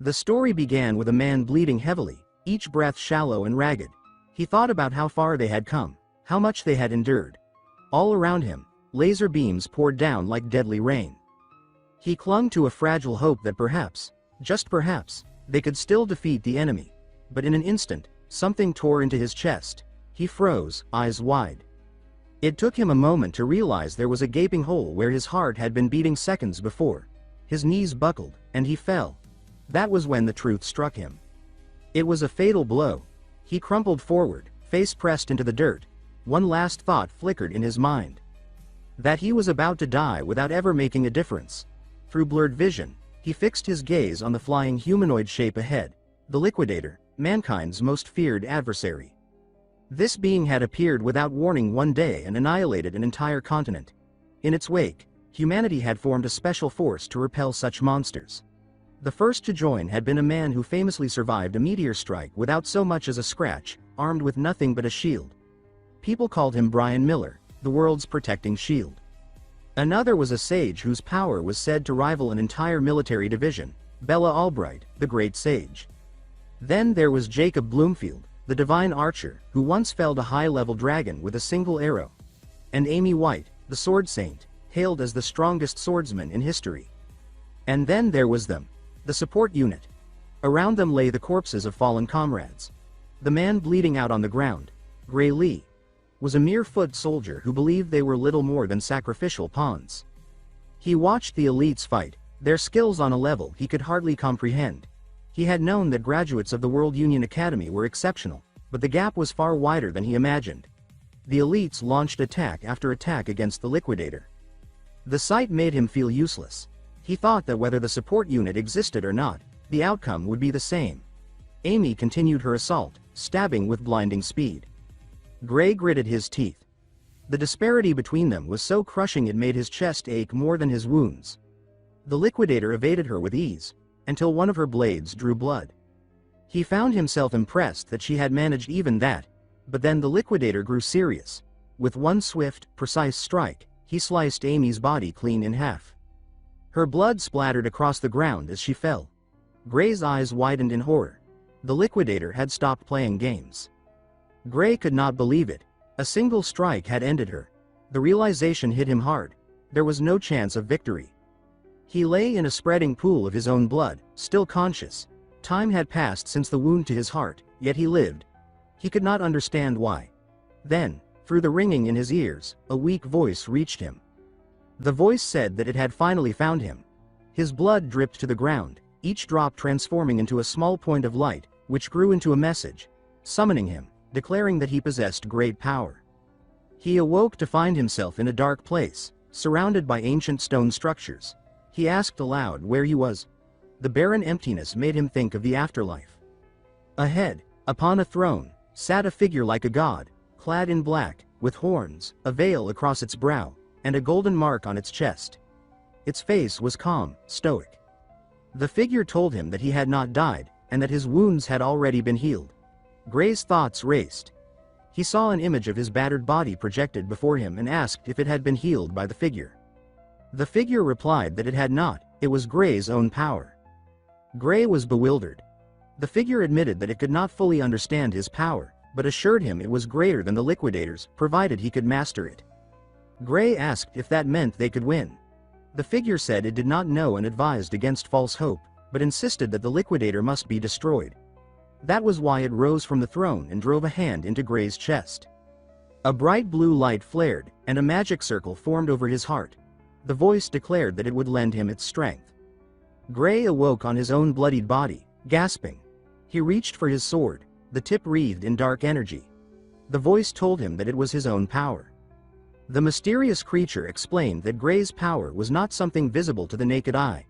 The story began with a man bleeding heavily, each breath shallow and ragged. He thought about how far they had come, how much they had endured. All around him, laser beams poured down like deadly rain. He clung to a fragile hope that perhaps, just perhaps, they could still defeat the enemy. But in an instant, something tore into his chest. He froze, eyes wide. It took him a moment to realize there was a gaping hole where his heart had been beating seconds before. His knees buckled, and he fell. That was when the truth struck him. It was a fatal blow. He crumpled forward, face pressed into the dirt. One last thought flickered in his mind. That he was about to die without ever making a difference. Through blurred vision, he fixed his gaze on the flying humanoid shape ahead, the Liquidator, mankind's most feared adversary. This being had appeared without warning one day and annihilated an entire continent. In its wake, humanity had formed a special force to repel such monsters. The first to join had been a man who famously survived a meteor strike without so much as a scratch, armed with nothing but a shield. People called him Brian Miller, the world's protecting shield. Another was a sage whose power was said to rival an entire military division, Bella Albright, the great sage. Then there was Jacob Bloomfield, the divine archer, who once felled a high-level dragon with a single arrow. And Amy White, the sword saint, hailed as the strongest swordsman in history. And then there was them, the support unit. Around them lay the corpses of fallen comrades. The man bleeding out on the ground, Gray Lee, was a mere foot soldier who believed they were little more than sacrificial pawns. He watched the elites fight, their skills on a level he could hardly comprehend. He had known that graduates of the World Union Academy were exceptional, but the gap was far wider than he imagined. The elites launched attack after attack against the Liquidator. The sight made him feel useless. He thought that whether the support unit existed or not, the outcome would be the same. Amy continued her assault, stabbing with blinding speed. Gray gritted his teeth. The disparity between them was so crushing it made his chest ache more than his wounds. The Liquidator evaded her with ease, until one of her blades drew blood. He found himself impressed that she had managed even that, but then the Liquidator grew serious. With one swift, precise strike, he sliced Amy's body clean in half. Her blood splattered across the ground as she fell. Gray's eyes widened in horror. The Liquidator had stopped playing games. Gray could not believe it. A single strike had ended her. The realization hit him hard. There was no chance of victory. He lay in a spreading pool of his own blood, still conscious. Time had passed since the wound to his heart, yet he lived. He could not understand why. Then, through the ringing in his ears, a weak voice reached him. The voice said that it had finally found him. His blood dripped to the ground, each drop transforming into a small point of light, which grew into a message, summoning him, declaring that he possessed great power. He awoke to find himself in a dark place, surrounded by ancient stone structures. He asked aloud where he was. The barren emptiness made him think of the afterlife. Ahead, upon a throne, sat a figure like a god, clad in black, with horns, a veil across its brow, and a golden mark on its chest. Its face was calm, stoic. The figure told him that he had not died, and that his wounds had already been healed. Gray's thoughts raced. He saw an image of his battered body projected before him and asked if it had been healed by the figure. The figure replied that it had not, it was Gray's own power. Gray was bewildered. The figure admitted that it could not fully understand his power, but assured him it was greater than the Liquidator's, provided he could master it. Gray asked if that meant they could win. The figure said it did not know and advised against false hope, but insisted that the Liquidator must be destroyed. That was why it rose from the throne and drove a hand into Gray's chest. A bright blue light flared, and a magic circle formed over his heart. The voice declared that it would lend him its strength. Gray awoke on his own bloodied body, gasping. He reached for his sword, the tip wreathed in dark energy. The voice told him that it was his own power. The mysterious creature explained that Gray's power was not something visible to the naked eye.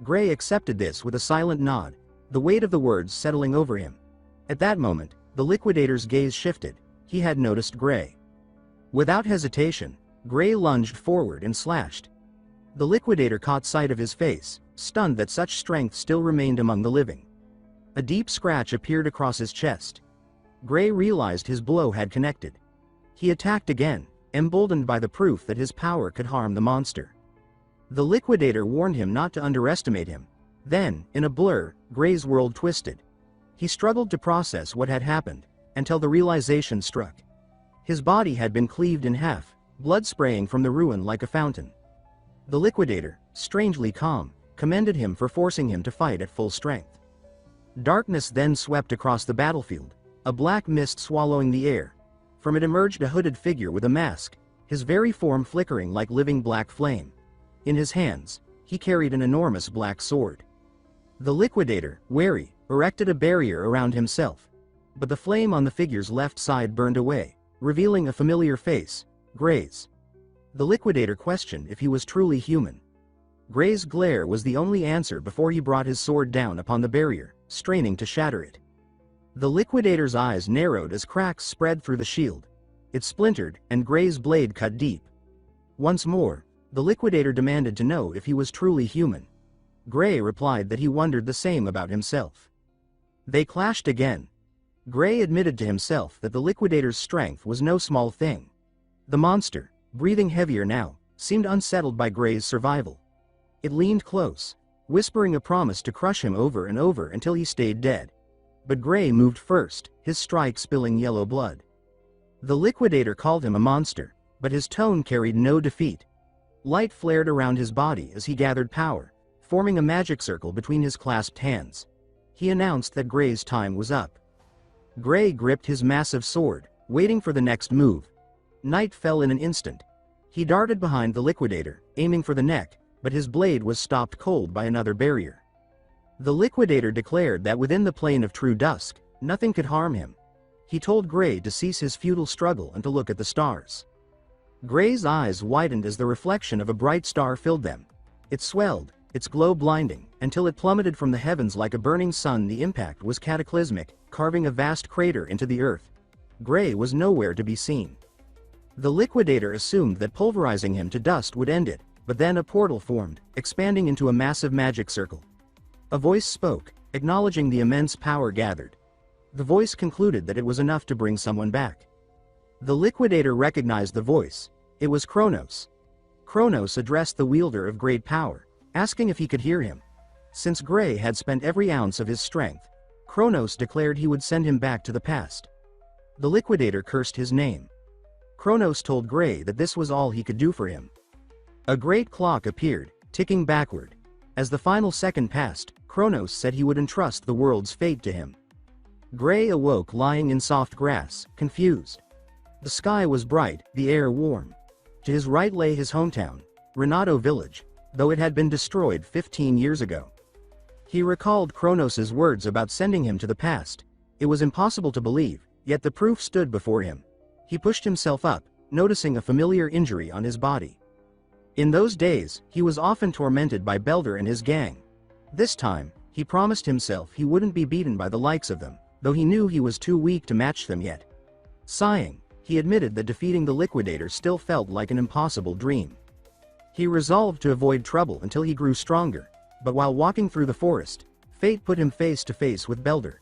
Gray accepted this with a silent nod, the weight of the words settling over him. At that moment, the Liquidator's gaze shifted. He had noticed Gray. Without hesitation, Gray lunged forward and slashed. The Liquidator caught sight of his face, stunned that such strength still remained among the living. A deep scratch appeared across his chest. Gray realized his blow had connected. He attacked again, emboldened by the proof that his power could harm the monster. The Liquidator warned him not to underestimate him. Then, in a blur, Gray's world twisted. He struggled to process what had happened, until the realization struck. His body had been cleaved in half, blood spraying from the ruin like a fountain. The liquidator, strangely calm, commended him for forcing him to fight at full strength. Darkness then swept across the battlefield, a black mist swallowing the air. From it emerged a hooded figure with a mask, his very form flickering like living black flame. In his hands, he carried an enormous black sword. The liquidator, wary, erected a barrier around himself. But the flame on the figure's left side burned away, revealing a familiar face, Gray's. The liquidator questioned if he was truly human. Gray's glare was the only answer before he brought his sword down upon the barrier, straining to shatter it. The liquidator's eyes narrowed as cracks spread through the shield. It splintered, and Gray's blade cut deep. Once more, the liquidator demanded to know if he was truly human. Gray replied that he wondered the same about himself. They clashed again. Gray admitted to himself that the liquidator's strength was no small thing. The monster, breathing heavier now, seemed unsettled by Gray's survival. It leaned close, whispering a promise to crush him over and over until he stayed dead. But Gray moved first, his strike spilling yellow blood. The liquidator called him a monster, but his tone carried no defeat. Light flared around his body as he gathered power, forming a magic circle between his clasped hands. He announced that Gray's time was up. Gray gripped his massive sword, waiting for the next move. Night fell in an instant. He darted behind the liquidator, aiming for the neck, but his blade was stopped cold by another barrier. The liquidator declared that within the plane of true dusk, nothing could harm him. He told Gray to cease his futile struggle and to look at the stars. Gray's eyes widened as the reflection of a bright star filled them. It swelled, its glow blinding, until it plummeted from the heavens like a burning sun. The impact was cataclysmic, carving a vast crater into the earth. Gray was nowhere to be seen. The liquidator assumed that pulverizing him to dust would end it, but then a portal formed, expanding into a massive magic circle. A voice spoke, acknowledging the immense power gathered. The voice concluded that it was enough to bring someone back. The liquidator recognized the voice. It was Kronos. Kronos addressed the wielder of great power, asking if he could hear him. Since Gray had spent every ounce of his strength, Kronos declared he would send him back to the past. The liquidator cursed his name. Kronos told Gray that this was all he could do for him. A great clock appeared, ticking backward. As the final second passed, Kronos said he would entrust the world's fate to him. Gray awoke lying in soft grass, confused. The sky was bright, the air warm. To his right lay his hometown, Renato Village, though it had been destroyed 15 years ago. He recalled Kronos's words about sending him to the past. It was impossible to believe, yet the proof stood before him. He pushed himself up, noticing a familiar injury on his body. In those days, he was often tormented by Belder and his gang. This time, he promised himself he wouldn't be beaten by the likes of them, though he knew he was too weak to match them yet. Sighing, he admitted that defeating the liquidator still felt like an impossible dream. He resolved to avoid trouble until he grew stronger, but while walking through the forest, fate put him face to face with Belder,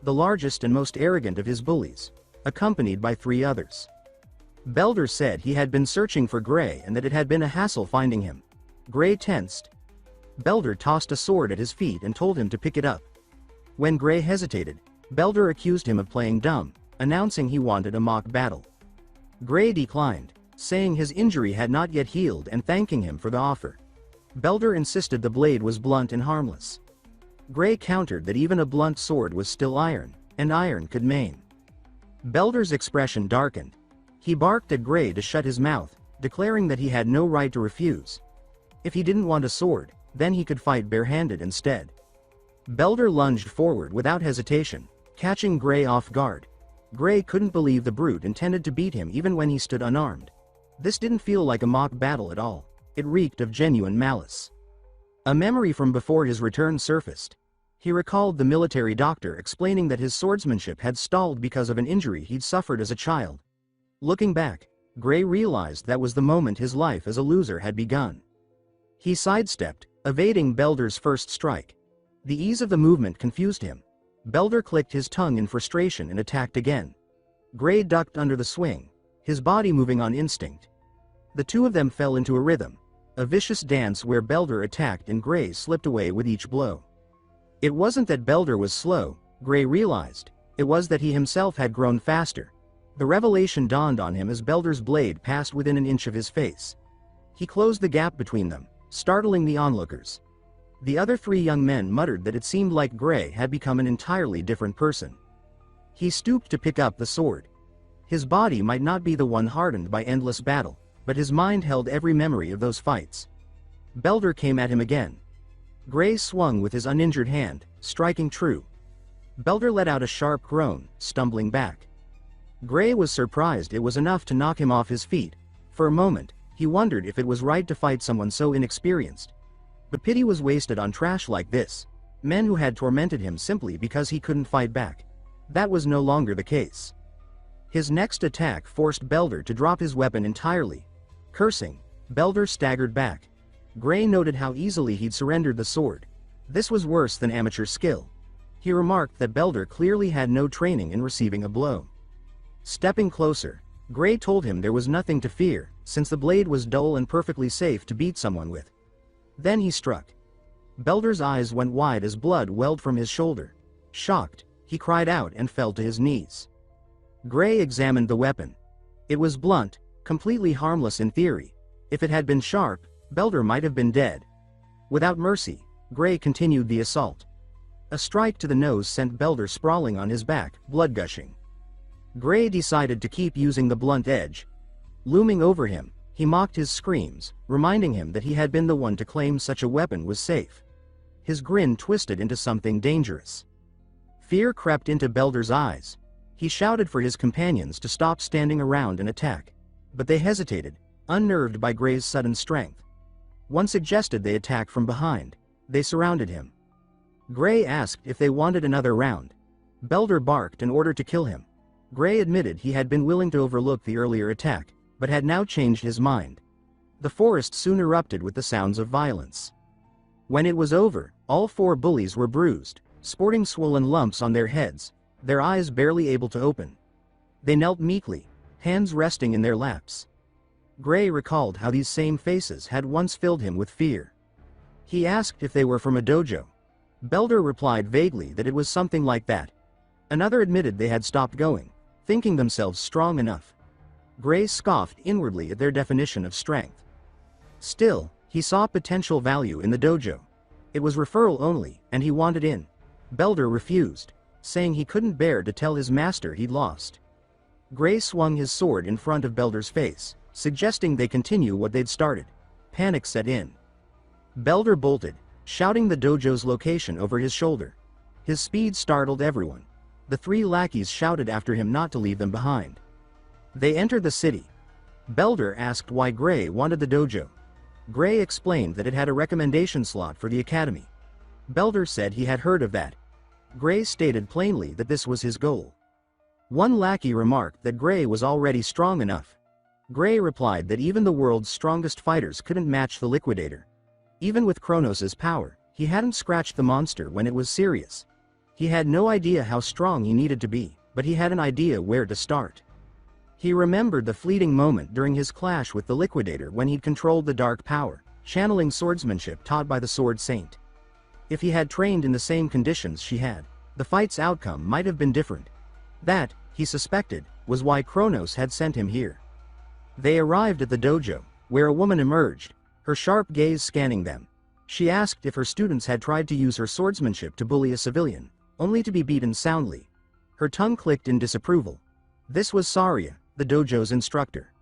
the largest and most arrogant of his bullies, accompanied by 3 others. Belder said he had been searching for Gray and that it had been a hassle finding him. Gray tensed. Belder tossed a sword at his feet and told him to pick it up. When Gray hesitated, Belder accused him of playing dumb, announcing he wanted a mock battle. Gray declined, saying his injury had not yet healed and thanking him for the offer. Belder insisted the blade was blunt and harmless. Gray countered that even a blunt sword was still iron, and iron could maim. Belder's expression darkened. He barked at Gray to shut his mouth, declaring that he had no right to refuse. If he didn't want a sword, then he could fight barehanded instead. Belder lunged forward without hesitation, catching Gray off guard. Gray couldn't believe the brute intended to beat him even when he stood unarmed. This didn't feel like a mock battle at all. It reeked of genuine malice. A memory from before his return surfaced. He recalled the military doctor explaining that his swordsmanship had stalled because of an injury he'd suffered as a child. Looking back, Gray realized that was the moment his life as a loser had begun. He sidestepped, evading Belder's first strike. The ease of the movement confused him. Belder clicked his tongue in frustration and attacked again. Gray ducked under the swing, his body moving on instinct. The two of them fell into a rhythm. a vicious dance where Belder attacked and Gray slipped away with each blow. It wasn't that Belder was slow, Gray realized, it was that he himself had grown faster. The revelation dawned on him as Belder's blade passed within an inch of his face. He closed the gap between them, startling the onlookers. The other three young men muttered that it seemed like Gray had become an entirely different person. He stooped to pick up the sword. His body might not be the one hardened by endless battle, but his mind held every memory of those fights. Belder came at him again. Gray swung with his uninjured hand, striking true. Belder let out a sharp groan, stumbling back. Gray was surprised it was enough to knock him off his feet. For a moment, he wondered if it was right to fight someone so inexperienced. But pity was wasted on trash like this, men who had tormented him simply because he couldn't fight back. That was no longer the case. His next attack forced Belder to drop his weapon entirely. Cursing, Belder staggered back. Gray noted how easily he'd surrendered the sword. This was worse than amateur skill. He remarked that Belder clearly had no training in receiving a blow. Stepping closer, Gray told him there was nothing to fear, since the blade was dull and perfectly safe to beat someone with. Then he struck. Belder's eyes went wide as blood welled from his shoulder. Shocked, he cried out and fell to his knees. Gray examined the weapon. It was blunt, completely harmless in theory. If it had been sharp, Belder might have been dead. Without mercy, Gray continued the assault. A strike to the nose sent Belder sprawling on his back, blood gushing. Gray decided to keep using the blunt edge. Looming over him, he mocked his screams, reminding him that he had been the one to claim such a weapon was safe. His grin twisted into something dangerous. Fear crept into Belder's eyes. He shouted for his companions to stop standing around and attack. But they hesitated, unnerved by Gray's sudden strength. One suggested they attack from behind. They surrounded him. Gray asked if they wanted another round. Belder barked in order to kill him. Gray admitted he had been willing to overlook the earlier attack, but had now changed his mind. The forest soon erupted with the sounds of violence. When it was over, all four bullies were bruised, sporting swollen lumps on their heads, their eyes barely able to open. They knelt meekly, hands resting in their laps. Gray recalled how these same faces had once filled him with fear. He asked if they were from a dojo. Belder replied vaguely that it was something like that. Another admitted they had stopped going, thinking themselves strong enough. Gray scoffed inwardly at their definition of strength. Still, he saw potential value in the dojo. It was referral only, and he wanted in. Belder refused, saying he couldn't bear to tell his master he'd lost. Gray swung his sword in front of Belder's face, suggesting they continue what they'd started. Panic set in. Belder bolted, shouting the dojo's location over his shoulder. His speed startled everyone. The three lackeys shouted after him not to leave them behind. They entered the city. Belder asked why Gray wanted the dojo. Gray explained that it had a recommendation slot for the academy. Belder said he had heard of that. Gray stated plainly that this was his goal. One lackey remarked that Gray was already strong enough. Gray replied that even the world's strongest fighters couldn't match the Liquidator. Even with Kronos' power, he hadn't scratched the monster when it was serious. He had no idea how strong he needed to be, but he had an idea where to start. He remembered the fleeting moment during his clash with the Liquidator when he'd controlled the dark power, channeling swordsmanship taught by the Sword Saint. If he had trained in the same conditions she had, the fight's outcome might have been different. That, he suspected, was why Kronos had sent him here. They arrived at the dojo, where a woman emerged, her sharp gaze scanning them. She asked if her students had tried to use her swordsmanship to bully a civilian, only to be beaten soundly. Her tongue clicked in disapproval. This was Saria, the dojo's instructor.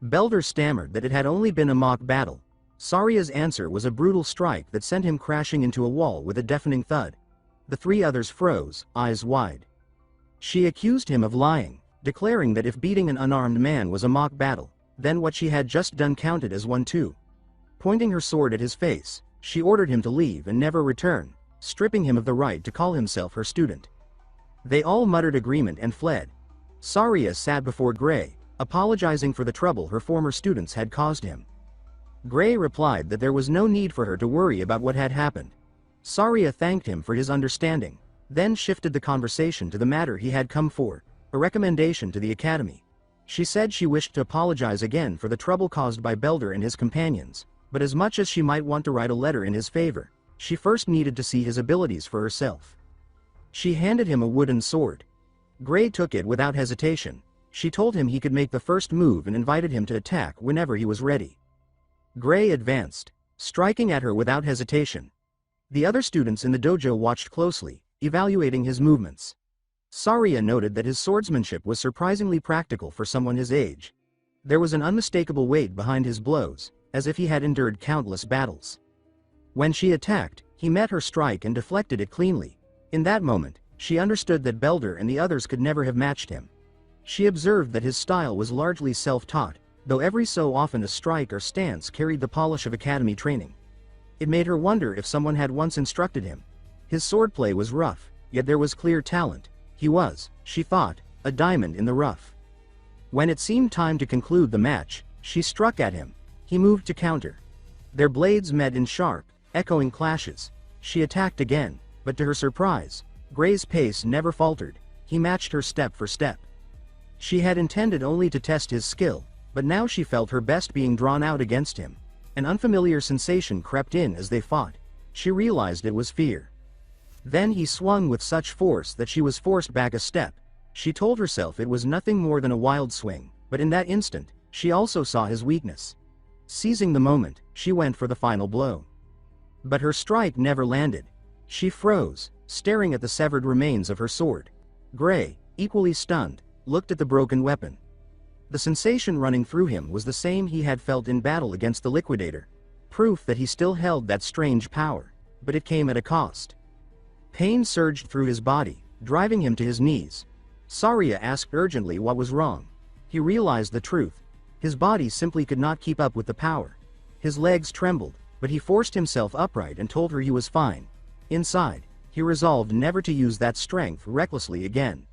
Belder stammered that it had only been a mock battle. Saria's answer was a brutal strike that sent him crashing into a wall with a deafening thud. The three others froze, eyes wide. She accused him of lying, declaring that if beating an unarmed man was a mock battle, then what she had just done counted as one too. Pointing her sword at his face, she ordered him to leave and never return, stripping him of the right to call himself her student. They all muttered agreement and fled. Saria sat before Gray, apologizing for the trouble her former students had caused him. Gray replied that there was no need for her to worry about what had happened. Saria thanked him for his understanding, then shifted the conversation to the matter he had come for, a recommendation to the academy. She said she wished to apologize again for the trouble caused by Belder and his companions, but as much as she might want to write a letter in his favor, she first needed to see his abilities for herself. She handed him a wooden sword. Gray took it without hesitation. She told him he could make the first move and invited him to attack whenever he was ready. Gray advanced, striking at her without hesitation. The other students in the dojo watched closely, evaluating his movements. Saria noted that his swordsmanship was surprisingly practical for someone his age. There was an unmistakable weight behind his blows, as if he had endured countless battles. When she attacked, he met her strike and deflected it cleanly. In that moment, she understood that Belder and the others could never have matched him. She observed that his style was largely self-taught, though every so often a strike or stance carried the polish of academy training. It made her wonder if someone had once instructed him. His swordplay was rough, yet there was clear talent. He was, she thought, a diamond in the rough. When it seemed time to conclude the match, she struck at him. He moved to counter. Their blades met in sharp, echoing clashes. She attacked again, but to her surprise, Gray's pace never faltered. He matched her step for step. She had intended only to test his skill, but now she felt her best being drawn out against him. An unfamiliar sensation crept in as they fought. She realized it was fear. Then he swung with such force that she was forced back a step. She told herself it was nothing more than a wild swing, but in that instant, she also saw his weakness. Seizing the moment, she went for the final blow. But her strike never landed. She froze, staring at the severed remains of her sword. Gray, equally stunned, looked at the broken weapon. The sensation running through him was the same he had felt in battle against the Liquidator. Proof that he still held that strange power, but it came at a cost. Pain surged through his body, driving him to his knees. Saria asked urgently what was wrong. He realized the truth. His body simply could not keep up with the power. His legs trembled, but he forced himself upright and told her he was fine. Inside, he resolved never to use that strength recklessly again.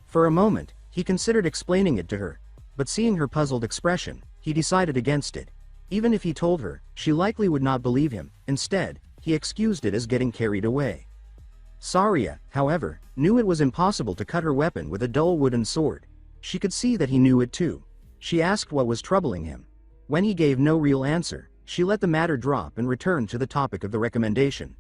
For a moment, he considered explaining it to her, but seeing her puzzled expression, he decided against it. Even if he told her, she likely would not believe him. Instead, he excused it as getting carried away. Saria, however, knew it was impossible to cut her weapon with a dull wooden sword. She could see that he knew it too. She asked what was troubling him. When he gave no real answer, she let the matter drop and returned to the topic of the recommendation.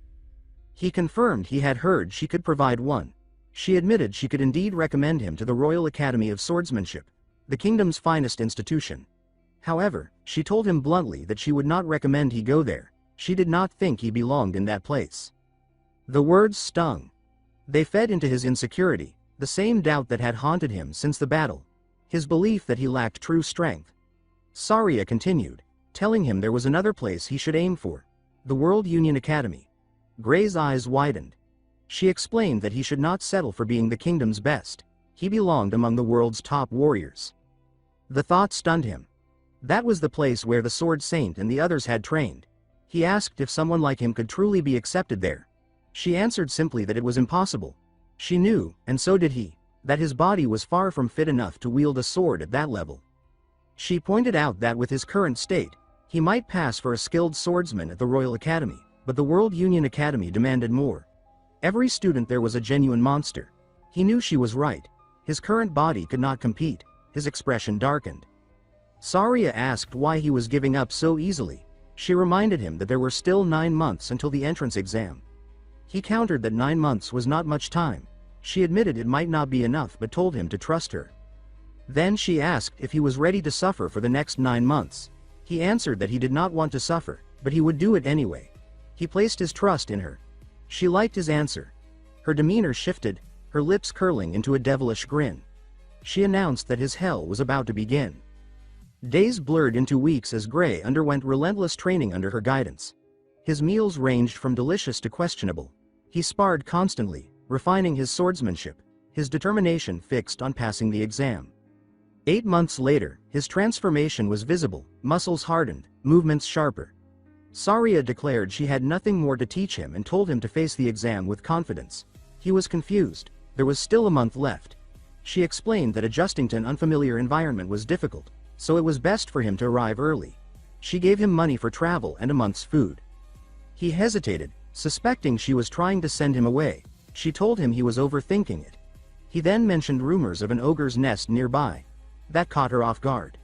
He confirmed he had heard she could provide one. She admitted she could indeed recommend him to the Royal Academy of Swordsmanship, the kingdom's finest institution. However, she told him bluntly that she would not recommend he go there. She did not think he belonged in that place. The words stung. They fed into his insecurity, the same doubt that had haunted him since the battle, his belief that he lacked true strength. Saria continued, telling him there was another place he should aim for, the World Union Academy. Gray's eyes widened. She explained that he should not settle for being the kingdom's best. He belonged among the world's top warriors. The thought stunned him. That was the place where the Sword Saint and the others had trained. He asked if someone like him could truly be accepted there. She answered simply that it was impossible. She knew, and so did he, that his body was far from fit enough to wield a sword at that level. She pointed out that with his current state, he might pass for a skilled swordsman at the Royal Academy, but the World Union Academy demanded more. Every student there was a genuine monster. He knew she was right. His current body could not compete. His expression darkened. Saria asked why he was giving up so easily. She reminded him that there were still 9 months until the entrance exam. He countered that 9 months was not much time. She admitted it might not be enough but told him to trust her. Then she asked if he was ready to suffer for the next 9 months. He answered that he did not want to suffer, but he would do it anyway. He placed his trust in her. She liked his answer. Her demeanor shifted, her lips curling into a devilish grin. She announced that his hell was about to begin. Days blurred into weeks as Gray underwent relentless training under her guidance. His meals ranged from delicious to questionable. He sparred constantly, refining his swordsmanship, his determination fixed on passing the exam. 8 months later, his transformation was visible, muscles hardened, movements sharper. Saria declared she had nothing more to teach him and told him to face the exam with confidence. He was confused. There was still a month left. She explained that adjusting to an unfamiliar environment was difficult, so it was best for him to arrive early. She gave him money for travel and a month's food. He hesitated, suspecting she was trying to send him away. She told him he was overthinking it. He then mentioned rumors of an ogre's nest nearby. That caught her off guard.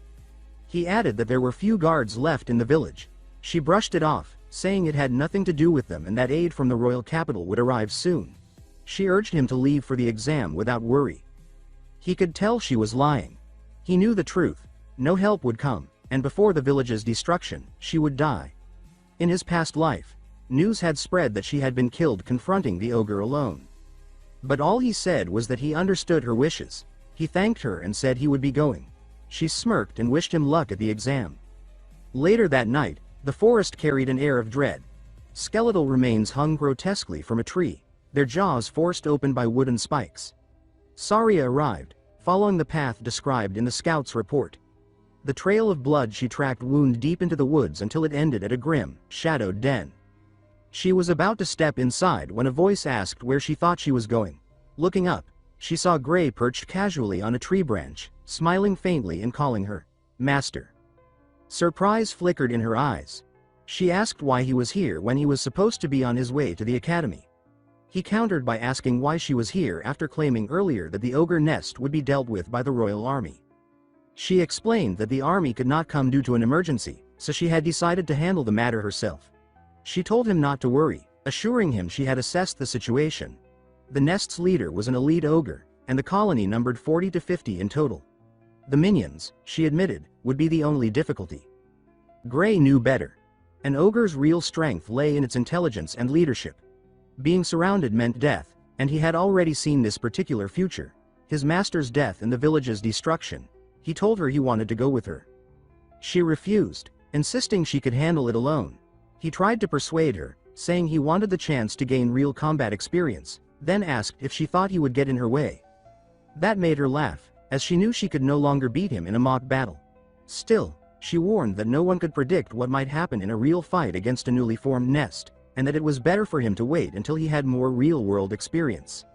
He added that there were few guards left in the village. She brushed it off, saying it had nothing to do with them and that aid from the royal capital would arrive soon. She urged him to leave for the exam without worry. He could tell she was lying. He knew the truth. No help would come, and before the village's destruction, she would die. In his past life, news had spread that she had been killed confronting the ogre alone. But all he said was that he understood her wishes. He thanked her and said he would be going. She smirked and wished him luck at the exam. Later that night, the forest carried an air of dread. Skeletal remains hung grotesquely from a tree, their jaws forced open by wooden spikes. Saria arrived, following the path described in the scout's report. The trail of blood she tracked wound deep into the woods until it ended at a grim, shadowed den. She was about to step inside when a voice asked where she thought she was going. Looking up, she saw Gray perched casually on a tree branch, smiling faintly and calling her, "Master." Surprise flickered in her eyes. She asked why he was here when he was supposed to be on his way to the academy. He countered by asking why she was here after claiming earlier that the ogre nest would be dealt with by the royal army. She explained that the army could not come due to an emergency, so she had decided to handle the matter herself. She told him not to worry, assuring him she had assessed the situation. The nest's leader was an elite ogre, and the colony numbered 40 to 50 in total. The minions, she admitted, would be the only difficulty. Gray knew better. An ogre's real strength lay in its intelligence and leadership. Being surrounded meant death, and he had already seen this particular future, his master's death and the village's destruction. He told her he wanted to go with her. She refused, insisting she could handle it alone. He tried to persuade her, saying he wanted the chance to gain real combat experience, then asked if she thought he would get in her way. That made her laugh, as she knew she could no longer beat him in a mock battle. Still, she warned that no one could predict what might happen in a real fight against a newly formed nest, and that it was better for him to wait until he had more real-world experience.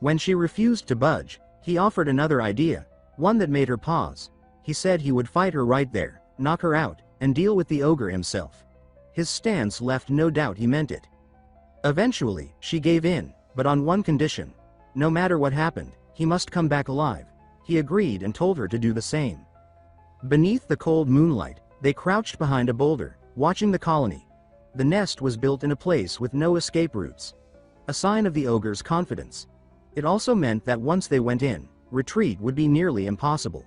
When she refused to budge, he offered another idea, one that made her pause. He said he would fight her right there, knock her out, and deal with the ogre himself. His stance left no doubt he meant it. Eventually, she gave in, but on one condition. No matter what happened, he must come back alive. He agreed and told her to do the same. Beneath the cold moonlight, they crouched behind a boulder, watching the colony. The nest was built in a place with no escape routes. A sign of the ogre's confidence. It also meant that once they went in, retreat would be nearly impossible.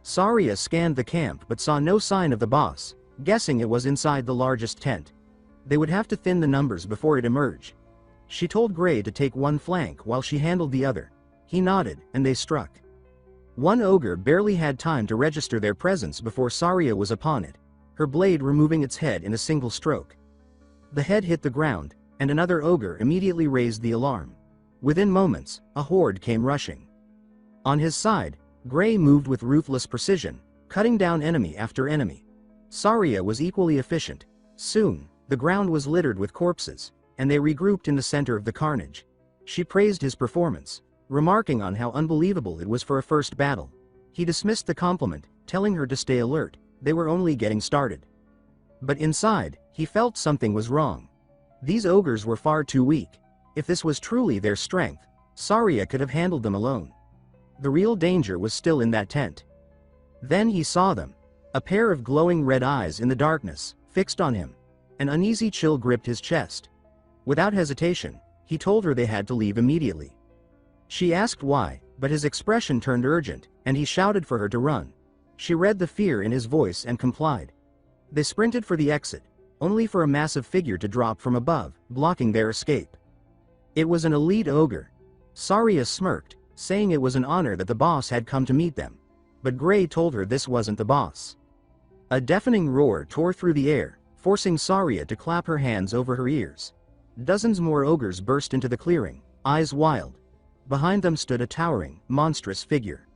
Saria scanned the camp but saw no sign of the boss, guessing it was inside the largest tent. They would have to thin the numbers before it emerged. She told Gray to take one flank while she handled the other. He nodded, and they struck. One ogre barely had time to register their presence before Saria was upon it, her blade removing its head in a single stroke. The head hit the ground, and another ogre immediately raised the alarm. Within moments, a horde came rushing. On his side, Gray moved with ruthless precision, cutting down enemy after enemy. Saria was equally efficient. Soon, the ground was littered with corpses, and they regrouped in the center of the carnage. She praised his performance, remarking on how unbelievable it was for a first battle. He dismissed the compliment, telling her to stay alert. They were only getting started. But inside, he felt something was wrong. These ogres were far too weak. If this was truly their strength, Saria could have handled them alone. The real danger was still in that tent. Then he saw them. A pair of glowing red eyes in the darkness, fixed on him. An uneasy chill gripped his chest. Without hesitation, he told her they had to leave immediately. She asked why, but his expression turned urgent, and he shouted for her to run. She read the fear in his voice and complied. They sprinted for the exit, only for a massive figure to drop from above, blocking their escape. It was an elite ogre. Saria smirked, saying it was an honor that the boss had come to meet them. But Gray told her this wasn't the boss. A deafening roar tore through the air, forcing Saria to clap her hands over her ears. Dozens more ogres burst into the clearing, eyes wild. Behind them stood a towering, monstrous figure.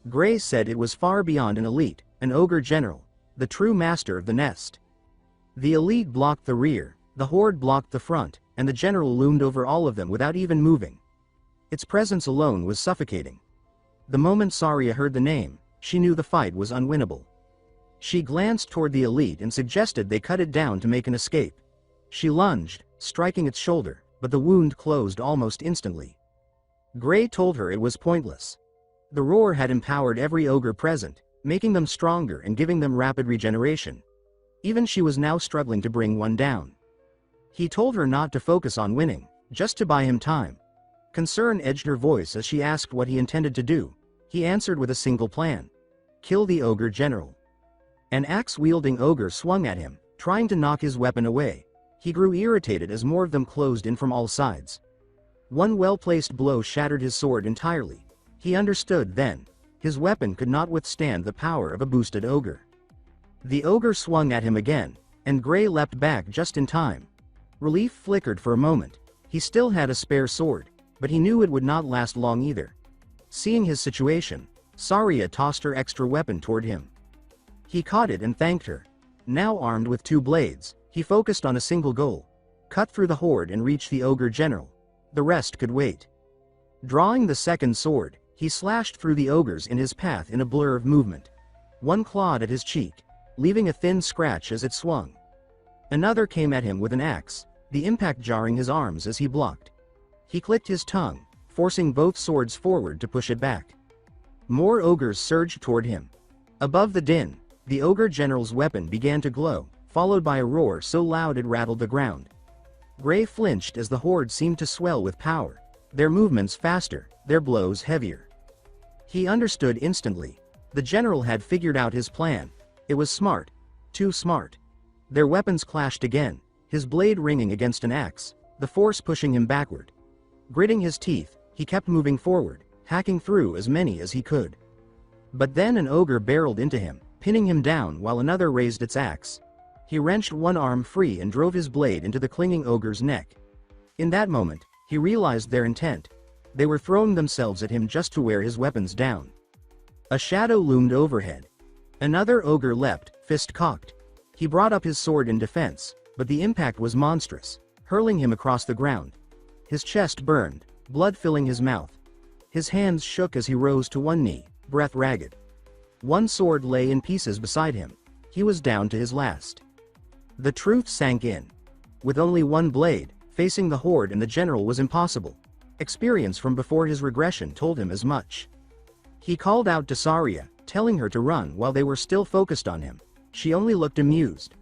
Gray said it was far beyond an elite, an ogre general, the true master of the nest. The elite blocked the rear, the horde blocked the front, and the general loomed over all of them without even moving. Its presence alone was suffocating. The moment Saria heard the name, she knew the fight was unwinnable. She glanced toward the elite and suggested they cut it down to make an escape. She lunged, striking its shoulder, but the wound closed almost instantly. Gray told her it was pointless. The roar had empowered every ogre present, making them stronger and giving them rapid regeneration. Even she was now struggling to bring one down. He told her not to focus on winning, just to buy him time. Concern edged her voice as she asked what he intended to do. He answered with a single plan. Kill the ogre general. An axe-wielding ogre swung at him, trying to knock his weapon away. He grew irritated as more of them closed in from all sides. One well-placed blow shattered his sword entirely. He understood then. His weapon could not withstand the power of a boosted ogre. The ogre swung at him again, and Gray leapt back just in time. Relief flickered for a moment. He still had a spare sword, but he knew it would not last long either. Seeing his situation, Saria tossed her extra weapon toward him. He caught it and thanked her. Now armed with 2 blades, he focused on a single goal. Cut through the horde and reach the ogre general. The rest could wait. Drawing the second sword, he slashed through the ogres in his path in a blur of movement. One clawed at his cheek, leaving a thin scratch as it swung. Another came at him with an axe, the impact jarring his arms as he blocked. He clicked his tongue, forcing both swords forward to push it back. More ogres surged toward him. Above the din, the ogre general's weapon began to glow, followed by a roar so loud it rattled the ground. Gray flinched as the horde seemed to swell with power, their movements faster, their blows heavier. He understood instantly. The general had figured out his plan. It was smart. Too smart. Their weapons clashed again, his blade ringing against an axe, the force pushing him backward. Gritting his teeth, he kept moving forward, hacking through as many as he could. But then an ogre barreled into him, pinning him down while another raised its axe. He wrenched one arm free and drove his blade into the clinging ogre's neck. In that moment, he realized their intent. They were throwing themselves at him just to wear his weapons down. A shadow loomed overhead. Another ogre leapt, fist cocked. He brought up his sword in defense, but the impact was monstrous, hurling him across the ground. His chest burned, blood filling his mouth. His hands shook as he rose to one knee, breath ragged. One sword lay in pieces beside him. He was down to his last. The truth sank in. With only one blade, facing the horde and the general was impossible. Experience from before his regression told him as much. He called out to Saria, telling her to run while they were still focused on him. She only looked amused.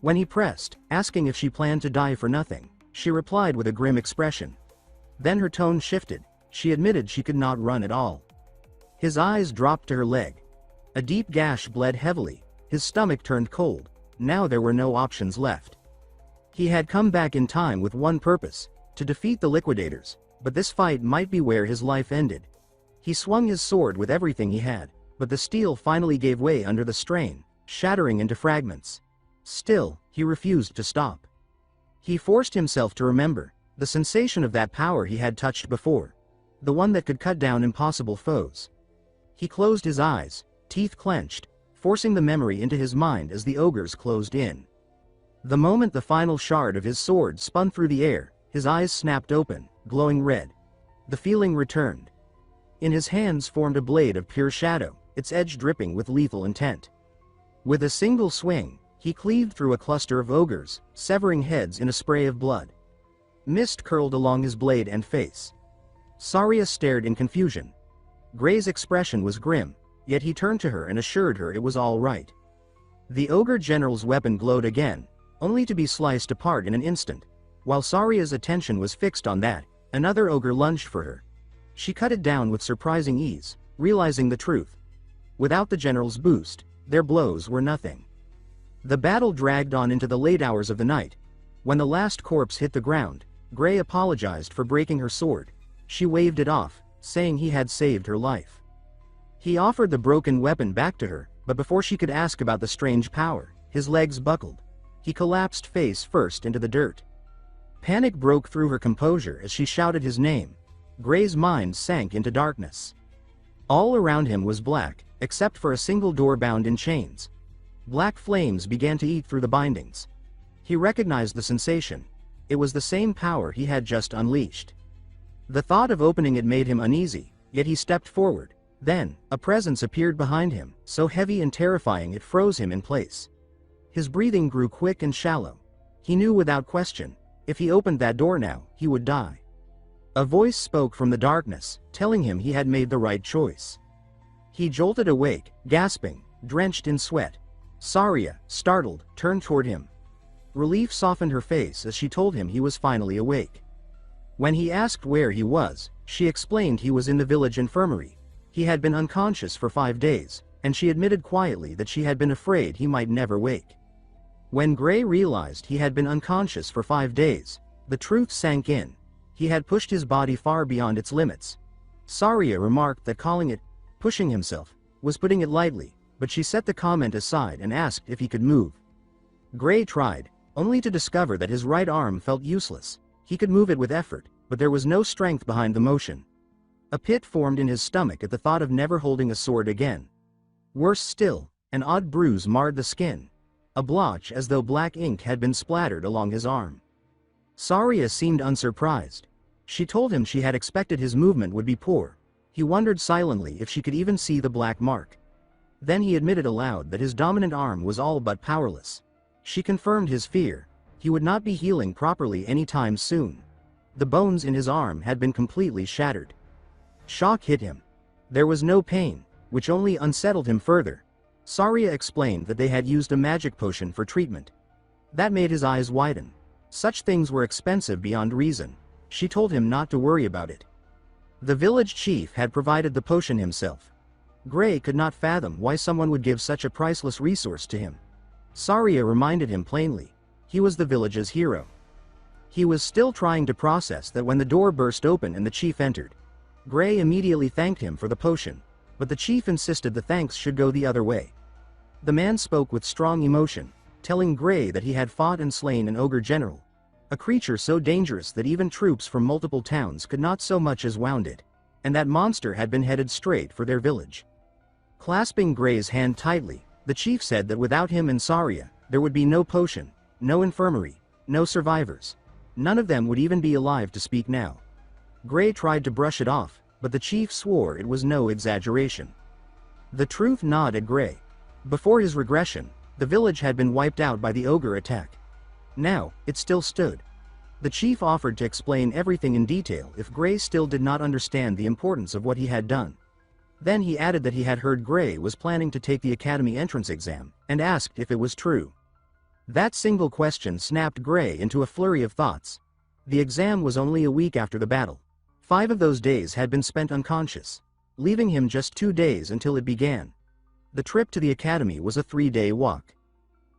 When he pressed, asking if she planned to die for nothing, she replied with a grim expression. Then her tone shifted. She admitted she could not run at all. His eyes dropped to her leg. A deep gash bled heavily. His stomach turned cold. Now there were no options left. He had come back in time with one purpose, to defeat the liquidators, but this fight might be where his life ended. He swung his sword with everything he had, but the steel finally gave way under the strain, shattering into fragments. Still, he refused to stop. He forced himself to remember the sensation of that power he had touched before, the one that could cut down impossible foes. He closed his eyes, teeth clenched, forcing the memory into his mind as the ogres closed in. The moment the final shard of his sword spun through the air, his eyes snapped open, glowing red. The feeling returned. In his hands formed a blade of pure shadow, its edge dripping with lethal intent. With a single swing, he cleaved through a cluster of ogres, severing heads in a spray of blood. Mist curled along his blade and face. Saria stared in confusion. Gray's expression was grim, yet he turned to her and assured her it was all right. The ogre general's weapon glowed again, only to be sliced apart in an instant. While Saria's attention was fixed on that, another ogre lunged for her. She cut it down with surprising ease, realizing the truth. Without the general's boost, their blows were nothing. The battle dragged on into the late hours of the night. When the last corpse hit the ground, Gray apologized for breaking her sword. She waved it off, saying he had saved her life. He offered the broken weapon back to her, but before she could ask about the strange power, his legs buckled. He collapsed face first into the dirt. Panic broke through her composure as she shouted his name. Gray's mind sank into darkness. All around him was black, except for a single door bound in chains. Black flames began to eat through the bindings. He recognized the sensation. It was the same power he had just unleashed. The thought of opening it made him uneasy, yet he stepped forward. Then, a presence appeared behind him, so heavy and terrifying it froze him in place. His breathing grew quick and shallow. He knew without question, if he opened that door now, he would die. A voice spoke from the darkness, telling him he had made the right choice. He jolted awake, gasping, drenched in sweat. Saria, startled, turned toward him. Relief softened her face as she told him he was finally awake. When he asked where he was, she explained he was in the village infirmary. He had been unconscious for 5 days, and she admitted quietly that she had been afraid he might never wake. When Gray realized he had been unconscious for 5 days, the truth sank in. He had pushed his body far beyond its limits. Saria remarked that calling it pushing himself was putting it lightly, but she set the comment aside and asked if he could move. Gray tried, only to discover that his right arm felt useless. He could move it with effort, but there was no strength behind the motion. A pit formed in his stomach at the thought of never holding a sword again. Worse still, an odd bruise marred the skin. A blotch as though black ink had been splattered along his arm. Saria seemed unsurprised. She told him she had expected his movement would be poor. He wondered silently if she could even see the black mark. Then he admitted aloud that his dominant arm was all but powerless. She confirmed his fear. He would not be healing properly anytime soon. The bones in his arm had been completely shattered. Shock hit him. There was no pain, which only unsettled him further. Saria explained that they had used a magic potion for treatment. That made his eyes widen. Such things were expensive beyond reason. She told him not to worry about it. The village chief had provided the potion himself. Gray could not fathom why someone would give such a priceless resource to him. Saria reminded him plainly. He was the village's hero. He was still trying to process that when the door burst open and the chief entered. Gray immediately thanked him for the potion, but the chief insisted the thanks should go the other way. The man spoke with strong emotion, telling Gray that he had fought and slain an ogre general, a creature so dangerous that even troops from multiple towns could not so much as wound it, and that monster had been headed straight for their village. Clasping Gray's hand tightly, the chief said that without him and Saria, there would be no potion, no infirmary, no survivors. None of them would even be alive to speak now. Gray tried to brush it off, but the chief swore it was no exaggeration. The truth gnawed at Gray. Before his regression, the village had been wiped out by the ogre attack. Now, it still stood. The chief offered to explain everything in detail if Gray still did not understand the importance of what he had done. Then he added that he had heard Gray was planning to take the academy entrance exam, and asked if it was true. That single question snapped Gray into a flurry of thoughts. The exam was only a week after the battle. 5 of those days had been spent unconscious, leaving him just 2 days until it began. The trip to the academy was a 3-day walk.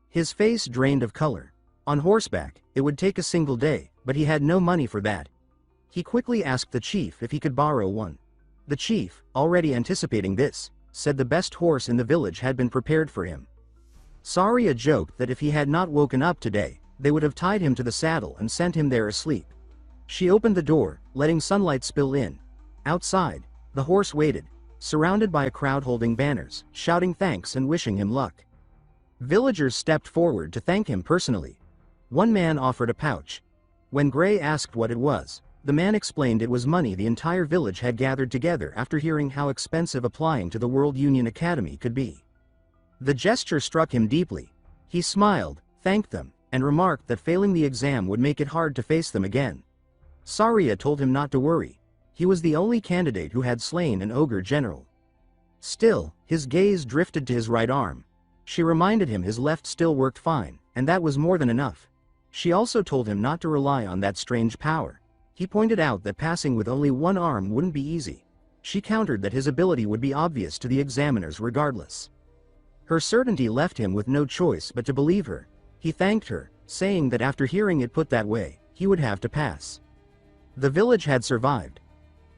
His face drained of color. On horseback, it would take a single day, but he had no money for that. He quickly asked the chief if he could borrow one. The chief, already anticipating this, said the best horse in the village had been prepared for him. Saria joked that if he had not woken up today, they would have tied him to the saddle and sent him there asleep. She opened the door, letting sunlight spill in. Outside, the horse waited, surrounded by a crowd holding banners, shouting thanks and wishing him luck. Villagers stepped forward to thank him personally. One man offered a pouch. When Gray asked what it was, the man explained it was money the entire village had gathered together after hearing how expensive applying to the World Union Academy could be. The gesture struck him deeply. He smiled, thanked them, and remarked that failing the exam would make it hard to face them again. Saria told him not to worry. He was the only candidate who had slain an ogre general. Still, his gaze drifted to his right arm. She reminded him his left still worked fine, and that was more than enough. She also told him not to rely on that strange power. He pointed out that passing with only one arm wouldn't be easy. She countered that his ability would be obvious to the examiners regardless. Her certainty left him with no choice but to believe her. He thanked her, saying that after hearing it put that way, he would have to pass. The village had survived.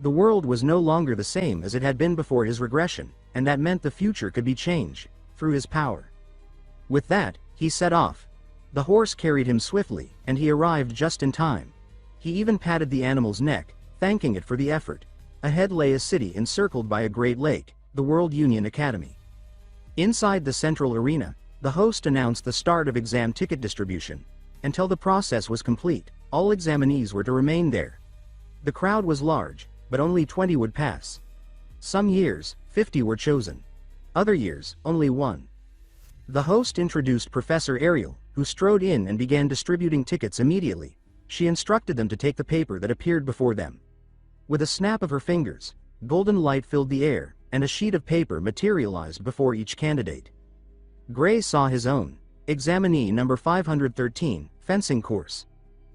The world was no longer the same as it had been before his regression, and that meant the future could be changed, through his power. With that, he set off. The horse carried him swiftly, and he arrived just in time. He even patted the animal's neck, thanking it for the effort. Ahead lay a city encircled by a great lake, the World Union Academy. Inside the central arena, the host announced the start of exam ticket distribution. Until the process was complete, all examinees were to remain there. The crowd was large, but only 20 would pass. Some years, 50 were chosen. Other years, only 1. The host introduced Professor Ariel, who strode in and began distributing tickets immediately. She instructed them to take the paper that appeared before them. With a snap of her fingers, golden light filled the air, and a sheet of paper materialized before each candidate. Gray saw his own. Examinee number 513, fencing course.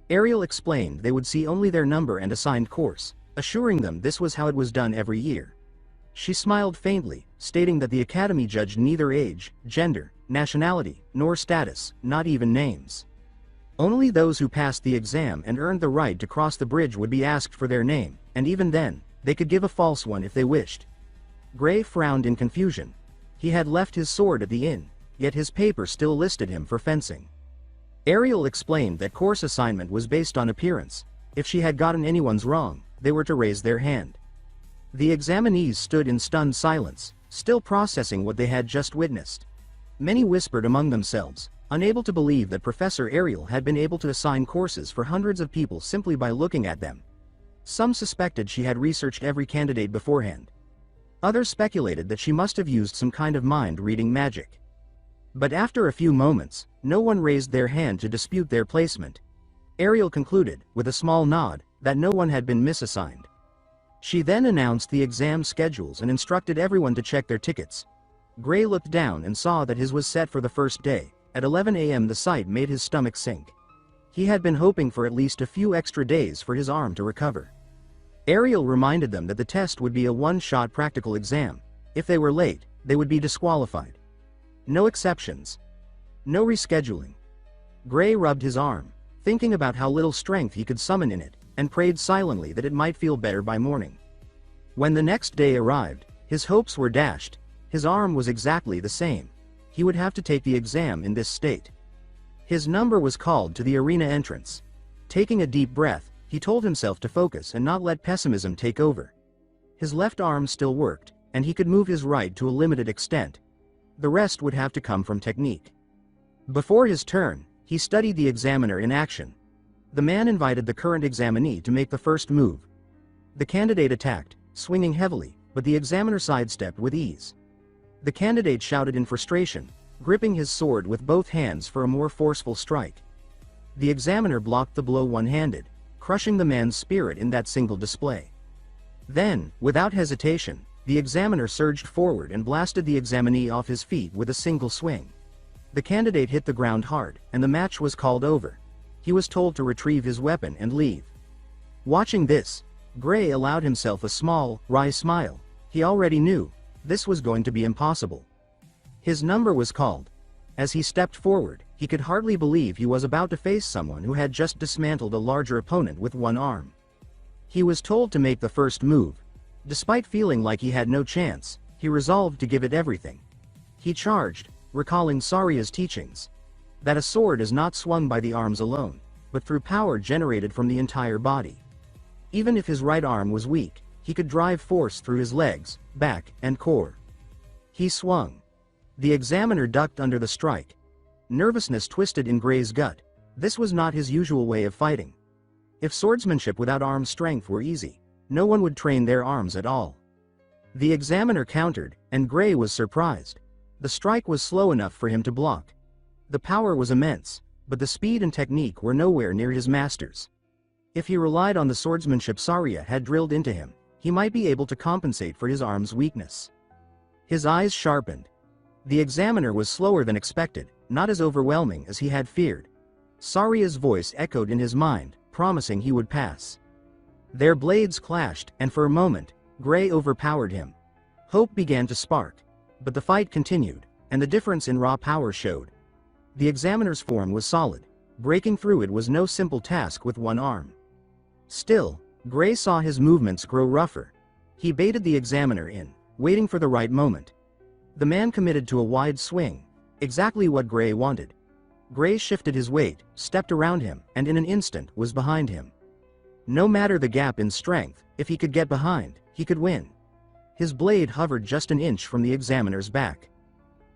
Ariel explained they would see only their number and assigned course, assuring them this was how it was done every year. She smiled faintly, stating that the academy judged neither age, gender, nationality, nor status, not even names. Only those who passed the exam and earned the right to cross the bridge would be asked for their name, and even then, they could give a false one if they wished. Gray frowned in confusion. He had left his sword at the inn, yet his paper still listed him for fencing. Ariel explained that course assignment was based on appearance. If she had gotten anyone's wrong, they were to raise their hand. The examinees stood in stunned silence, still processing what they had just witnessed. Many whispered among themselves, unable to believe that Professor Ariel had been able to assign courses for hundreds of people simply by looking at them. Some suspected she had researched every candidate beforehand. Others speculated that she must have used some kind of mind-reading magic. But after a few moments, no one raised their hand to dispute their placement. Ariel concluded, with a small nod, that no one had been misassigned. She then announced the exam schedules and instructed everyone to check their tickets. Gray looked down and saw that his was set for the first day. At 11 a.m. the sight made his stomach sink. He had been hoping for at least a few extra days for his arm to recover. Ariel reminded them that the test would be a one-shot practical exam. If they were late, they would be disqualified. No exceptions. No rescheduling. Gray rubbed his arm, thinking about how little strength he could summon in it, and prayed silently that it might feel better by morning. When the next day arrived, his hopes were dashed. His arm was exactly the same. He would have to take the exam in this state. His number was called to the arena entrance. Taking a deep breath, he told himself to focus and not let pessimism take over. His left arm still worked, and he could move his right to a limited extent. The rest would have to come from technique. Before his turn, he studied the examiner in action. The man invited the current examinee to make the first move. The candidate attacked, swinging heavily, but the examiner sidestepped with ease. The candidate shouted in frustration, gripping his sword with both hands for a more forceful strike. The examiner blocked the blow one-handed, crushing the man's spirit in that single display. Then, without hesitation, the examiner surged forward and blasted the examinee off his feet with a single swing. The candidate hit the ground hard, and the match was called over. He was told to retrieve his weapon and leave. Watching this, Gray allowed himself a small, wry smile. He already knew this was going to be impossible. His number was called. As he stepped forward, he could hardly believe he was about to face someone who had just dismantled a larger opponent with one arm. He was told to make the first move. Despite feeling like he had no chance, he resolved to give it everything. He charged, recalling Saria's teachings. That a sword is not swung by the arms alone, but through power generated from the entire body. Even if his right arm was weak, he could drive force through his legs, back, and core. He swung. The examiner ducked under the strike. Nervousness twisted in Gray's gut. This was not his usual way of fighting. If swordsmanship without arm strength were easy, no one would train their arms at all. The examiner countered, and Gray was surprised. The strike was slow enough for him to block. The power was immense, but the speed and technique were nowhere near his master's. If he relied on the swordsmanship Saria had drilled into him, he might be able to compensate for his arm's weakness. His eyes sharpened. The examiner was slower than expected, not as overwhelming as he had feared. Saria's voice echoed in his mind, promising he would pass. Their blades clashed, and for a moment, Gray overpowered him. Hope began to spark. But the fight continued, and the difference in raw power showed. The examiner's form was solid. Breaking through it was no simple task with one arm. Still, Gray saw his movements grow rougher. He baited the examiner in, waiting for the right moment. The man committed to a wide swing, exactly what Gray wanted. Gray shifted his weight, stepped around him, and in an instant was behind him. No matter the gap in strength, if he could get behind, he could win. His blade hovered just an inch from the examiner's back.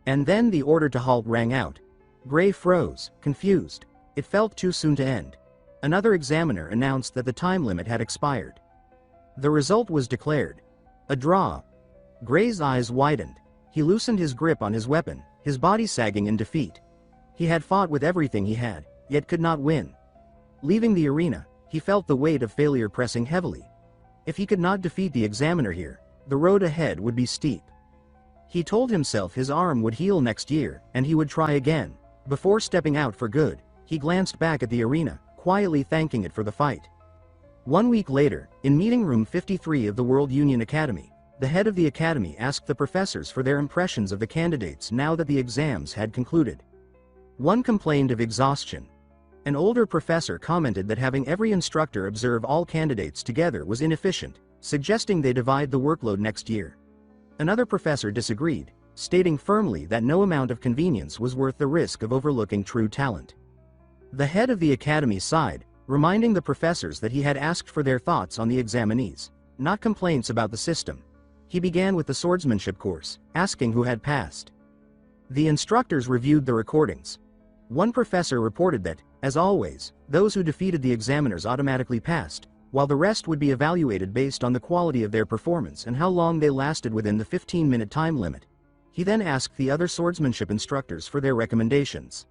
And then the order to halt rang out. Gray froze, confused. It felt too soon to end. Another examiner announced that the time limit had expired. The result was declared. A draw. Gray's eyes widened. He loosened his grip on his weapon, his body sagging in defeat. He had fought with everything he had, yet could not win. Leaving the arena, he felt the weight of failure pressing heavily. If he could not defeat the examiner here, the road ahead would be steep. He told himself his arm would heal next year, and he would try again. Before stepping out for good, he glanced back at the arena, quietly thanking it for the fight. 1 week later, in meeting room 53 of the World Union Academy, the head of the academy asked the professors for their impressions of the candidates now that the exams had concluded. One complained of exhaustion. An older professor commented that having every instructor observe all candidates together was inefficient, suggesting they divide the workload next year. Another professor disagreed, stating firmly that no amount of convenience was worth the risk of overlooking true talent. The head of the academy sighed, reminding the professors that he had asked for their thoughts on the examinees, not complaints about the system. He began with the swordsmanship course, asking who had passed. The instructors reviewed the recordings. One professor reported that, as always, those who defeated the examiners automatically passed, while the rest would be evaluated based on the quality of their performance and how long they lasted within the 15-minute time limit. He then asked the other swordsmanship instructors for their recommendations.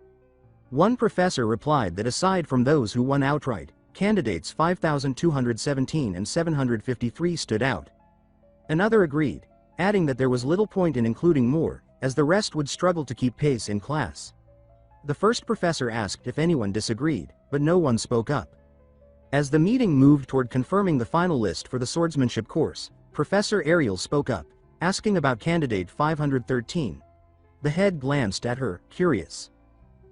One professor replied that aside from those who won outright, candidates 5,217 and 753 stood out. Another agreed, adding that there was little point in including more, as the rest would struggle to keep pace in class. The first professor asked if anyone disagreed, but no one spoke up. As the meeting moved toward confirming the final list for the swordsmanship course, Professor Ariel spoke up, asking about candidate 513. The head glanced at her, curious.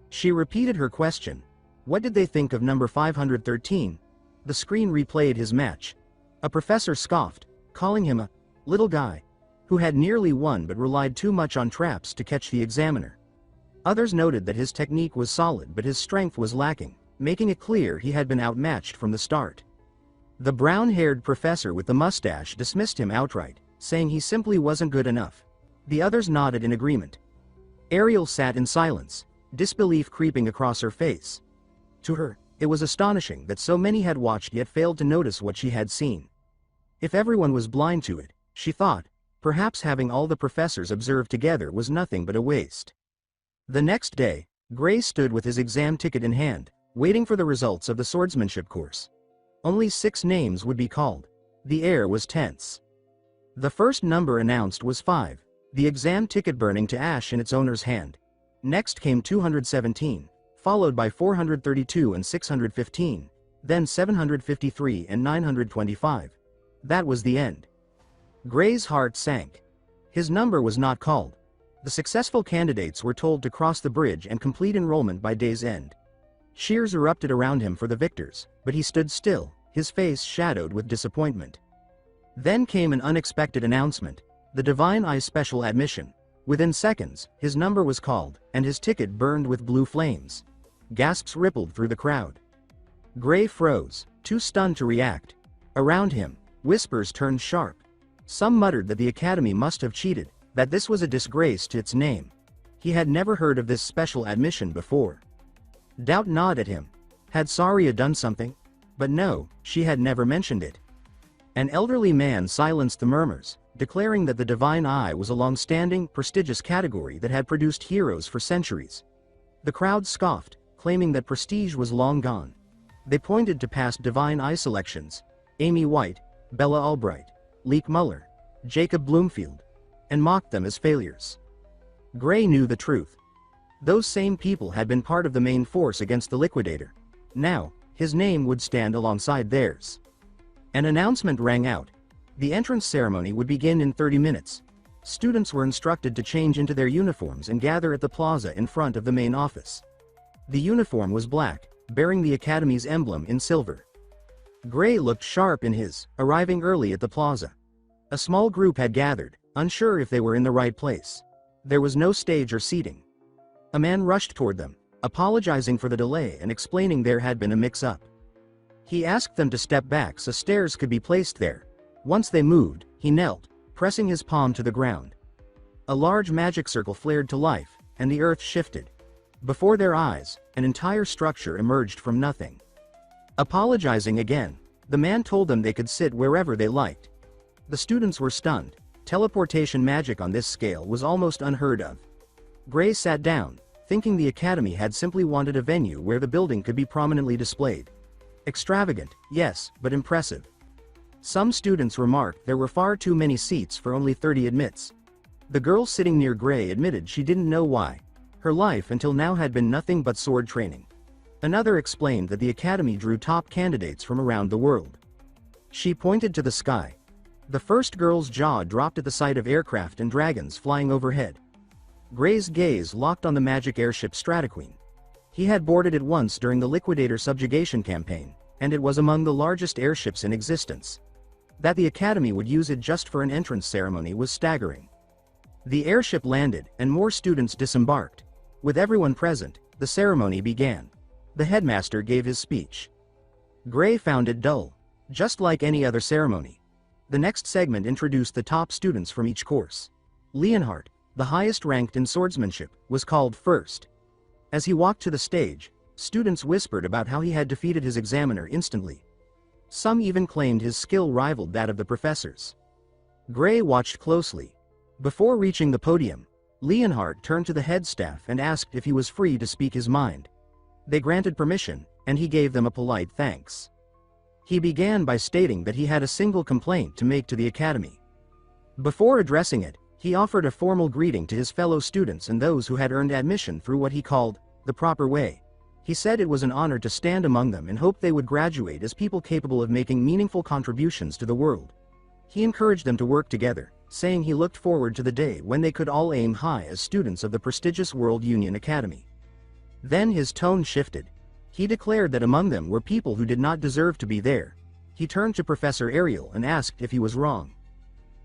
She repeated her question. What did they think of number 513? The screen replayed his match. A professor scoffed, calling him a little guy who had nearly won but relied too much on traps to catch the examiner. Others noted that his technique was solid but his strength was lacking, making it clear he had been outmatched from the start. The brown-haired professor with the mustache dismissed him outright, saying he simply wasn't good enough. The others nodded in agreement. Ariel sat in silence, disbelief creeping across her face. To her, it was astonishing that so many had watched yet failed to notice what she had seen. If everyone was blind to it, she thought, perhaps having all the professors observe together was nothing but a waste. The next day, Gray stood with his exam ticket in hand, waiting for the results of the swordsmanship course. Only 6 names would be called. The air was tense. The first number announced was 5, the exam ticket burning to ash in its owner's hand. Next came 217, followed by 432 and 615, then 753 and 925. That was the end. Gray's heart sank. His number was not called. The successful candidates were told to cross the bridge and complete enrollment by day's end. Cheers erupted around him for the victors, but he stood still, his face shadowed with disappointment. Then came an unexpected announcement, the Divine Eye special admission. Within seconds, his number was called, and his ticket burned with blue flames. Gasps rippled through the crowd. Gray froze, too stunned to react. Around him, whispers turned sharp. Some muttered that the academy must have cheated, that this was a disgrace to its name. He had never heard of this special admission before. Doubt gnawed at him. Had Saria done something? But no, she had never mentioned it. An elderly man silenced the murmurs, declaring that the Divine Eye was a long-standing, prestigious category that had produced heroes for centuries. The crowd scoffed, claiming that prestige was long gone. They pointed to past Divine Eye selections: Amy White, Bella Albright, Leek Muller, Jacob Bloomfield, and mocked them as failures. Gray knew the truth. Those same people had been part of the main force against the Liquidator. Now, his name would stand alongside theirs. An announcement rang out. The entrance ceremony would begin in 30 minutes. Students were instructed to change into their uniforms and gather at the plaza in front of the main office. The uniform was black, bearing the Academy's emblem in silver. Gray looked sharp in his, arriving early at the plaza. A small group had gathered, unsure if they were in the right place. There was no stage or seating. A man rushed toward them, apologizing for the delay and explaining there had been a mix-up. He asked them to step back so stairs could be placed there. Once they moved, he knelt, pressing his palm to the ground. A large magic circle flared to life, and the earth shifted. Before their eyes, an entire structure emerged from nothing. Apologizing again, the man told them they could sit wherever they liked. The students were stunned. Teleportation magic on this scale was almost unheard of. Gray sat down, thinking the Academy had simply wanted a venue where the building could be prominently displayed. Extravagant, yes, but impressive. Some students remarked there were far too many seats for only 30 admits. The girl sitting near Gray admitted she didn't know why. Her life until now had been nothing but sword training. Another explained that the academy drew top candidates from around the world. She pointed to the sky. The first girl's jaw dropped at the sight of aircraft and dragons flying overhead. Gray's gaze locked on the magic airship Strataqueen. He had boarded it once during the Liquidator subjugation campaign, and it was among the largest airships in existence. That the academy would use it just for an entrance ceremony was staggering. The airship landed, and more students disembarked. With everyone present, the ceremony began. The headmaster gave his speech. Gray found it dull. Just like any other ceremony. The next segment introduced the top students from each course. Leonhardt, the highest ranked in swordsmanship, was called first. As he walked to the stage, students whispered about how he had defeated his examiner instantly. Some even claimed his skill rivaled that of the professors. Gray watched closely. Before reaching the podium, Leonhardt turned to the head staff and asked if he was free to speak his mind. They granted permission, and he gave them a polite thanks. He began by stating that he had a single complaint to make to the academy. Before addressing it, he offered a formal greeting to his fellow students and those who had earned admission through what he called the proper way. He said it was an honor to stand among them and hoped they would graduate as people capable of making meaningful contributions to the world. He encouraged them to work together, saying he looked forward to the day when they could all aim high as students of the prestigious World Union Academy. Then his tone shifted. He declared that among them were people who did not deserve to be there. He turned to Professor Ariel and asked if he was wrong.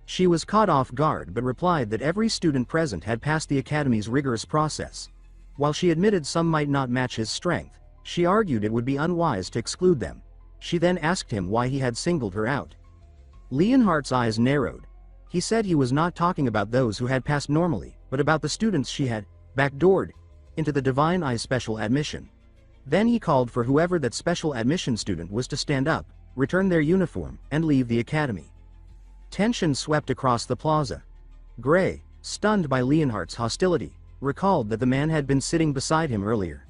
She was caught off guard but replied that every student present had passed the academy's rigorous process. While she admitted some might not match his strength, she argued it would be unwise to exclude them. She then asked him why he had singled her out. Leonhardt's eyes narrowed. He said he was not talking about those who had passed normally, but about the students she had backdoored into the Divine Eye special admission. Then he called for whoever that special admission student was to stand up, return their uniform, and leave the academy. Tension swept across the plaza. Gray, stunned by Leonhardt's hostility, recalled that the man had been sitting beside him earlier.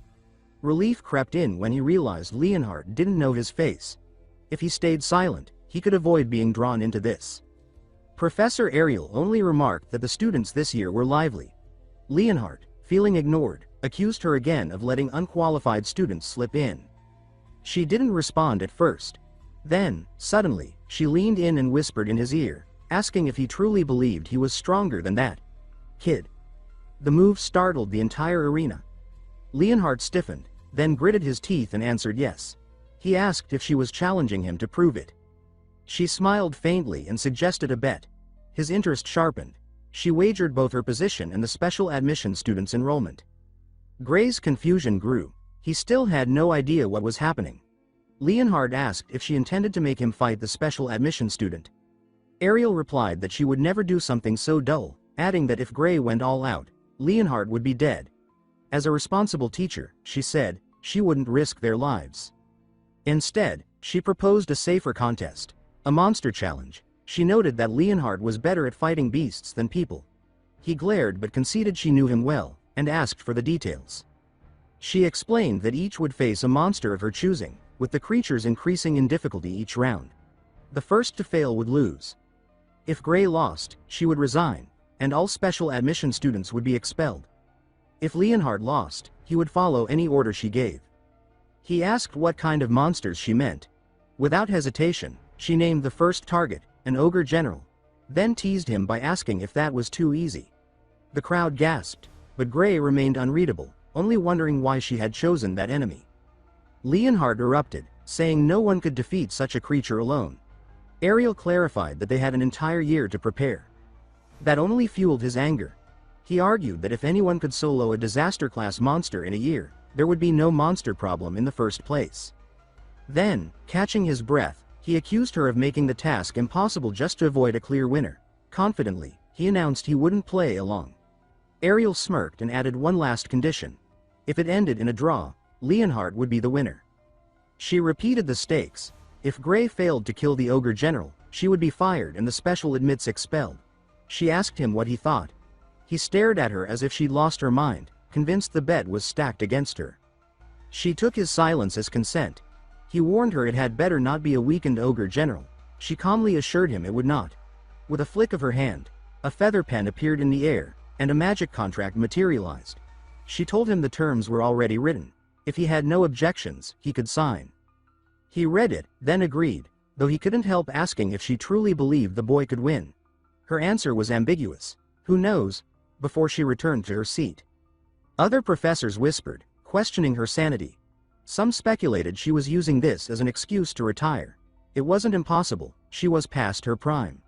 Relief crept in when he realized Leonhardt didn't know his face. If he stayed silent, he could avoid being drawn into this. Professor Ariel only remarked that the students this year were lively. Leonhardt, feeling ignored, accused her again of letting unqualified students slip in. She didn't respond at first. Then, suddenly, she leaned in and whispered in his ear, asking if he truly believed he was stronger than that kid. The move startled the entire arena. Leonhardt stiffened, then gritted his teeth and answered yes. He asked if she was challenging him to prove it. She smiled faintly and suggested a bet. His interest sharpened. She wagered both her position and the special admission student's enrollment. Gray's confusion grew. He still had no idea what was happening. Leonhardt asked if she intended to make him fight the special admission student. Ariel replied that she would never do something so dull, adding that if Gray went all out, Leonhardt would be dead. As a responsible teacher, she said, she wouldn't risk their lives. Instead, she proposed a safer contest, a monster challenge. She noted that Leonhardt was better at fighting beasts than people. He glared but conceded she knew him well, and asked for the details. She explained that each would face a monster of her choosing, with the creatures increasing in difficulty each round. The first to fail would lose. If Gray lost, she would resign, and all special admission students would be expelled. If Leonhardt lost, he would follow any order she gave. He asked what kind of monsters she meant. Without hesitation, she named the first target, an ogre general, then teased him by asking if that was too easy. The crowd gasped, but Gray remained unreadable, only wondering why she had chosen that enemy. Leonhardt erupted, saying no one could defeat such a creature alone. Ariel clarified that they had an entire year to prepare. That only fueled his anger. He argued that if anyone could solo a disaster-class monster in a year, there would be no monster problem in the first place. Then, catching his breath, he accused her of making the task impossible just to avoid a clear winner. Confidently, he announced he wouldn't play along. Ariel smirked and added one last condition. If it ended in a draw, Leonhardt would be the winner. She repeated the stakes. If Gray failed to kill the ogre general, she would be fired and the special admits expelled. She asked him what he thought. He stared at her as if she'd lost her mind, convinced the bet was stacked against her. She took his silence as consent. He warned her it had better not be a weakened ogre general. She calmly assured him it would not. With a flick of her hand, A feather pen appeared in the air, and a magic contract materialized. She told him the terms were already written. If he had no objections, he could sign. He read it, then agreed, though he couldn't help asking if she truly believed the boy could win. Her answer was ambiguous. Who knows? Before she returned to her seat. Other professors whispered, questioning her sanity. Some speculated she was using this as an excuse to retire. It wasn't impossible, she was past her prime.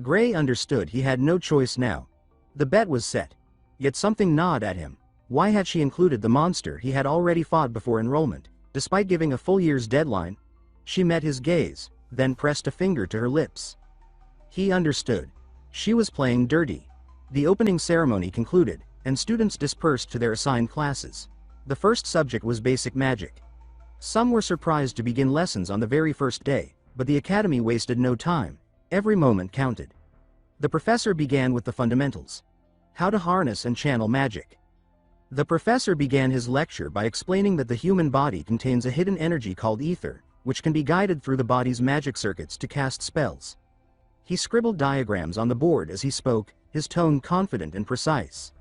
Gray understood he had no choice now. The bet was set. Yet something gnawed at him. Why had she included the monster he had already fought before enrollment, despite giving a full year's deadline? She met his gaze, then pressed a finger to her lips. He understood. She was playing dirty. The opening ceremony concluded, and students dispersed to their assigned classes. The first subject was basic magic. Some were surprised to begin lessons on the very first day, but the academy wasted no time. Every moment counted. The professor began with the fundamentals. How to harness and channel magic. The professor began his lecture by explaining that the human body contains a hidden energy called ether, which can be guided through the body's magic circuits to cast spells. He scribbled diagrams on the board as he spoke, his tone confident and precise.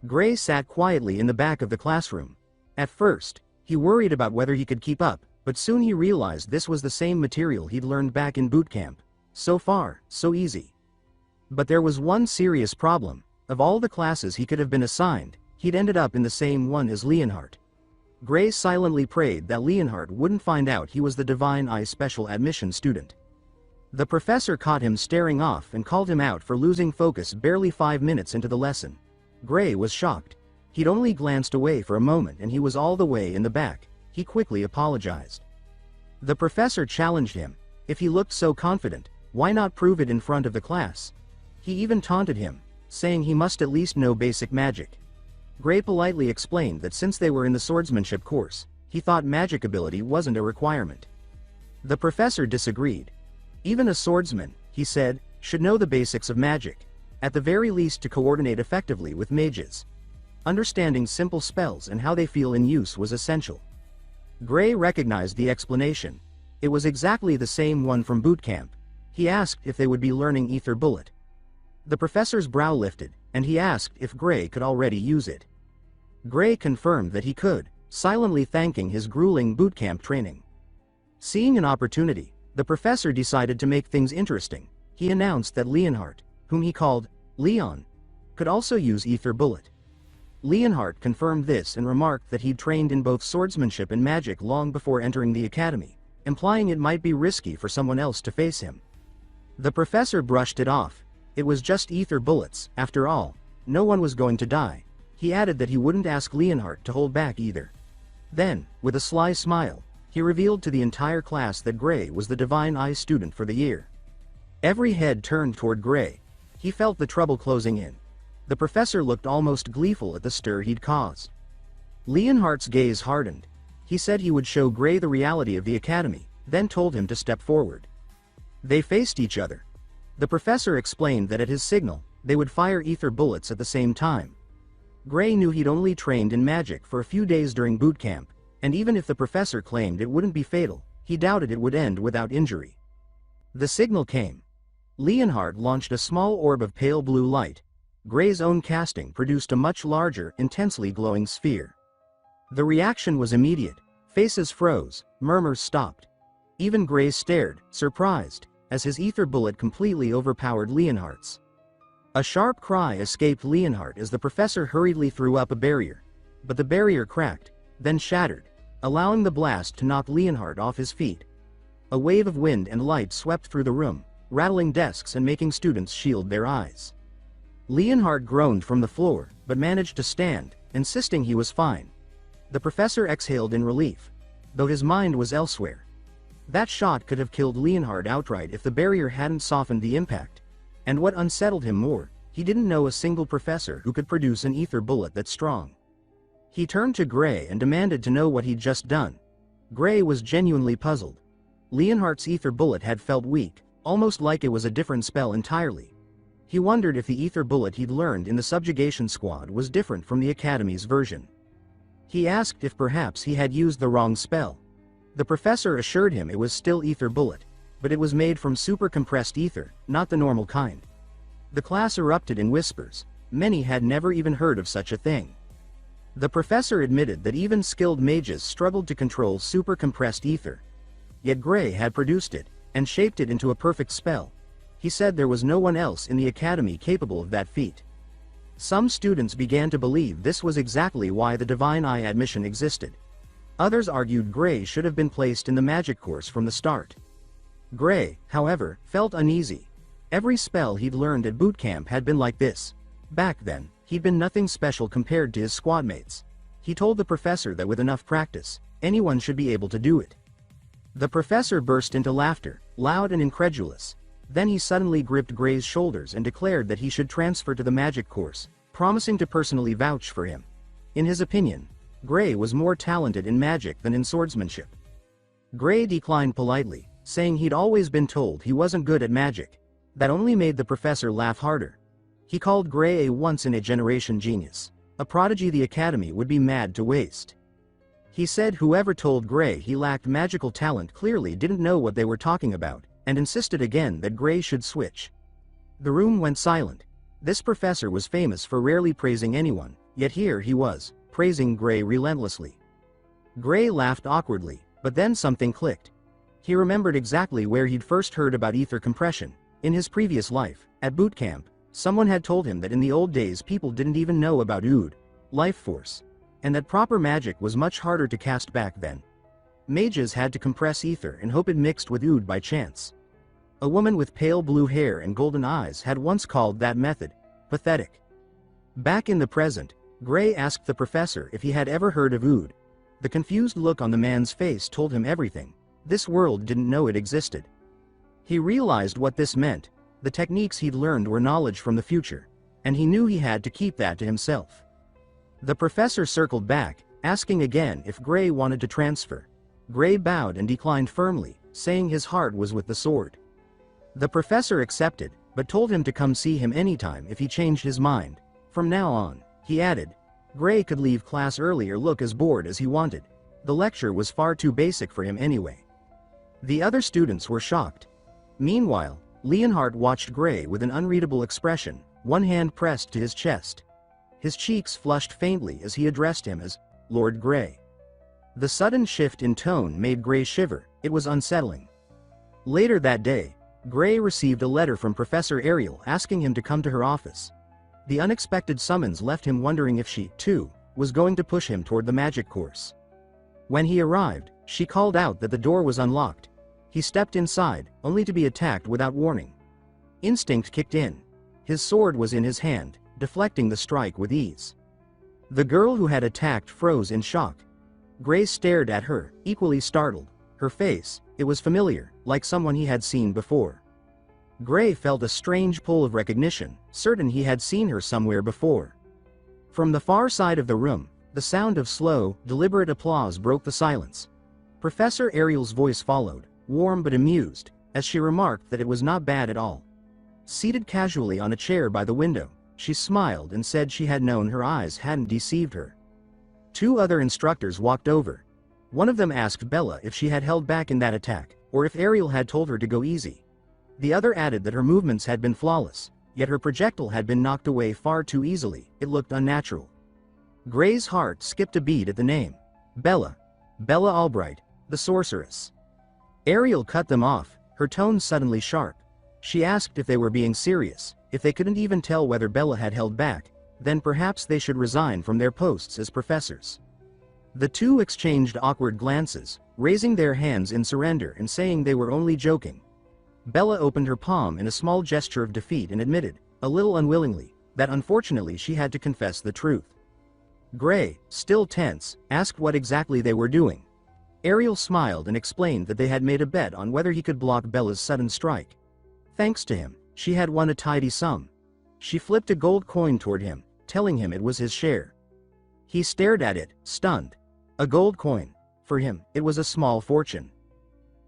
Gray sat quietly in the back of the classroom. At first, he worried about whether he could keep up, but soon he realized this was the same material he'd learned back in boot camp. So far, so easy. But there was one serious problem. Of all the classes he could have been assigned, he'd ended up in the same one as Leonhardt. Gray silently prayed that Leonhardt wouldn't find out he was the Divine Eye special admission student. The professor caught him staring off and called him out for losing focus barely 5 minutes into the lesson. Gray was shocked. He'd only glanced away for a moment and he was all the way in the back. He quickly apologized. The professor challenged him. If he looked so confident, why not prove it in front of the class? He even taunted him, saying he must at least know basic magic. Gray politely explained that since they were in the swordsmanship course, he thought magic ability wasn't a requirement. The professor disagreed. Even a swordsman, he said, should know the basics of magic, at the very least to coordinate effectively with mages. Understanding simple spells and how they feel in use was essential. Gray recognized the explanation. It was exactly the same one from boot camp. He asked if they would be learning Ether Bullet. The professor's brow lifted, and he asked if Gray could already use it. Gray confirmed that he could, silently thanking his grueling boot camp training. Seeing an opportunity, the professor decided to make things interesting. He announced that Leonhardt, whom he called Leon, could also use Ether Bullet. Leonhardt confirmed this and remarked that he'd trained in both swordsmanship and magic long before entering the academy, implying it might be risky for someone else to face him. The professor brushed it off. It was just ether bullets, after all. No one was going to die. He added that he wouldn't ask Leonhardt to hold back either. Then, with a sly smile, he revealed to the entire class that Gray was the Divine Eye student for the year. Every head turned toward Gray. He felt the trouble closing in. The professor looked almost gleeful at the stir he'd caused. Leonhardt's gaze hardened. He said he would show Gray the reality of the academy, then told him to step forward. They faced each other. The professor explained that at his signal, they would fire ether bullets at the same time. Gray knew he'd only trained in magic for a few days during boot camp, and even if the professor claimed it wouldn't be fatal, he doubted it would end without injury. The signal came. Leonhardt launched a small orb of pale blue light. Gray's own casting produced a much larger, intensely glowing sphere. The reaction was immediate. Faces froze, murmurs stopped. Even Gray stared, surprised, as his ether bullet completely overpowered Leonhardt's. A sharp cry escaped Leonhardt as the professor hurriedly threw up a barrier. But the barrier cracked, then shattered, allowing the blast to knock Leonhardt off his feet. A wave of wind and light swept through the room, rattling desks and making students shield their eyes. Leonhardt groaned from the floor, but managed to stand, insisting he was fine. The professor exhaled in relief, though his mind was elsewhere. That shot could have killed Leonhardt outright if the barrier hadn't softened the impact. And what unsettled him more, he didn't know a single professor who could produce an ether bullet that strong. He turned to Gray and demanded to know what he'd just done. Gray was genuinely puzzled. Leonhardt's ether bullet had felt weak, almost like it was a different spell entirely. He wondered if the ether bullet he'd learned in the subjugation squad was different from the academy's version. He asked if perhaps he had used the wrong spell. The professor assured him it was still ether bullet, but it was made from super compressed ether, not the normal kind. The class erupted in whispers. Many had never even heard of such a thing. The professor admitted that even skilled mages struggled to control super compressed ether. Yet Gray had produced it, and shaped it into a perfect spell. He said there was no one else in the academy capable of that feat. Some students began to believe this was exactly why the Divine Eye admission existed. Others argued Gray should have been placed in the magic course from the start. Gray, however, felt uneasy. Every spell he'd learned at boot camp had been like this. Back then, he'd been nothing special compared to his squadmates. He told the professor that with enough practice, anyone should be able to do it. The professor burst into laughter, loud and incredulous. Then he suddenly gripped Gray's shoulders and declared that he should transfer to the magic course, promising to personally vouch for him. In his opinion, Gray was more talented in magic than in swordsmanship. Gray declined politely, saying he'd always been told he wasn't good at magic. That only made the professor laugh harder. He called Gray a once-in-a-generation genius, a prodigy the academy would be mad to waste. He said whoever told Gray he lacked magical talent clearly didn't know what they were talking about, and insisted again that Gray should switch. The room went silent. This professor was famous for rarely praising anyone, yet here he was, praising Gray relentlessly. Gray laughed awkwardly, but then something clicked. He remembered exactly where he'd first heard about ether compression. In his previous life, at boot camp, someone had told him that in the old days people didn't even know about ood, life force, and that proper magic was much harder to cast back then. Mages had to compress ether and hope it mixed with ood by chance. A woman with pale blue hair and golden eyes had once called that method pathetic. Back in the present, Gray asked the professor if he had ever heard of ood. The confused look on the man's face told him everything. This world didn't know it existed. He realized what this meant. The techniques he'd learned were knowledge from the future, and he knew he had to keep that to himself. The professor circled back, asking again if Gray wanted to transfer. Gray bowed and declined firmly, saying his heart was with the sword. The professor accepted, but told him to come see him anytime if he changed his mind. From now on, he added, Gray could leave class early or look as bored as he wanted. The lecture was far too basic for him anyway. The other students were shocked. Meanwhile, Leonhardt watched Gray with an unreadable expression, one hand pressed to his chest. His cheeks flushed faintly as he addressed him as Lord Gray. The sudden shift in tone made Gray shiver. It was unsettling. Later that day, Gray received a letter from Professor Ariel asking him to come to her office. The unexpected summons left him wondering if she, too, was going to push him toward the magic course. When he arrived, she called out that the door was unlocked. He stepped inside, only to be attacked without warning. Instinct kicked in. His sword was in his hand, deflecting the strike with ease. The girl who had attacked froze in shock. Gray stared at her, equally startled. Her face, it was familiar, like someone he had seen before. Gray felt a strange pull of recognition, certain he had seen her somewhere before. From the far side of the room, the sound of slow, deliberate applause broke the silence. Professor Ariel's voice followed, warm but amused, as she remarked that it was not bad at all. Seated casually on a chair by the window, she smiled and said she had known her eyes hadn't deceived her. Two other instructors walked over. One of them asked Bella if she had held back in that attack, or if Ariel had told her to go easy. The other added that her movements had been flawless, yet her projectile had been knocked away far too easily. It looked unnatural. Gray's heart skipped a beat at the name. Bella Albright, the sorceress. Ariel cut them off, her tone suddenly sharp. She asked if they were being serious. If they couldn't even tell whether Bella had held back, then perhaps they should resign from their posts as professors. The two exchanged awkward glances, raising their hands in surrender and saying they were only joking. Bella opened her palm in a small gesture of defeat and admitted, a little unwillingly, that unfortunately she had to confess the truth. Gray, still tense, asked what exactly they were doing. Ariel smiled and explained that they had made a bet on whether he could block Bella's sudden strike. Thanks to him, she had won a tidy sum. She flipped a gold coin toward him, telling him it was his share. He stared at it, stunned. A gold coin. For him, it was a small fortune.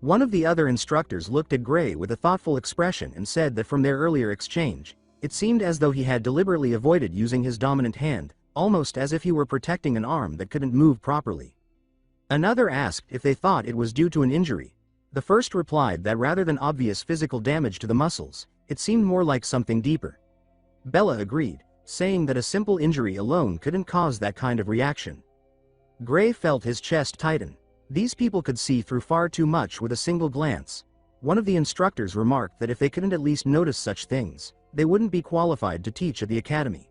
One of the other instructors looked at Gray with a thoughtful expression and said that from their earlier exchange, it seemed as though he had deliberately avoided using his dominant hand, almost as if he were protecting an arm that couldn't move properly. Another asked if they thought it was due to an injury. The first replied that rather than obvious physical damage to the muscles, it seemed more like something deeper. Bella agreed, saying that a simple injury alone couldn't cause that kind of reaction. Gray felt his chest tighten. These people could see through far too much with a single glance. One of the instructors remarked that if they couldn't at least notice such things, they wouldn't be qualified to teach at the academy.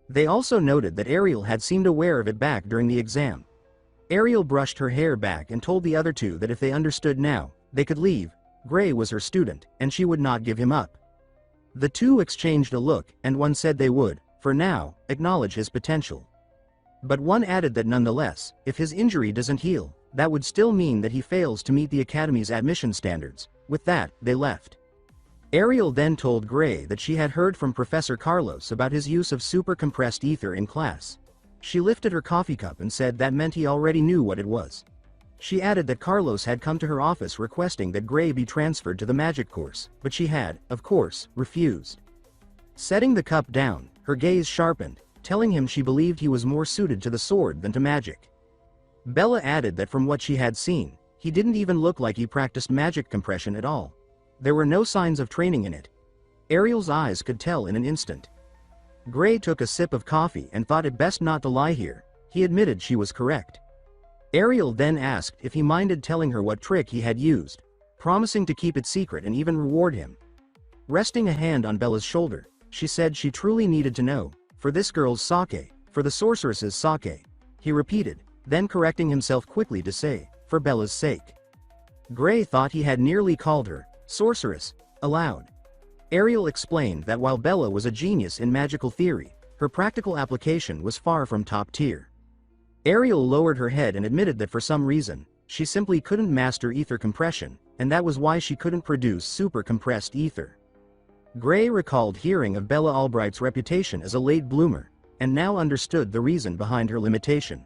They also noted that Ariel had seemed aware of it back during the exam. Ariel brushed her hair back and told the other two that if they understood now, they could leave. Gray was her student, and she would not give him up. The two exchanged a look, and one said they would, for now, acknowledge his potential. But one added that nonetheless, if his injury doesn't heal, that would still mean that he fails to meet the Academy's admission standards. With that, they left. Ariel then told Gray that she had heard from Professor Carlos about his use of super compressed ether in class. She lifted her coffee cup and said that meant he already knew what it was. She added that Carlos had come to her office requesting that Gray be transferred to the magic course, but she had, of course, refused. Setting the cup down, her gaze sharpened, telling him she believed he was more suited to the sword than to magic. Bella added that from what she had seen, he didn't even look like he practiced magic compression at all. There were no signs of training in it. Ariel's eyes could tell in an instant. Gray took a sip of coffee and thought it best not to lie here. He admitted she was correct. Ariel then asked if he minded telling her what trick he had used, promising to keep it secret and even reward him. Resting a hand on Bella's shoulder, she said she truly needed to know, for this girl's sake, for the sorceress's sake. He repeated, then correcting himself quickly to say, for Bella's sake. Gray thought he had nearly called her sorceress aloud. Ariel explained that while Bella was a genius in magical theory, her practical application was far from top tier. Ariel lowered her head and admitted that for some reason, she simply couldn't master ether compression, and that was why she couldn't produce super compressed ether. Gray recalled hearing of Bella Albright's reputation as a late bloomer, and now understood the reason behind her limitation.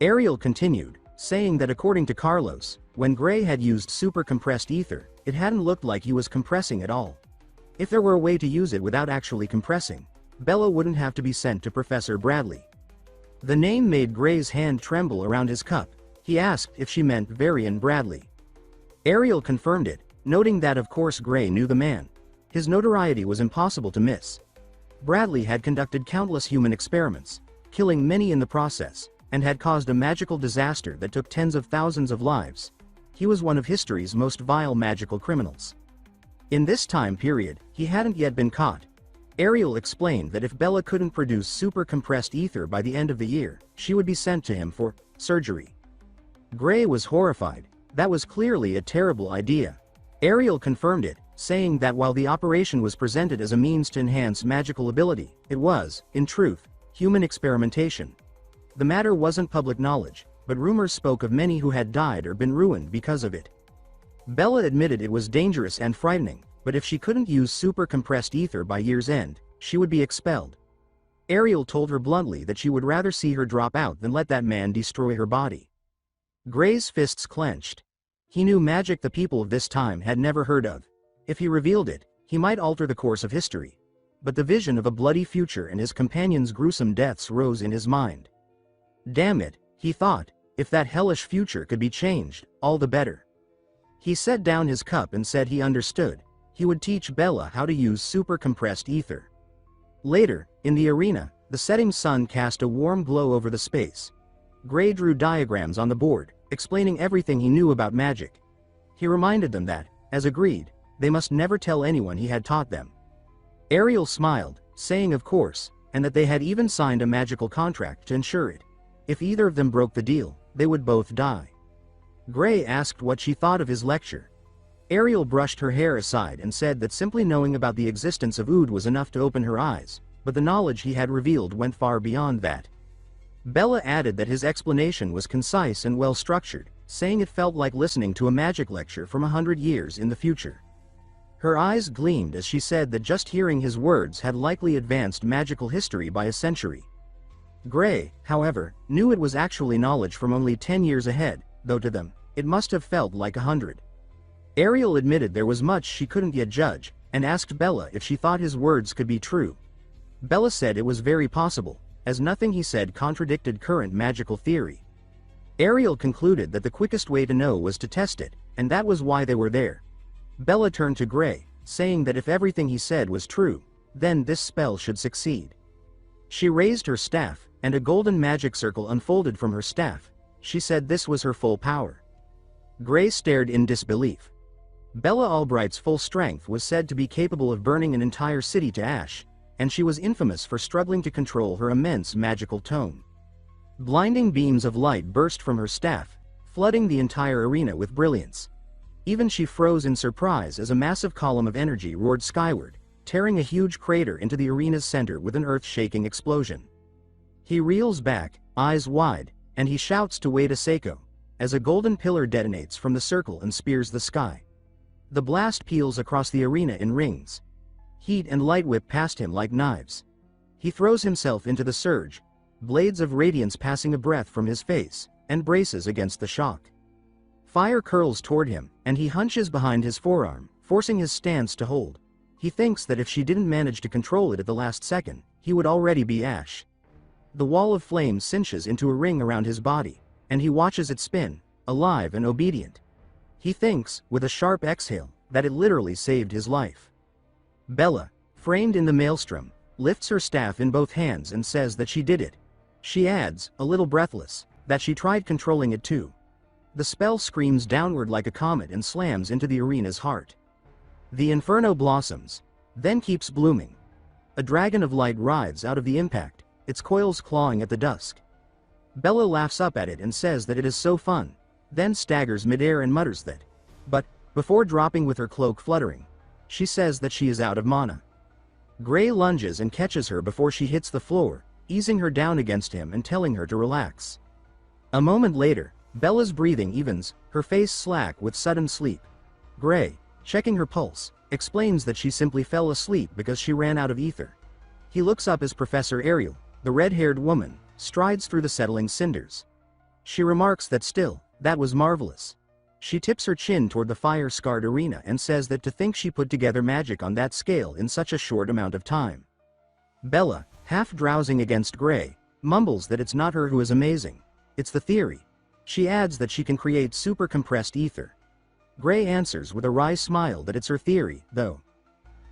Ariel continued, saying that according to Carlos, when Gray had used super compressed ether, it hadn't looked like he was compressing at all. If there were a way to use it without actually compressing, Bella wouldn't have to be sent to Professor Bradley. The name made Gray's hand tremble around his cup. He asked if she meant Varian Bradley. Ariel confirmed it, noting that of course Gray knew the man. His notoriety was impossible to miss. Bradley had conducted countless human experiments, killing many in the process, and had caused a magical disaster that took tens of thousands of lives. He was one of history's most vile magical criminals. In this time period, he hadn't yet been caught. Ariel explained that if Bella couldn't produce super compressed ether by the end of the year, she would be sent to him for surgery. Gray was horrified. That was clearly a terrible idea. Ariel confirmed it, saying that while the operation was presented as a means to enhance magical ability, it was, in truth, human experimentation. The matter wasn't public knowledge, but rumors spoke of many who had died or been ruined because of it. Bella admitted it was dangerous and frightening, but if she couldn't use super compressed ether by year's end, she would be expelled. Ariel told her bluntly that she would rather see her drop out than let that man destroy her body. Gray's fists clenched. He knew magic the people of this time had never heard of. If he revealed it, he might alter the course of history. But the vision of a bloody future and his companions' gruesome deaths rose in his mind. Damn it, he thought, if that hellish future could be changed, all the better. He set down his cup and said he understood. He would teach Bella how to use super compressed ether. Later, in the arena, the setting sun cast a warm glow over the space. Gray drew diagrams on the board, explaining everything he knew about magic. He reminded them that, as agreed, they must never tell anyone he had taught them. Ariel smiled, saying of course, and that they had even signed a magical contract to ensure it. If either of them broke the deal, they would both die. Gray asked what she thought of his lecture. Ariel brushed her hair aside and said that simply knowing about the existence of Ood was enough to open her eyes, but the knowledge he had revealed went far beyond that. Bella added that his explanation was concise and well-structured, saying it felt like listening to a magic lecture from 100 years in the future. Her eyes gleamed as she said that just hearing his words had likely advanced magical history by a century. Gray, however, knew it was actually knowledge from only 10 years ahead, though to them, it must have felt like 100. Ariel admitted there was much she couldn't yet judge, and asked Bella if she thought his words could be true. Bella said it was very possible, as nothing he said contradicted current magical theory. Ariel concluded that the quickest way to know was to test it, and that was why they were there. Bella turned to Gray, saying that if everything he said was true, then this spell should succeed. She raised her staff, and a golden magic circle unfolded from her staff. She said this was her full power. Gray stared in disbelief. Bella Albright's full strength was said to be capable of burning an entire city to ash, and she was infamous for struggling to control her immense magical tome. Blinding beams of light burst from her staff, flooding the entire arena with brilliance. Even she froze in surprise as a massive column of energy roared skyward, tearing a huge crater into the arena's center with an earth-shaking explosion. He reels back, eyes wide, and he shouts to Wade Asako, as a golden pillar detonates from the circle and spears the sky. The blast peels across the arena in rings. Heat and light whip past him like knives. He throws himself into the surge, blades of radiance passing a breath from his face, and braces against the shock. Fire curls toward him, and he hunches behind his forearm, forcing his stance to hold. He thinks that if she didn't manage to control it at the last second, he would already be ash. The wall of flame cinches into a ring around his body, and he watches it spin, alive and obedient. He thinks, with a sharp exhale, that it literally saved his life. Bella, framed in the maelstrom, lifts her staff in both hands and says that she did it. She adds, a little breathless, that she tried controlling it too. The spell screams downward like a comet and slams into the arena's heart. The inferno blossoms, then keeps blooming. A dragon of light writhes out of the impact, its coils clawing at the dusk. Bella laughs up at it and says that it is so fun, then staggers midair and mutters that. But, before dropping with her cloak fluttering, she says that she is out of mana. Gray lunges and catches her before she hits the floor, easing her down against him and telling her to relax. A moment later, Bella's breathing evens, her face slack with sudden sleep. Gray, checking her pulse, explains that she simply fell asleep because she ran out of ether. He looks up as Professor Ariel, the red-haired woman, strides through the settling cinders. She remarks that still, that was marvelous. She tips her chin toward the fire-scarred arena and says that to think she put together magic on that scale in such a short amount of time. Bella, half drowsing against Gray, mumbles that it's not her who is amazing, it's the theory. She adds that she can create super-compressed ether. Gray answers with a wry smile that it's her theory, though.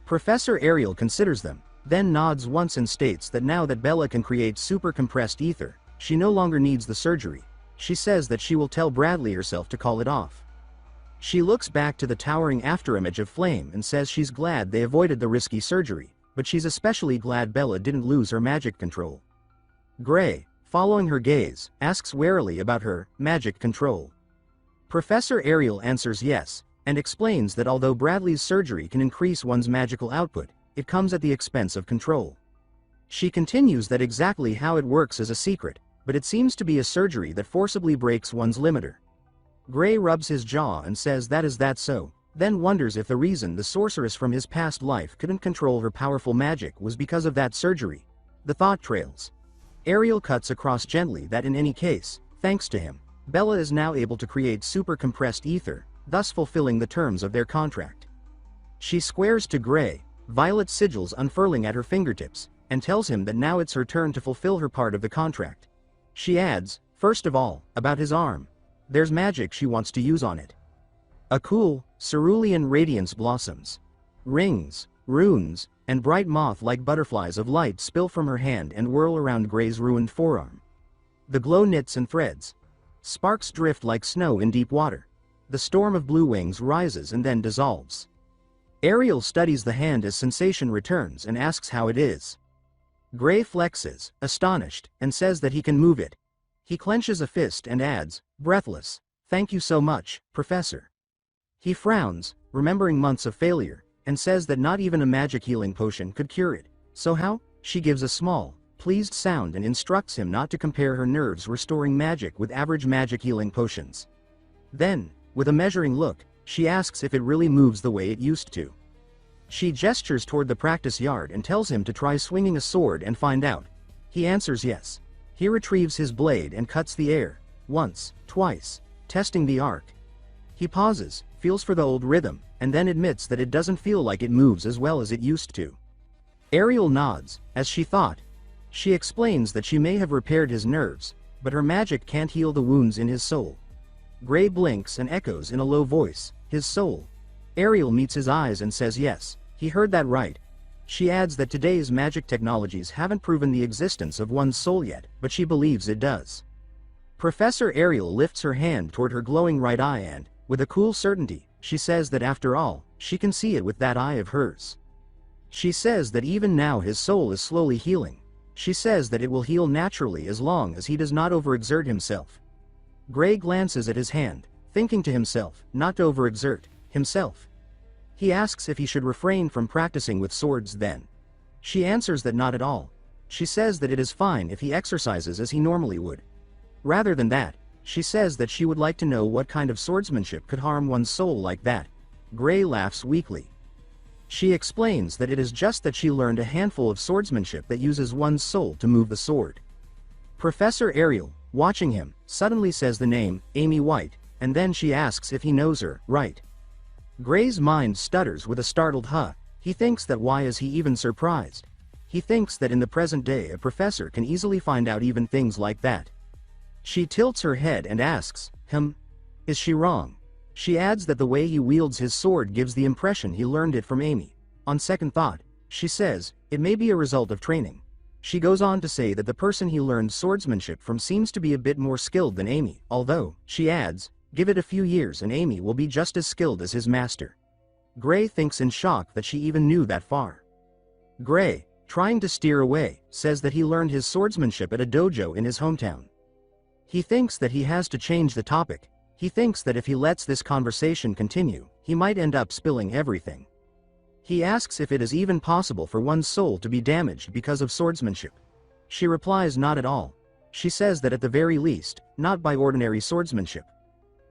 Professor Ariel considers them, then nods once and states that now that Bella can create super-compressed ether, she no longer needs the surgery. She says that she will tell Bradley herself to call it off. She looks back to the towering afterimage of flame and says she's glad they avoided the risky surgery, but she's especially glad Bella didn't lose her magic control. Gray, following her gaze, asks warily about her magic control. Professor Ariel answers yes, and explains that although Bradley's surgery can increase one's magical output, it comes at the expense of control. She continues that exactly how it works is a secret, but it seems to be a surgery that forcibly breaks one's limiter. Gray rubs his jaw and says that is that so, then wonders if the reason the sorceress from his past life couldn't control her powerful magic was because of that surgery. The thought trails. Ariel cuts across gently that in any case, thanks to him, Bella is now able to create super-compressed ether, thus fulfilling the terms of their contract. She squares to Gray, violet sigils unfurling at her fingertips, and tells him that now it's her turn to fulfill her part of the contract. She adds, first of all, about his arm. There's magic she wants to use on it. A cool, cerulean radiance blossoms. Rings, runes, and bright moth-like butterflies of light spill from her hand and whirl around Gray's ruined forearm. The glow knits and threads. Sparks drift like snow in deep water. The storm of blue wings rises and then dissolves. Ariel studies the hand as sensation returns and asks how it is. Gray flexes, astonished, and says that he can move it. He clenches a fist and adds, breathless, "Thank you so much, Professor." He frowns, remembering months of failure, and says that not even a magic healing potion could cure it. So how? She gives a small, pleased sound and instructs him not to compare her nerves restoring magic with average magic healing potions. Then, with a measuring look, she asks if it really moves the way it used to. She gestures toward the practice yard and tells him to try swinging a sword and find out. He answers yes. He retrieves his blade and cuts the air, once, twice, testing the arc. He pauses, feels for the old rhythm, and then admits that it doesn't feel like it moves as well as it used to. Ariel nods, as she thought. She explains that she may have repaired his nerves, but her magic can't heal the wounds in his soul. Gray blinks and echoes in a low voice, his soul. Ariel meets his eyes and says yes, he heard that right. She adds that today's magic technologies haven't proven the existence of one's soul yet, but she believes it does. Professor Ariel lifts her hand toward her glowing right eye and, with a cool certainty, she says that after all, she can see it with that eye of hers. She says that even now his soul is slowly healing. She says that it will heal naturally as long as he does not overexert himself. Gray glances at his hand, thinking to himself, not to overexert himself. He asks if he should refrain from practicing with swords then. She answers that not at all. She says that it is fine if he exercises as he normally would. Rather than that, she says that she would like to know what kind of swordsmanship could harm one's soul like that. Gray laughs weakly. She explains that it is just that she learned a handful of swordsmanship that uses one's soul to move the sword. Professor Ariel, watching him, suddenly says the name, Amy White, and then she asks if he knows her, right? Gray's mind stutters with a startled huh. He thinks that why is he even surprised? He thinks that in the present day a professor can easily find out even things like that. She tilts her head and asks, is she wrong? She adds that the way he wields his sword gives the impression he learned it from Amy. On second thought, she says, it may be a result of training. She goes on to say that the person he learned swordsmanship from seems to be a bit more skilled than Amy, although, she adds, give it a few years and Amy will be just as skilled as his master. Gray thinks in shock that she even knew that far. Gray, trying to steer away, says that he learned his swordsmanship at a dojo in his hometown. He thinks that he has to change the topic. He thinks that if he lets this conversation continue, he might end up spilling everything. He asks if it is even possible for one's soul to be damaged because of swordsmanship. She replies not at all. She says that at the very least, not by ordinary swordsmanship.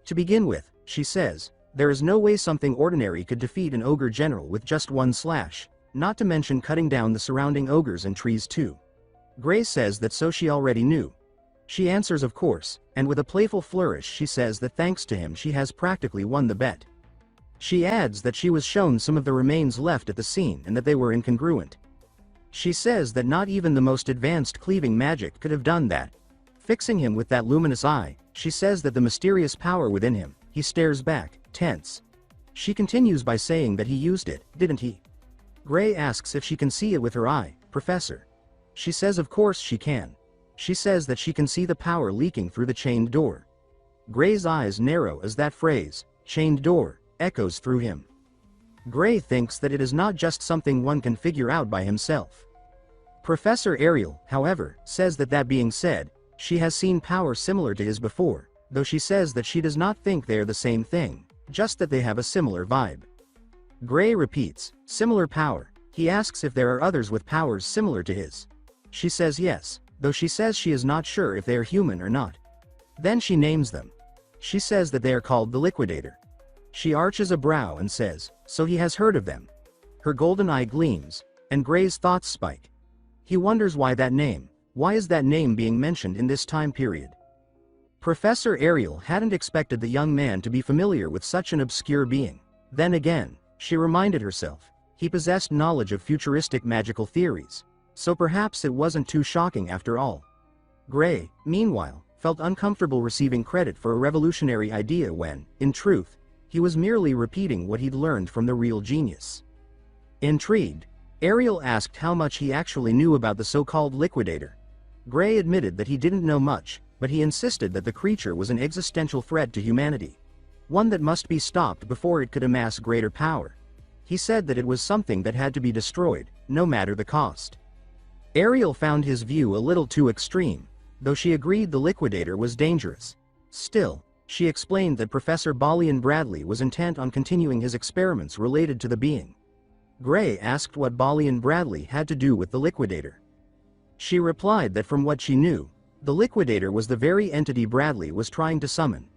To begin with, she says, there is no way something ordinary could defeat an ogre general with just one slash, not to mention cutting down the surrounding ogres and trees too. Gray says that so she already knew. She answers of course, and with a playful flourish she says that thanks to him she has practically won the bet. She adds that she was shown some of the remains left at the scene and that they were incongruent. She says that not even the most advanced cleaving magic could have done that. Fixing him with that luminous eye, she says that the mysterious power within him, he stares back, tense. She continues by saying that he used it, didn't he? Gray asks if she can see it with her eye, Professor. She says of course she can. She says that she can see the power leaking through the chained door. Gray's eyes narrow as that phrase, chained door, echoes through him. Gray thinks that it is not just something one can figure out by himself. Professor Ariel, however, says that being said, she has seen power similar to his before, though she says that she does not think they are the same thing, just that they have a similar vibe. Gray repeats, similar power. He asks if there are others with powers similar to his. She says yes, though she says she is not sure if they are human or not. Then she names them. She says that they are called the Liquidator. She arches a brow and says, so he has heard of them. Her golden eye gleams, and Gray's thoughts spike. He wonders why that name. Why is that name being mentioned in this time period? Professor Ariel hadn't expected the young man to be familiar with such an obscure being. Then again, she reminded herself, he possessed knowledge of futuristic magical theories. So perhaps it wasn't too shocking after all. Gray, meanwhile, felt uncomfortable receiving credit for a revolutionary idea when, in truth, he was merely repeating what he'd learned from the real genius. Intrigued, Ariel asked how much he actually knew about the so-called Liquidator. Gray admitted that he didn't know much, but he insisted that the creature was an existential threat to humanity. One that must be stopped before it could amass greater power. He said that it was something that had to be destroyed, no matter the cost. Ariel found his view a little too extreme, though she agreed the Liquidator was dangerous. Still, she explained that Professor Balian Bradley was intent on continuing his experiments related to the being. Gray asked what Balian Bradley had to do with the Liquidator. She replied that from what she knew, the Liquidator was the very entity Bradley was trying to summon.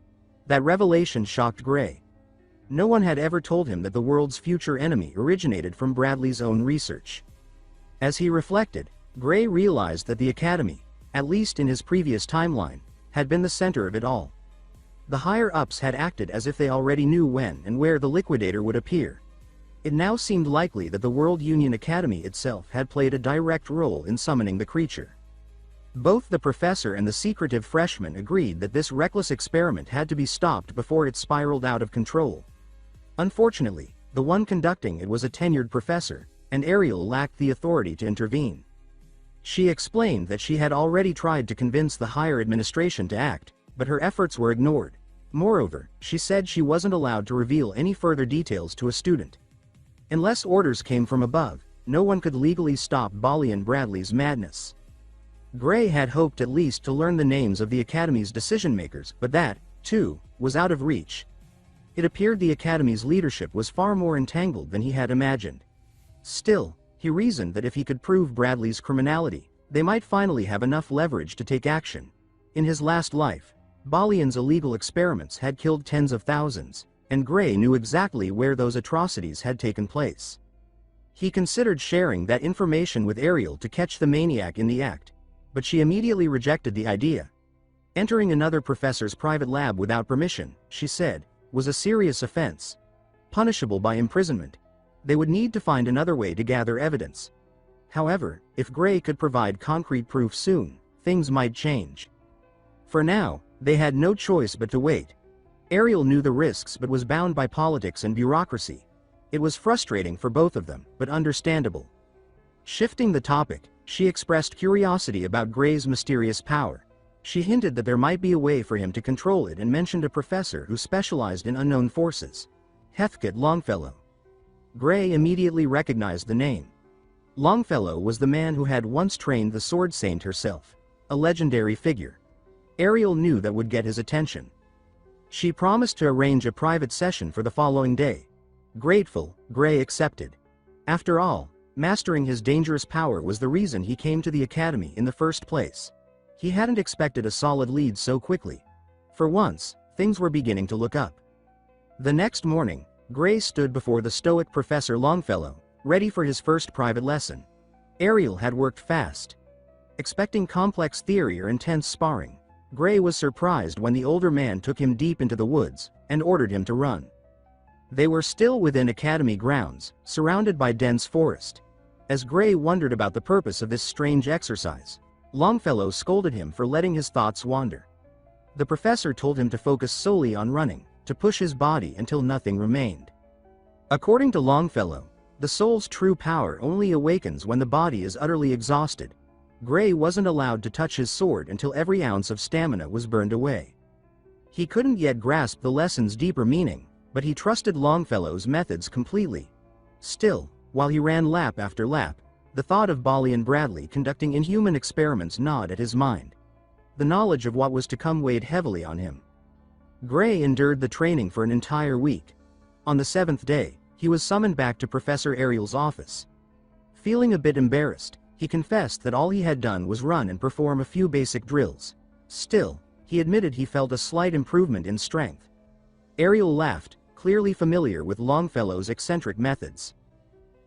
That revelation shocked Gray. No one had ever told him that the world's future enemy originated from Bradley's own research. As he reflected, Gray realized that the Academy, at least in his previous timeline, had been the center of it all. The higher-ups had acted as if they already knew when and where the Liquidator would appear. It now seemed likely that the World Union Academy itself had played a direct role in summoning the creature. Both the professor and the secretive freshman agreed that this reckless experiment had to be stopped before it spiraled out of control. Unfortunately, the one conducting it was a tenured professor, and Ariel lacked the authority to intervene. She explained that she had already tried to convince the higher administration to act, but her efforts were ignored. Moreover, she said she wasn't allowed to reveal any further details to a student. Unless orders came from above, no one could legally stop Bali and Bradley's madness. Gray had hoped at least to learn the names of the Academy's decision-makers, but that, too, was out of reach. It appeared the Academy's leadership was far more entangled than he had imagined. Still, he reasoned that if he could prove Bradley's criminality, they might finally have enough leverage to take action. In his last life, Balian's illegal experiments had killed tens of thousands, and Gray knew exactly where those atrocities had taken place. He considered sharing that information with Ariel to catch the maniac in the act, but she immediately rejected the idea. Entering another professor's private lab without permission, she said, was a serious offense, punishable by imprisonment. They would need to find another way to gather evidence. However, if Gray could provide concrete proof soon, things might change. For now, they had no choice but to wait. Ariel knew the risks but was bound by politics and bureaucracy. It was frustrating for both of them, but understandable. Shifting the topic, she expressed curiosity about Gray's mysterious power. She hinted that there might be a way for him to control it and mentioned a professor who specialized in unknown forces. Heathcote Longfellow. Gray immediately recognized the name. Longfellow was the man who had once trained the Sword Saint herself, a legendary figure. Ariel knew that would get his attention. She promised to arrange a private session for the following day. Grateful, Gray accepted. After all, mastering his dangerous power was the reason he came to the Academy in the first place. He hadn't expected a solid lead so quickly. For once, things were beginning to look up. The next morning, Gray stood before the stoic Professor Longfellow, ready for his first private lesson. Ariel had worked fast. Expecting complex theory or intense sparring, Gray was surprised when the older man took him deep into the woods and ordered him to run. They were still within Academy grounds, surrounded by dense forest. As Gray wondered about the purpose of this strange exercise, Longfellow scolded him for letting his thoughts wander. The professor told him to focus solely on running, to push his body until nothing remained. According to Longfellow, the soul's true power only awakens when the body is utterly exhausted. Gray wasn't allowed to touch his sword until every ounce of stamina was burned away. He couldn't yet grasp the lesson's deeper meaning, but he trusted Longfellow's methods completely. Still, while he ran lap after lap, the thought of Bali and Bradley conducting inhuman experiments gnawed at his mind. The knowledge of what was to come weighed heavily on him. Gray endured the training for an entire week. On the 7th day, he was summoned back to Professor Ariel's office. Feeling a bit embarrassed, he confessed that all he had done was run and perform a few basic drills. Still, he admitted he felt a slight improvement in strength. Ariel laughed, clearly familiar with Longfellow's eccentric methods.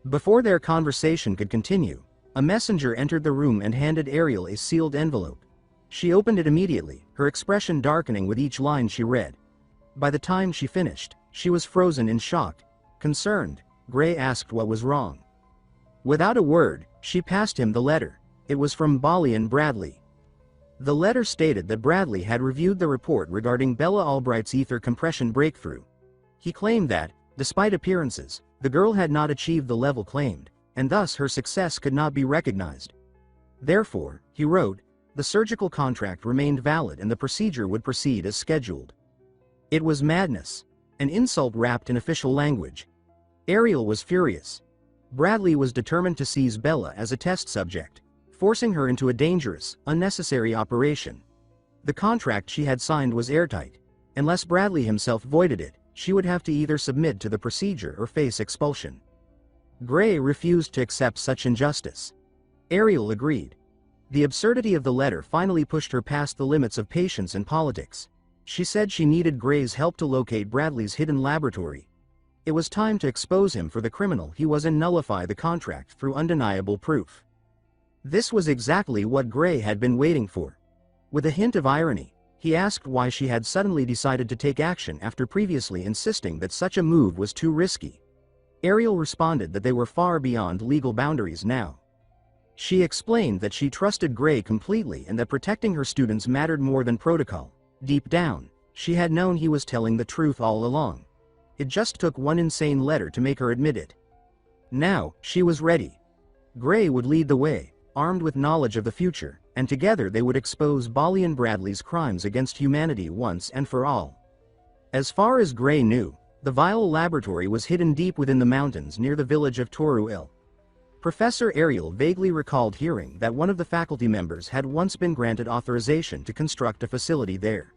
Before their conversation could continue, a messenger entered the room and handed Ariel a sealed envelope. She opened it immediately, her expression darkening with each line she read. By the time she finished, she was frozen in shock. Concerned, Gray asked what was wrong. Without a word, she passed him the letter. It was from Bali and Bradley. The letter stated that Bradley had reviewed the report regarding Bella Albright's ether compression breakthrough. He claimed that, despite appearances, the girl had not achieved the level claimed, and thus her success could not be recognized. Therefore, he wrote, the surgical contract remained valid and the procedure would proceed as scheduled. It was madness, an insult wrapped in official language. Ariel was furious. Bradley was determined to seize Bella as a test subject, forcing her into a dangerous, unnecessary operation. The contract she had signed was airtight. Unless Bradley himself voided it, she would have to either submit to the procedure or face expulsion. Gray refused to accept such injustice. Ariel agreed. The absurdity of the letter finally pushed her past the limits of patience and politics. She said she needed Gray's help to locate Bradley's hidden laboratory. It was time to expose him for the criminal he was and nullify the contract through undeniable proof. This was exactly what Gray had been waiting for. With a hint of irony, he asked why she had suddenly decided to take action after previously insisting that such a move was too risky. Ariel responded that they were far beyond legal boundaries now. She explained that she trusted Gray completely and that protecting her students mattered more than protocol. Deep down, she had known he was telling the truth all along. It just took one insane letter to make her admit it. Now, she was ready. Gray would lead the way, armed with knowledge of the future, and together they would expose Bali and Bradley's crimes against humanity once and for all. As far as Gray knew, the vile laboratory was hidden deep within the mountains near the village of Toruil. Professor Ariel vaguely recalled hearing that one of the faculty members had once been granted authorization to construct a facility there.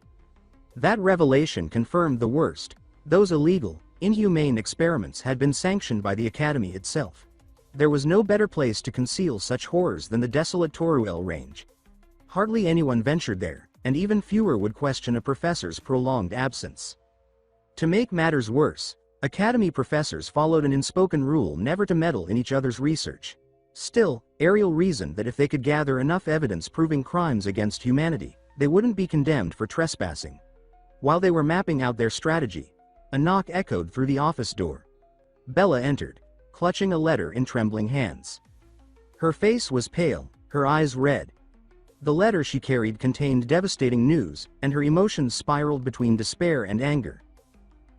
That revelation confirmed the worst. Those illegal, inhumane experiments had been sanctioned by the Academy itself. There was no better place to conceal such horrors than the desolate Toruil range. Hardly anyone ventured there, and even fewer would question a professor's prolonged absence. To make matters worse, Academy professors followed an unspoken rule never to meddle in each other's research. Still, Ariel reasoned that if they could gather enough evidence proving crimes against humanity, they wouldn't be condemned for trespassing. While they were mapping out their strategy, a knock echoed through the office door. Bella entered, clutching a letter in trembling hands. Her face was pale, her eyes red. The letter she carried contained devastating news, and her emotions spiraled between despair and anger.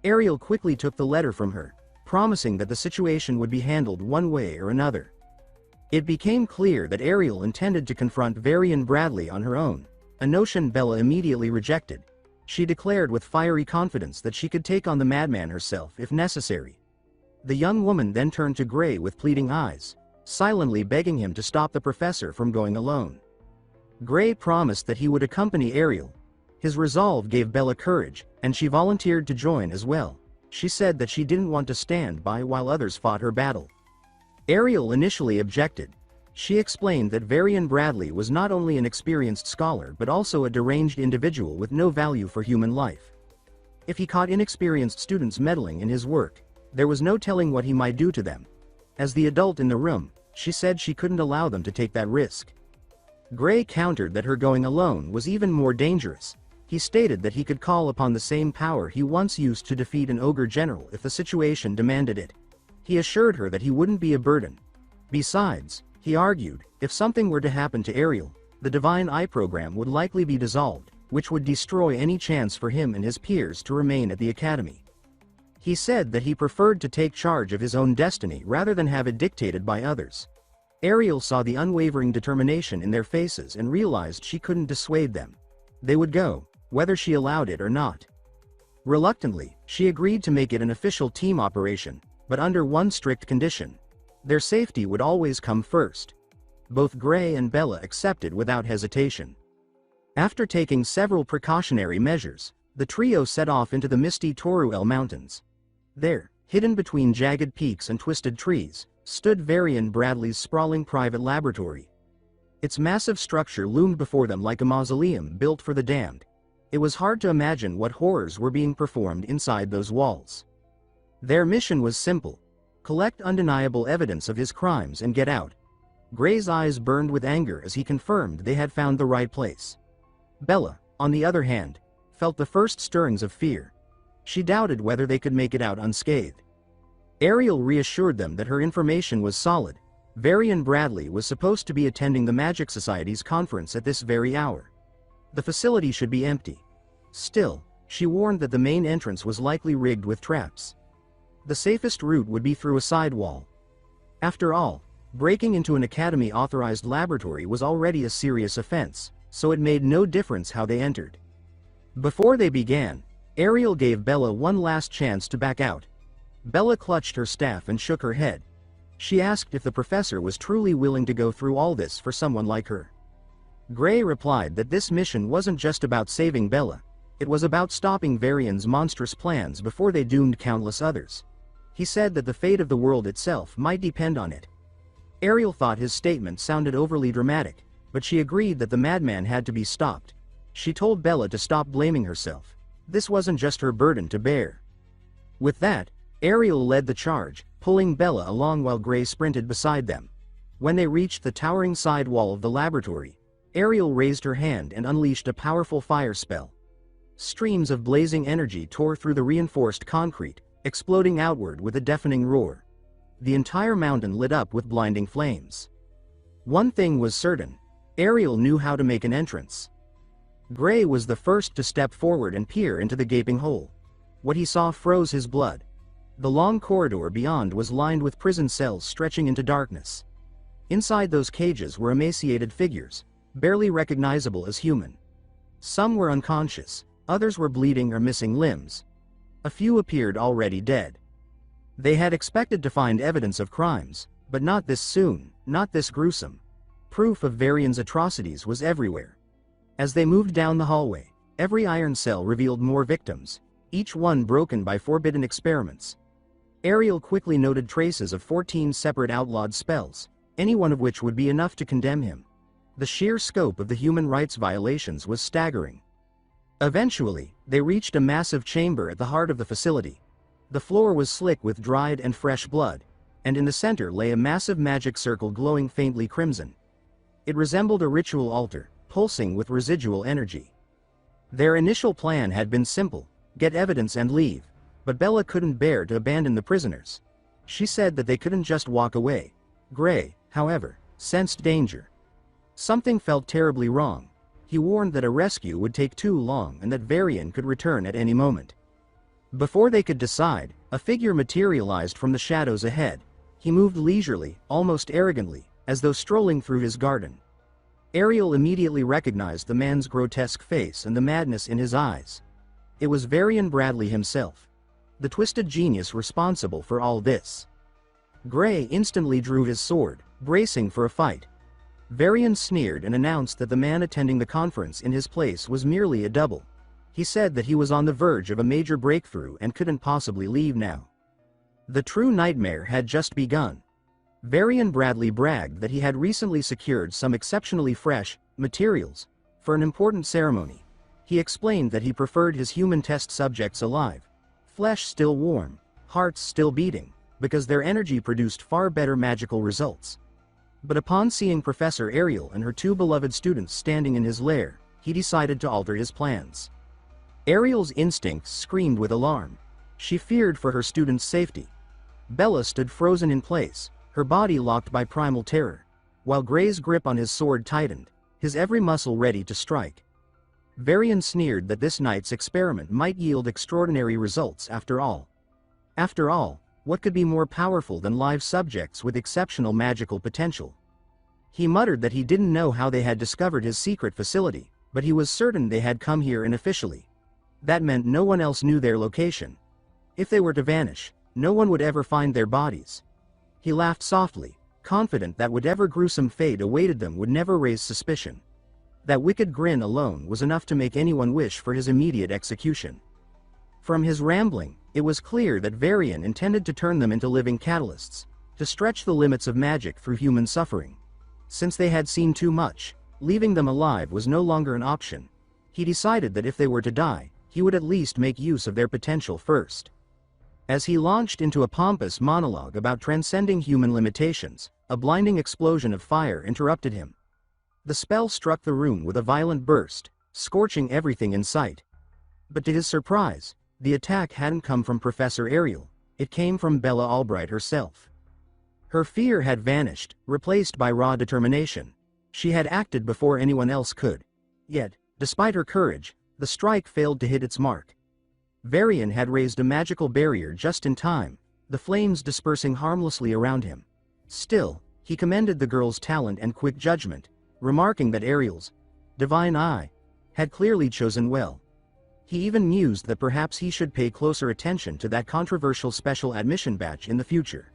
Ariel quickly took the letter from her, promising that the situation would be handled one way or another. It became clear that Ariel intended to confront Varian Bradley on her own, a notion Bella immediately rejected. She declared with fiery confidence that she could take on the madman herself if necessary. The young woman then turned to Gray with pleading eyes, silently begging him to stop the professor from going alone. Gray promised that he would accompany Ariel. His resolve gave Bella courage, and she volunteered to join as well. She said that she didn't want to stand by while others fought her battle. Ariel initially objected. She explained that Varian Bradley was not only an experienced scholar but also a deranged individual with no value for human life. If he caught inexperienced students meddling in his work, there was no telling what he might do to them. As the adult in the room, she said she couldn't allow them to take that risk. Gray countered that her going alone was even more dangerous. He stated that he could call upon the same power he once used to defeat an ogre general if the situation demanded it. He assured her that he wouldn't be a burden. Besides, he argued, if something were to happen to Ariel, the Divine Eye program would likely be dissolved, which would destroy any chance for him and his peers to remain at the Academy. He said that he preferred to take charge of his own destiny rather than have it dictated by others. Ariel saw the unwavering determination in their faces and realized she couldn't dissuade them. They would go, whether she allowed it or not. Reluctantly, she agreed to make it an official team operation, but under one strict condition. Their safety would always come first. Both Gray and Bella accepted without hesitation. After taking several precautionary measures, the trio set off into the misty Toruil Mountains. There, hidden between jagged peaks and twisted trees, stood Varian Bradley's sprawling private laboratory. Its massive structure loomed before them like a mausoleum built for the damned. It was hard to imagine what horrors were being performed inside those walls. Their mission was simple: collect undeniable evidence of his crimes and get out. Gray's eyes burned with anger as he confirmed they had found the right place. Bella, on the other hand, felt the first stirrings of fear. She doubted whether they could make it out unscathed. Ariel reassured them that her information was solid. Varian Bradley was supposed to be attending the Magic Society's conference at this very hour. The facility should be empty. Still, she warned that the main entrance was likely rigged with traps. The safest route would be through a side wall. After all, breaking into an Academy-authorized laboratory was already a serious offense, so it made no difference how they entered. Before they began, Ariel gave Bella one last chance to back out. Bella clutched her staff and shook her head. She asked if the professor was truly willing to go through all this for someone like her. Gray replied that this mission wasn't just about saving Bella. It was about stopping Varian's monstrous plans before they doomed countless others. He said that the fate of the world itself might depend on it. Ariel thought his statement sounded overly dramatic, but she agreed that the madman had to be stopped. She told Bella to stop blaming herself. This wasn't just her burden to bear. With that, Ariel led the charge, pulling Bella along while Gray sprinted beside them. When they reached the towering side wall of the laboratory, Ariel raised her hand and unleashed a powerful fire spell. Streams of blazing energy tore through the reinforced concrete, exploding outward with a deafening roar. The entire mountain lit up with blinding flames. One thing was certain: Ariel knew how to make an entrance. Gray was the first to step forward and peer into the gaping hole. What he saw froze his blood. The long corridor beyond was lined with prison cells stretching into darkness. Inside those cages were emaciated figures, barely recognizable as human. Some were unconscious, others were bleeding or missing limbs. A few appeared already dead. They had expected to find evidence of crimes, but not this soon, not this gruesome. Proof of Varian's atrocities was everywhere. As they moved down the hallway, every iron cell revealed more victims, each one broken by forbidden experiments. Ariel quickly noted traces of 14 separate outlawed spells, any one of which would be enough to condemn him. The sheer scope of the human rights violations was staggering. Eventually, they reached a massive chamber at the heart of the facility. The floor was slick with dried and fresh blood, and in the center lay a massive magic circle glowing faintly crimson. It resembled a ritual altar, pulsing with residual energy. Their initial plan had been simple: get evidence and leave, but Bella couldn't bear to abandon the prisoners. She said that they couldn't just walk away. Gray, however, sensed danger. Something felt terribly wrong. He warned that a rescue would take too long and that Varian could return at any moment. Before they could decide, a figure materialized from the shadows ahead. He moved leisurely, almost arrogantly, as though strolling through his garden. Ariel immediately recognized the man's grotesque face and the madness in his eyes. It was Varian Bradley himself, the twisted genius responsible for all this. Gray instantly drew his sword, bracing for a fight. Varian sneered and announced that the man attending the conference in his place was merely a double. He said that he was on the verge of a major breakthrough and couldn't possibly leave now. The true nightmare had just begun. Varian Bradley bragged that he had recently secured some exceptionally fresh materials for an important ceremony. He explained that he preferred his human test subjects alive, flesh still warm, hearts still beating, because their energy produced far better magical results. But upon seeing Professor Ariel and her two beloved students standing in his lair, he decided to alter his plans. Ariel's instincts screamed with alarm. She feared for her students' safety. Bella stood frozen in place, her body locked by primal terror, while Gray's grip on his sword tightened, his every muscle ready to strike. Varian sneered that this night's experiment might yield extraordinary results after all. After all, what could be more powerful than live subjects with exceptional magical potential? He muttered that he didn't know how they had discovered his secret facility, but he was certain they had come here unofficially. That meant no one else knew their location. If they were to vanish, no one would ever find their bodies. He laughed softly, confident that whatever gruesome fate awaited them would never raise suspicion. That wicked grin alone was enough to make anyone wish for his immediate execution. From his rambling, it was clear that Varian intended to turn them into living catalysts, to stretch the limits of magic through human suffering. Since they had seen too much, leaving them alive was no longer an option. He decided that if they were to die, he would at least make use of their potential first. As he launched into a pompous monologue about transcending human limitations, a blinding explosion of fire interrupted him. The spell struck the room with a violent burst, scorching everything in sight. But to his surprise, the attack hadn't come from Professor Ariel, it came from Bella Albright herself. Her fear had vanished, replaced by raw determination. She had acted before anyone else could. Yet, despite her courage, the strike failed to hit its mark. Varian had raised a magical barrier just in time, the flames dispersing harmlessly around him. Still, he commended the girl's talent and quick judgment, remarking that Ariel's divine eye had clearly chosen well. He even mused that perhaps he should pay closer attention to that controversial special admission batch in the future.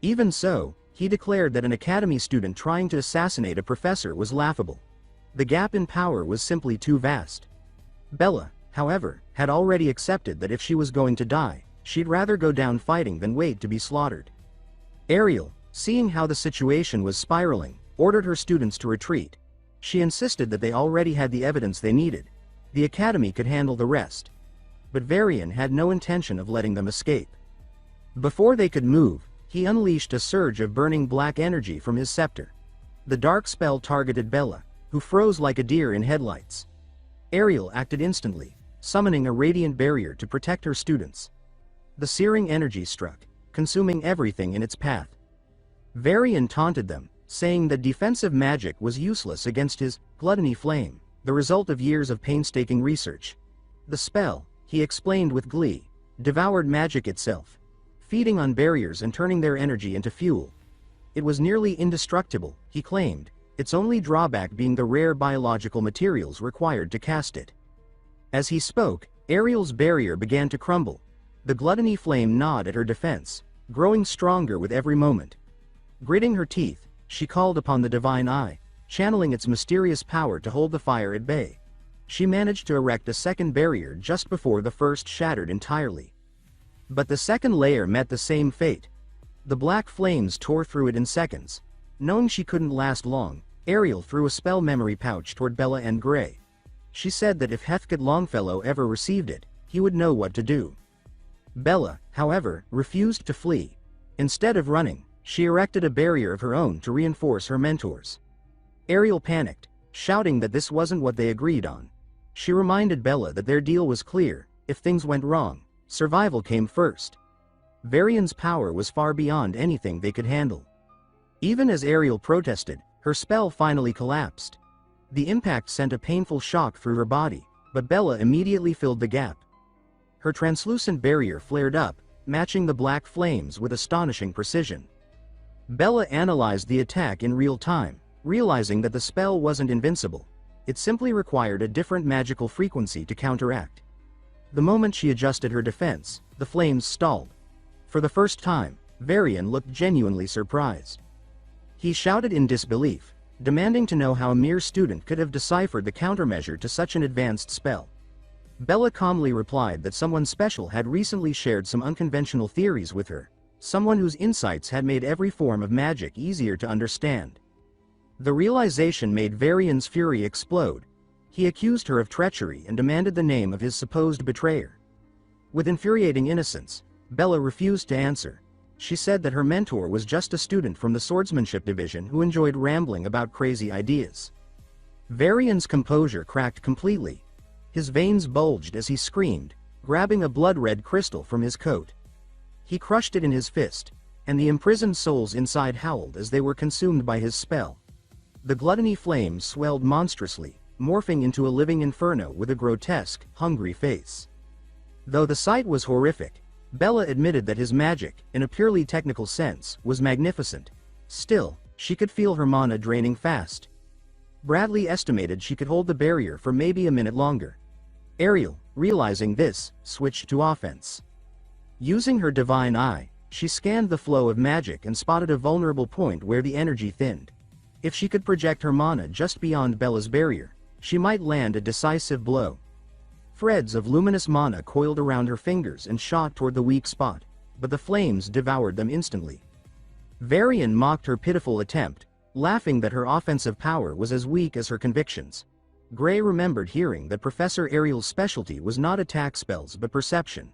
Even so, he declared that an academy student trying to assassinate a professor was laughable. The gap in power was simply too vast. Bella, however, had already accepted that if she was going to die, she'd rather go down fighting than wait to be slaughtered. Ariel, seeing how the situation was spiraling, ordered her students to retreat. She insisted that they already had the evidence they needed. The academy could handle the rest. But Varian had no intention of letting them escape. Before they could move, he unleashed a surge of burning black energy from his scepter. The dark spell targeted Bella, who froze like a deer in headlights. Ariel acted instantly, summoning a radiant barrier to protect her students. The searing energy struck, consuming everything in its path. Varian taunted them, saying that defensive magic was useless against his gluttony flame, the result of years of painstaking research. The spell, he explained with glee, devoured magic itself. feeding on barriers and turning their energy into fuel. It was nearly indestructible, he claimed, its only drawback being the rare biological materials required to cast it. As he spoke, Ariel's barrier began to crumble. The gluttony flame gnawed at her defense, growing stronger with every moment. Gritting her teeth, she called upon the divine eye, channeling its mysterious power to hold the fire at bay. She managed to erect a second barrier just before the first shattered entirely. But the second layer met the same fate. The black flames tore through it in seconds. Knowing she couldn't last long, Ariel threw a spell memory pouch toward Bella and Gray. She said that if Heathcote Longfellow ever received it, he would know what to do. Bella, however, refused to flee. Instead of running, she erected a barrier of her own to reinforce her mentors. Ariel panicked, shouting that this wasn't what they agreed on. She reminded Bella that their deal was clear: if things went wrong, survival came first. Varian's power was far beyond anything they could handle. Even as Ariel protested, her spell finally collapsed. The impact sent a painful shock through her body, but Bella immediately filled the gap. Her translucent barrier flared up, matching the black flames with astonishing precision. Bella analyzed the attack in real time, realizing that the spell wasn't invincible. It simply required a different magical frequency to counteract. The moment she adjusted her defense, the flames stalled. For the first time, Varian looked genuinely surprised. He shouted in disbelief, demanding to know how a mere student could have deciphered the countermeasure to such an advanced spell. Bella calmly replied that someone special had recently shared some unconventional theories with her, someone whose insights had made every form of magic easier to understand. The realization made Varian's fury explode. He accused her of treachery and demanded the name of his supposed betrayer. With infuriating innocence, Bella refused to answer. She said that her mentor was just a student from the swordsmanship division who enjoyed rambling about crazy ideas. Varian's composure cracked completely. His veins bulged as he screamed, grabbing a blood-red crystal from his coat. He crushed it in his fist, and the imprisoned souls inside howled as they were consumed by his spell. The gluttony flames swelled monstrously, morphing into a living inferno with a grotesque, hungry face. Though the sight was horrific, Bella admitted that his magic, in a purely technical sense, was magnificent. Still, she could feel her mana draining fast. Bradley estimated she could hold the barrier for maybe a minute longer. Ariel, realizing this, switched to offense. Using her divine eye, she scanned the flow of magic and spotted a vulnerable point where the energy thinned. If she could project her mana just beyond Bella's barrier, she might land a decisive blow. Threads of luminous mana coiled around her fingers and shot toward the weak spot, but the flames devoured them instantly. Varian mocked her pitiful attempt, laughing that her offensive power was as weak as her convictions. Gray remembered hearing that Professor Ariel's specialty was not attack spells but perception.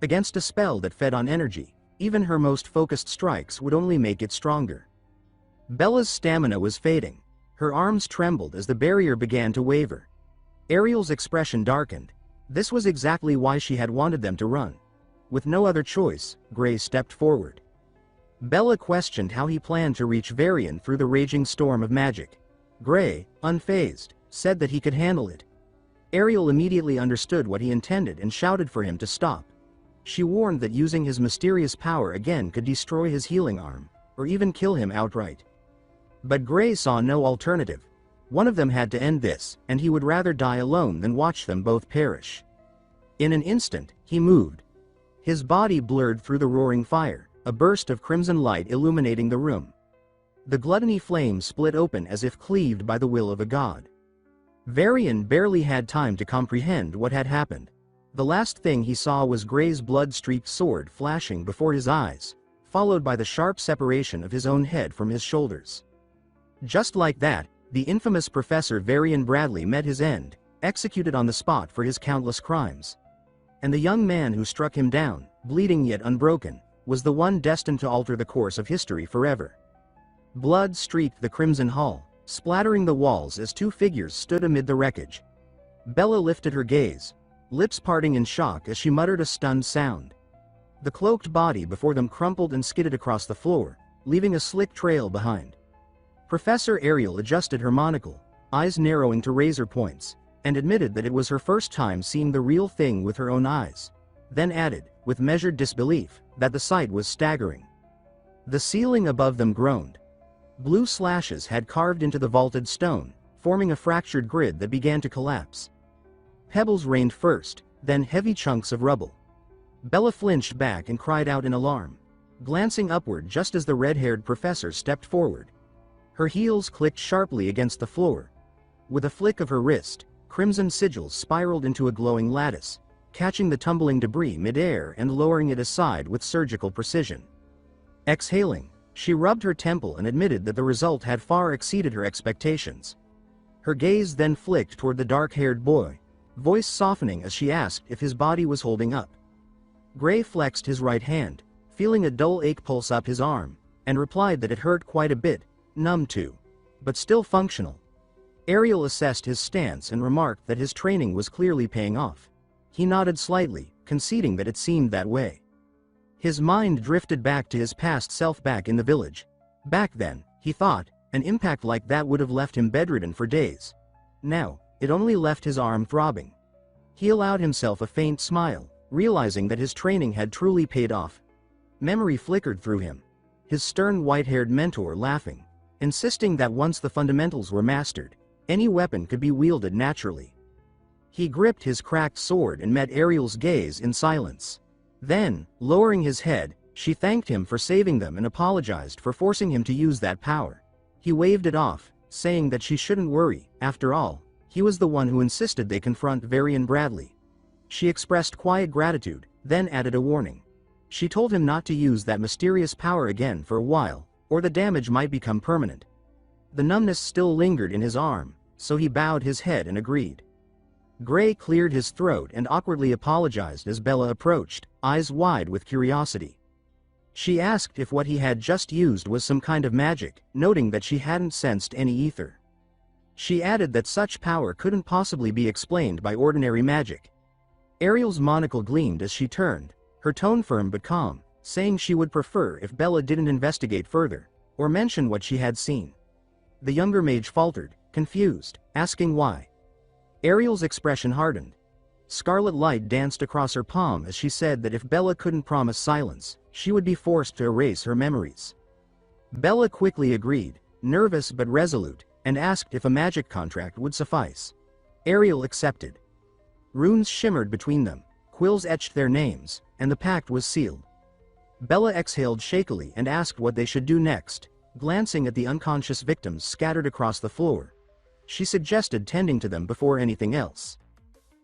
Against a spell that fed on energy, even her most focused strikes would only make it stronger. Bella's stamina was fading. Her arms trembled as the barrier began to waver. Ariel's expression darkened. This was exactly why she had wanted them to run. With no other choice, Gray stepped forward. Bella questioned how he planned to reach Varian through the raging storm of magic. Gray, unfazed, said that he could handle it. Ariel immediately understood what he intended and shouted for him to stop. She warned that using his mysterious power again could destroy his healing arm, or even kill him outright. But Gray saw no alternative. One of them had to end this, and he would rather die alone than watch them both perish. In an instant, he moved. His body blurred through the roaring fire, a burst of crimson light illuminating the room. The gluttony flame split open as if cleaved by the will of a god. Varian barely had time to comprehend what had happened. The last thing he saw was Gray's blood-streaked sword flashing before his eyes, followed by the sharp separation of his own head from his shoulders. Just like that, the infamous Professor Varian Bradley met his end, executed on the spot for his countless crimes. And the young man who struck him down, bleeding yet unbroken, was the one destined to alter the course of history forever. Blood streaked the crimson hall, splattering the walls as two figures stood amid the wreckage. Bella lifted her gaze, lips parting in shock as she muttered a stunned sound. The cloaked body before them crumpled and skidded across the floor, leaving a slick trail behind. Professor Ariel adjusted her monocle, eyes narrowing to razor points, and admitted that it was her first time seeing the real thing with her own eyes. Then added, with measured disbelief, that the sight was staggering. The ceiling above them groaned. Blue slashes had carved into the vaulted stone, forming a fractured grid that began to collapse. Pebbles rained first, then heavy chunks of rubble. Bella flinched back and cried out in alarm, glancing upward just as the red-haired professor stepped forward. Her heels clicked sharply against the floor. With a flick of her wrist, crimson sigils spiraled into a glowing lattice, catching the tumbling debris mid-air and lowering it aside with surgical precision. Exhaling, she rubbed her temple and admitted that the result had far exceeded her expectations. Her gaze then flicked toward the dark-haired boy, voice softening as she asked if his body was holding up. Gray flexed his right hand, feeling a dull ache pulse up his arm, and replied that it hurt quite a bit, numb too, but still functional. Ariel assessed his stance and remarked that his training was clearly paying off. He nodded slightly, conceding that it seemed that way. His mind drifted back to his past self back in the village. Back then, he thought, an impact like that would have left him bedridden for days. Now, it only left his arm throbbing. He allowed himself a faint smile, realizing that his training had truly paid off. Memory flickered through him. His stern white-haired mentor laughing, insisting that once the fundamentals were mastered, any weapon could be wielded naturally. He gripped his cracked sword and met Ariel's gaze in silence. Then, lowering his head, she thanked him for saving them and apologized for forcing him to use that power. He waved it off, saying that she shouldn't worry. After all, he was the one who insisted they confront Varian Bradley. She expressed quiet gratitude, then added a warning. She told him not to use that mysterious power again for a while, or the damage might become permanent. The numbness still lingered in his arm, so he bowed his head and agreed. Gray cleared his throat and awkwardly apologized as Bella approached, eyes wide with curiosity. She asked if what he had just used was some kind of magic, noting that she hadn't sensed any ether. She added that such power couldn't possibly be explained by ordinary magic. Ariel's monocle gleamed as she turned, her tone firm but calm, saying she would prefer if Bella didn't investigate further, or mention what she had seen. The younger mage faltered, confused, asking why. Ariel's expression hardened. Scarlet light danced across her palm as she said that if Bella couldn't promise silence, she would be forced to erase her memories. Bella quickly agreed, nervous but resolute, and asked if a magic contract would suffice. Ariel accepted. Runes shimmered between them, quills etched their names, and the pact was sealed. Bella exhaled shakily and asked what they should do next, glancing at the unconscious victims scattered across the floor. She suggested tending to them before anything else.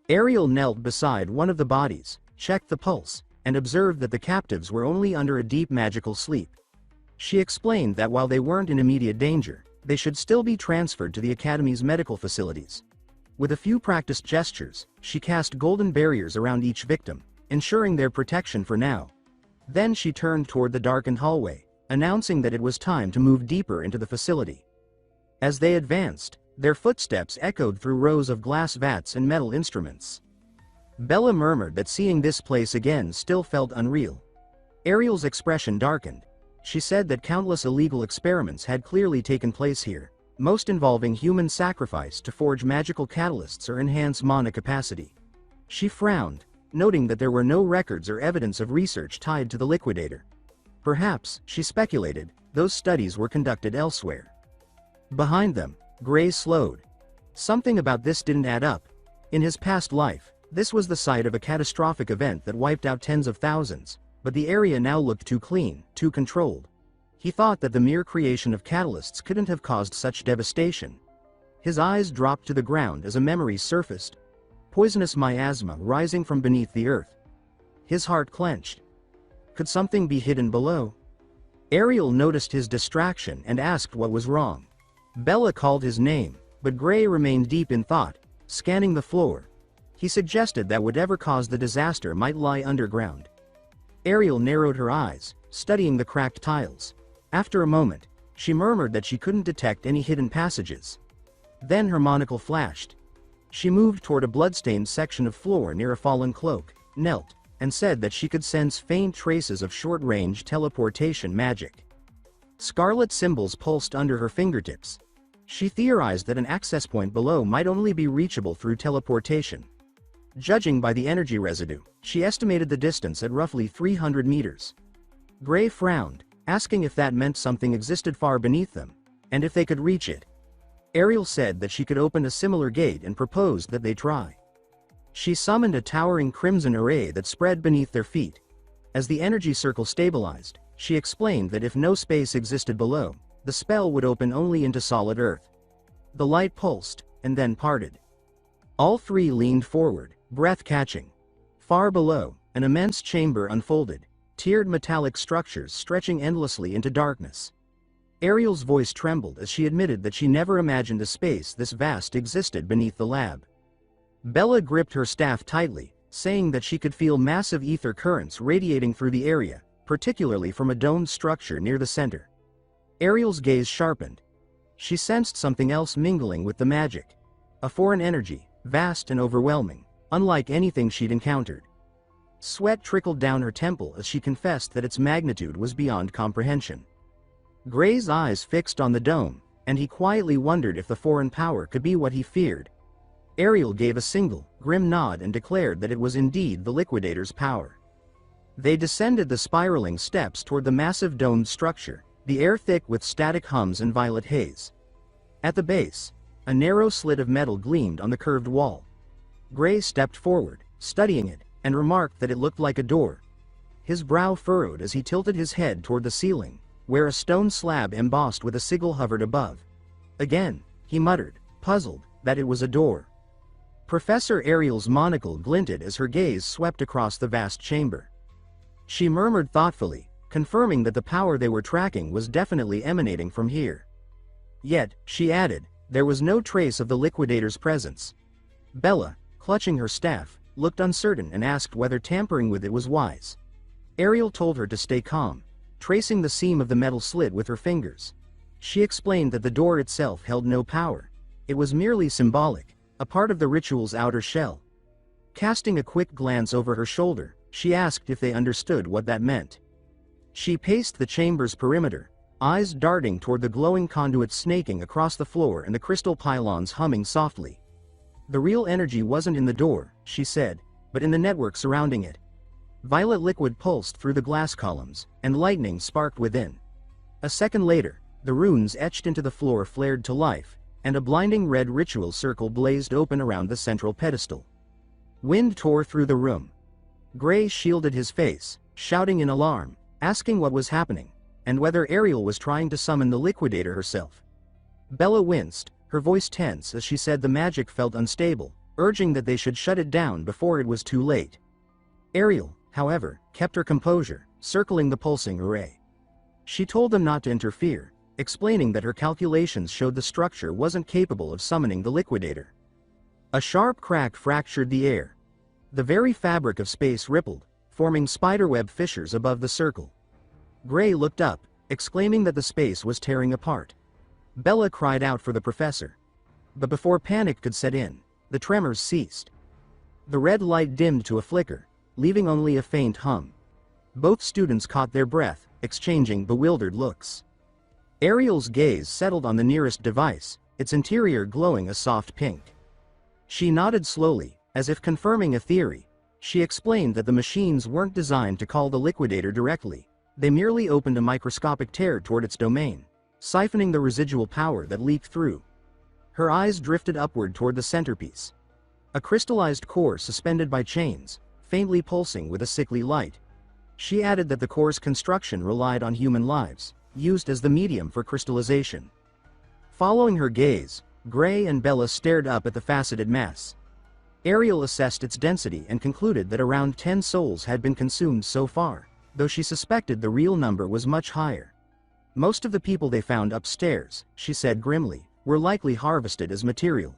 Ariel knelt beside one of the bodies, checked the pulse, and observed that the captives were only under a deep magical sleep. She explained that while they weren't in immediate danger, they should still be transferred to the Academy's medical facilities. With a few practiced gestures, she cast golden barriers around each victim, ensuring their protection for now. Then she turned toward the darkened hallway, announcing that it was time to move deeper into the facility. As they advanced, their footsteps echoed through rows of glass vats and metal instruments. Bella murmured that seeing this place again still felt unreal. Ariel's expression darkened. She said that countless illegal experiments had clearly taken place here, most involving human sacrifice to forge magical catalysts or enhance mana capacity. She frowned, noting that there were no records or evidence of research tied to the liquidator. Perhaps, she speculated, those studies were conducted elsewhere. Behind them, Gray slowed. Something about this didn't add up. In his past life, this was the site of a catastrophic event that wiped out tens of thousands, but the area now looked too clean, too controlled. He thought that the mere creation of catalysts couldn't have caused such devastation. His eyes dropped to the ground as a memory surfaced. Poisonous miasma rising from beneath the earth. His heart clenched. Could something be hidden below? Ariel noticed his distraction and asked what was wrong. Bella called his name, but Gray remained deep in thought, scanning the floor. He suggested that whatever caused the disaster might lie underground. Ariel narrowed her eyes, studying the cracked tiles. After a moment, she murmured that she couldn't detect any hidden passages. Then her monocle flashed. She moved toward a bloodstained section of floor near a fallen cloak, knelt, and said that she could sense faint traces of short-range teleportation magic. Scarlet symbols pulsed under her fingertips. She theorized that an access point below might only be reachable through teleportation. Judging by the energy residue, she estimated the distance at roughly 300 meters. Gray frowned, asking if that meant something existed far beneath them, and if they could reach it. Ariel said that she could open a similar gate and proposed that they try. She summoned a towering crimson array that spread beneath their feet. As the energy circle stabilized, she explained that if no space existed below, the spell would open only into solid earth. The light pulsed, and then parted. All three leaned forward, breath catching. Far below, an immense chamber unfolded, tiered metallic structures stretching endlessly into darkness. Ariel's voice trembled as she admitted that she never imagined a space this vast existed beneath the lab. Bella gripped her staff tightly, saying that she could feel massive ether currents radiating through the area, particularly from a domed structure near the center. Ariel's gaze sharpened. She sensed something else mingling with the magic. A foreign energy, vast and overwhelming, unlike anything she'd encountered. Sweat trickled down her temple as she confessed that its magnitude was beyond comprehension. Gray's eyes fixed on the dome, and he quietly wondered if the foreign power could be what he feared. Ariel gave a single, grim nod and declared that it was indeed the Liquidator's power. They descended the spiraling steps toward the massive domed structure, the air thick with static hums and violet haze. At the base, a narrow slit of metal gleamed on the curved wall. Gray stepped forward, studying it, and remarked that it looked like a door. His brow furrowed as he tilted his head toward the ceiling, where a stone slab embossed with a sigil hovered above. Again, he muttered, puzzled, that it was a door. Professor Ariel's monocle glinted as her gaze swept across the vast chamber. She murmured thoughtfully, confirming that the power they were tracking was definitely emanating from here. Yet, she added, there was no trace of the Liquidator's presence. Bella, clutching her staff, looked uncertain and asked whether tampering with it was wise. Ariel told her to stay calm, tracing the seam of the metal slit with her fingers. She explained that the door itself held no power. It was merely symbolic, a part of the ritual's outer shell. Casting a quick glance over her shoulder, she asked if they understood what that meant. She paced the chamber's perimeter, eyes darting toward the glowing conduits snaking across the floor and the crystal pylons humming softly. The real energy wasn't in the door, she said, but in the network surrounding it. Violet liquid pulsed through the glass columns, and lightning sparked within. A second later, the runes etched into the floor flared to life, and a blinding red ritual circle blazed open around the central pedestal. Wind tore through the room. Gray shielded his face, shouting in alarm, asking what was happening, and whether Ariel was trying to summon the Liquidator herself. Bella winced, her voice tense as she said the magic felt unstable, urging that they should shut it down before it was too late. Ariel, however, kept her composure, circling the pulsing array. She told them not to interfere, explaining that her calculations showed the structure wasn't capable of summoning the Liquidator. A sharp crack fractured the air. The very fabric of space rippled, forming spiderweb fissures above the circle. Gray looked up, exclaiming that the space was tearing apart. Bella cried out for the professor. But before panic could set in, the tremors ceased. The red light dimmed to a flicker, leaving only a faint hum. Both students caught their breath, exchanging bewildered looks. Ariel's gaze settled on the nearest device, its interior glowing a soft pink. She nodded slowly, as if confirming a theory. She explained that the machines weren't designed to call the Liquidator directly. They merely opened a microscopic tear toward its domain, siphoning the residual power that leaked through. Her eyes drifted upward toward the centerpiece. A crystallized core suspended by chains, faintly pulsing with a sickly light. She added that the core's construction relied on human lives, used as the medium for crystallization. Following her gaze, Gray and Bella stared up at the faceted mass. Ariel assessed its density and concluded that around 10 souls had been consumed so far, though she suspected the real number was much higher. Most of the people they found upstairs, she said grimly, were likely harvested as material.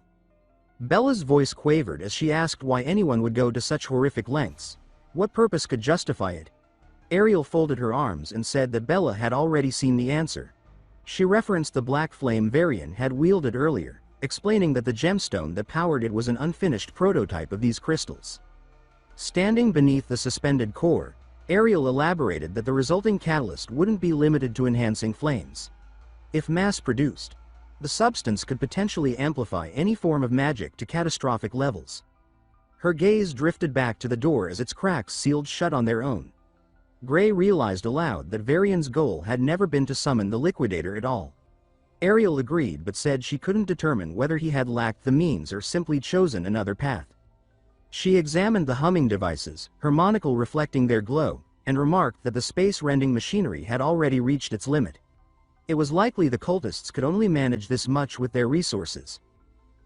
Bella's voice quavered as she asked why anyone would go to such horrific lengths. What purpose could justify it? Ariel folded her arms and said that Bella had already seen the answer. She referenced the black flame Varian had wielded earlier, explaining that the gemstone that powered it was an unfinished prototype of these crystals. Standing beneath the suspended core, Ariel elaborated that the resulting catalyst wouldn't be limited to enhancing flames. If mass-produced, the substance could potentially amplify any form of magic to catastrophic levels. Her gaze drifted back to the door as its cracks sealed shut on their own. Gray realized aloud that Varian's goal had never been to summon the liquidator at all. Ariel agreed but said she couldn't determine whether he had lacked the means or simply chosen another path. She examined the humming devices, her monocle reflecting their glow, and remarked that the space-rending machinery had already reached its limit. It was likely the cultists could only manage this much with their resources.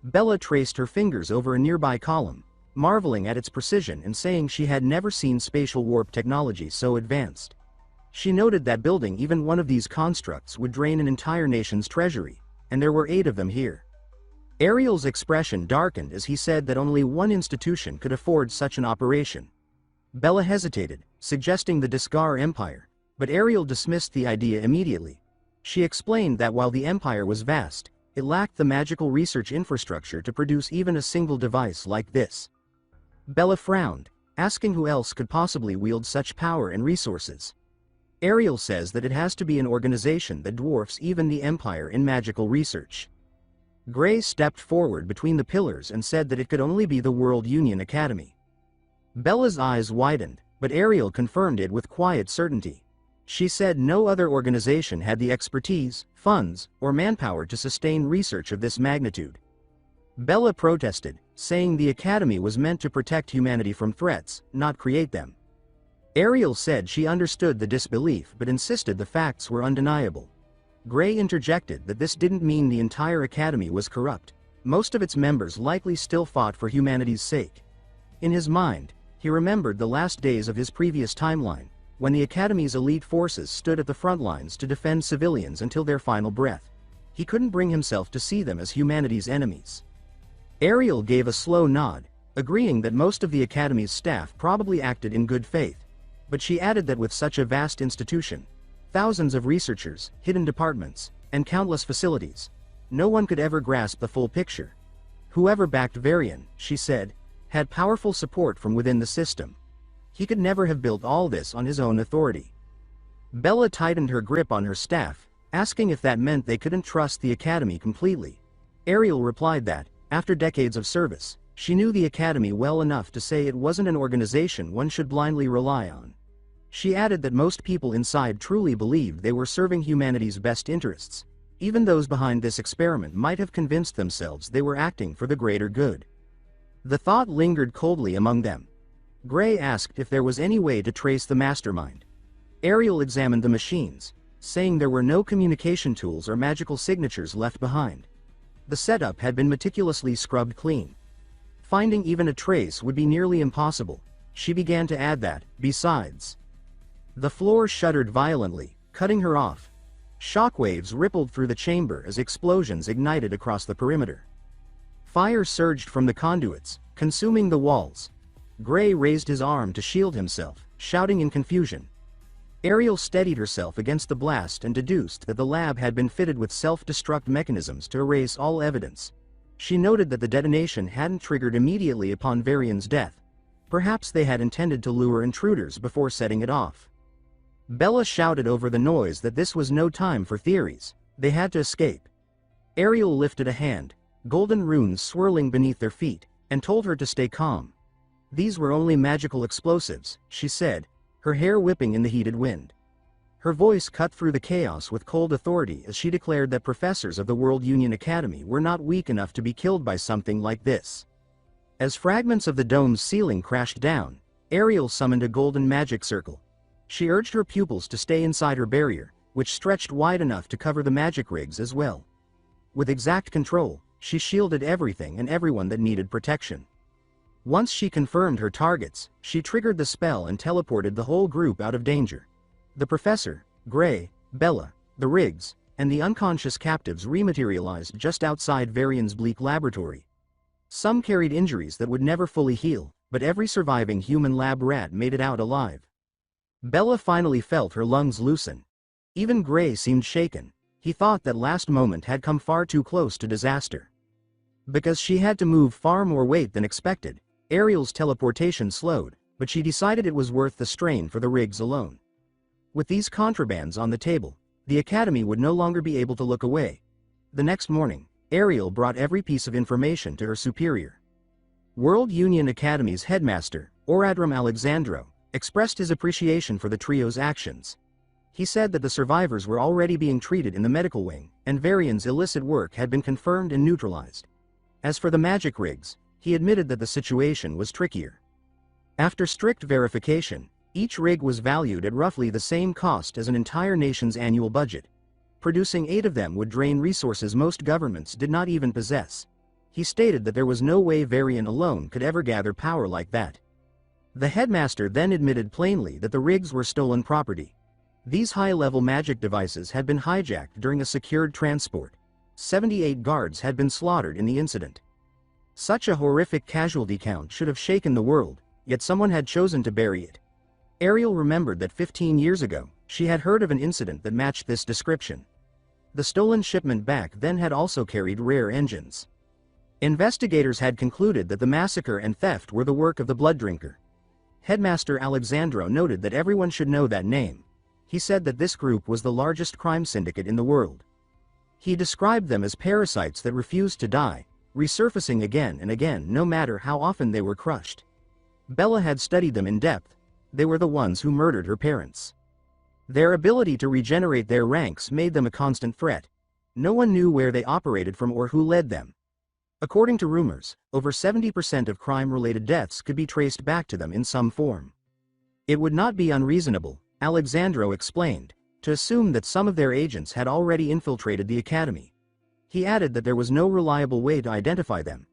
Bella traced her fingers over a nearby column, marveling at its precision and saying she had never seen spatial warp technology so advanced. She noted that building even one of these constructs would drain an entire nation's treasury, and there were 8 of them here. Ariel's expression darkened as he said that only one institution could afford such an operation. Bella hesitated, suggesting the Disgar Empire, but Ariel dismissed the idea immediately. She explained that while the empire was vast, it lacked the magical research infrastructure to produce even a single device like this. Bella frowned, asking who else could possibly wield such power and resources. Ariel says that it has to be an organization that dwarfs even the empire in magical research. Gray stepped forward between the pillars and said that it could only be the World Union Academy. Bella's eyes widened, but Ariel confirmed it with quiet certainty. She said no other organization had the expertise, funds, or manpower to sustain research of this magnitude. Bella protested, saying the academy was meant to protect humanity from threats, not create them. Ariel said she understood the disbelief but insisted the facts were undeniable. Gray interjected that this didn't mean the entire academy was corrupt. Most of its members likely still fought for humanity's sake. In his mind, he remembered the last days of his previous timeline, when the academy's elite forces stood at the front lines to defend civilians until their final breath. He couldn't bring himself to see them as humanity's enemies. Ariel gave a slow nod, agreeing that most of the academy's staff probably acted in good faith. But she added that with such a vast institution, thousands of researchers, hidden departments, and countless facilities, no one could ever grasp the full picture. Whoever backed Varian, she said, had powerful support from within the system. He could never have built all this on his own authority. Bella tightened her grip on her staff, asking if that meant they couldn't trust the academy completely. Ariel replied that, after decades of service, she knew the academy well enough to say it wasn't an organization one should blindly rely on. She added that most people inside truly believed they were serving humanity's best interests. Even those behind this experiment might have convinced themselves they were acting for the greater good. The thought lingered coldly among them. Gray asked if there was any way to trace the mastermind. Ariel examined the machines, saying there were no communication tools or magical signatures left behind. The setup had been meticulously scrubbed clean. Finding even a trace would be nearly impossible. She began to add that, besides. The floor shuddered violently, cutting her off. Shockwaves rippled through the chamber as explosions ignited across the perimeter. Fire surged from the conduits, consuming the walls. Gray raised his arm to shield himself, shouting in confusion. Ariel steadied herself against the blast and deduced that the lab had been fitted with self-destruct mechanisms to erase all evidence. She noted that the detonation hadn't triggered immediately upon Varian's death. Perhaps they had intended to lure intruders before setting it off. Bella shouted over the noise that this was no time for theories. They had to escape. Ariel lifted a hand, golden runes swirling beneath their feet, and told her to stay calm. These were only magical explosives, she said, her hair whipping in the heated wind. Her voice cut through the chaos with cold authority as she declared that professors of the World Union Academy were not weak enough to be killed by something like this. As fragments of the dome's ceiling crashed down, Ariel summoned a golden magic circle. She urged her pupils to stay inside her barrier, which stretched wide enough to cover the magic rigs as well. With exact control, she shielded everything and everyone that needed protection. Once she confirmed her targets, she triggered the spell and teleported the whole group out of danger. The professor, Gray, Bella, the rigs, and the unconscious captives rematerialized just outside Varian's bleak laboratory. Some carried injuries that would never fully heal, but every surviving human lab rat made it out alive. Bella finally felt her lungs loosen. Even Gray seemed shaken. He thought that last moment had come far too close to disaster. Because she had to move far more weight than expected, Ariel's teleportation slowed, but she decided it was worth the strain for the rigs alone. With these contrabands on the table, the academy would no longer be able to look away. The next morning, Ariel brought every piece of information to her superior. World Union Academy's headmaster, Oradram Alexandro, expressed his appreciation for the trio's actions. He said that the survivors were already being treated in the medical wing, and Varian's illicit work had been confirmed and neutralized. As for the magic rigs, he admitted that the situation was trickier. After strict verification, each rig was valued at roughly the same cost as an entire nation's annual budget. Producing 8 of them would drain resources most governments did not even possess. He stated that there was no way Varian alone could ever gather power like that. The headmaster then admitted plainly that the rigs were stolen property. These high-level magic devices had been hijacked during a secured transport. 78 guards had been slaughtered in the incident. Such a horrific casualty count should have shaken the world, yet someone had chosen to bury it. Ariel remembered that 15 years ago, she had heard of an incident that matched this description. The stolen shipment back then had also carried rare engines. Investigators had concluded that the massacre and theft were the work of the Blood Drinker. Headmaster Alexandro noted that everyone should know that name. He said that this group was the largest crime syndicate in the world. He described them as parasites that refused to die, resurfacing again and again no matter how often they were crushed. Bella had studied them in depth. They were the ones who murdered her parents. Their ability to regenerate their ranks made them a constant threat. No one knew where they operated from or who led them. According to rumors, over 70% of crime-related deaths could be traced back to them in some form. It would not be unreasonable, Alexandro explained, to assume that some of their agents had already infiltrated the academy. He added that there was no reliable way to identify them.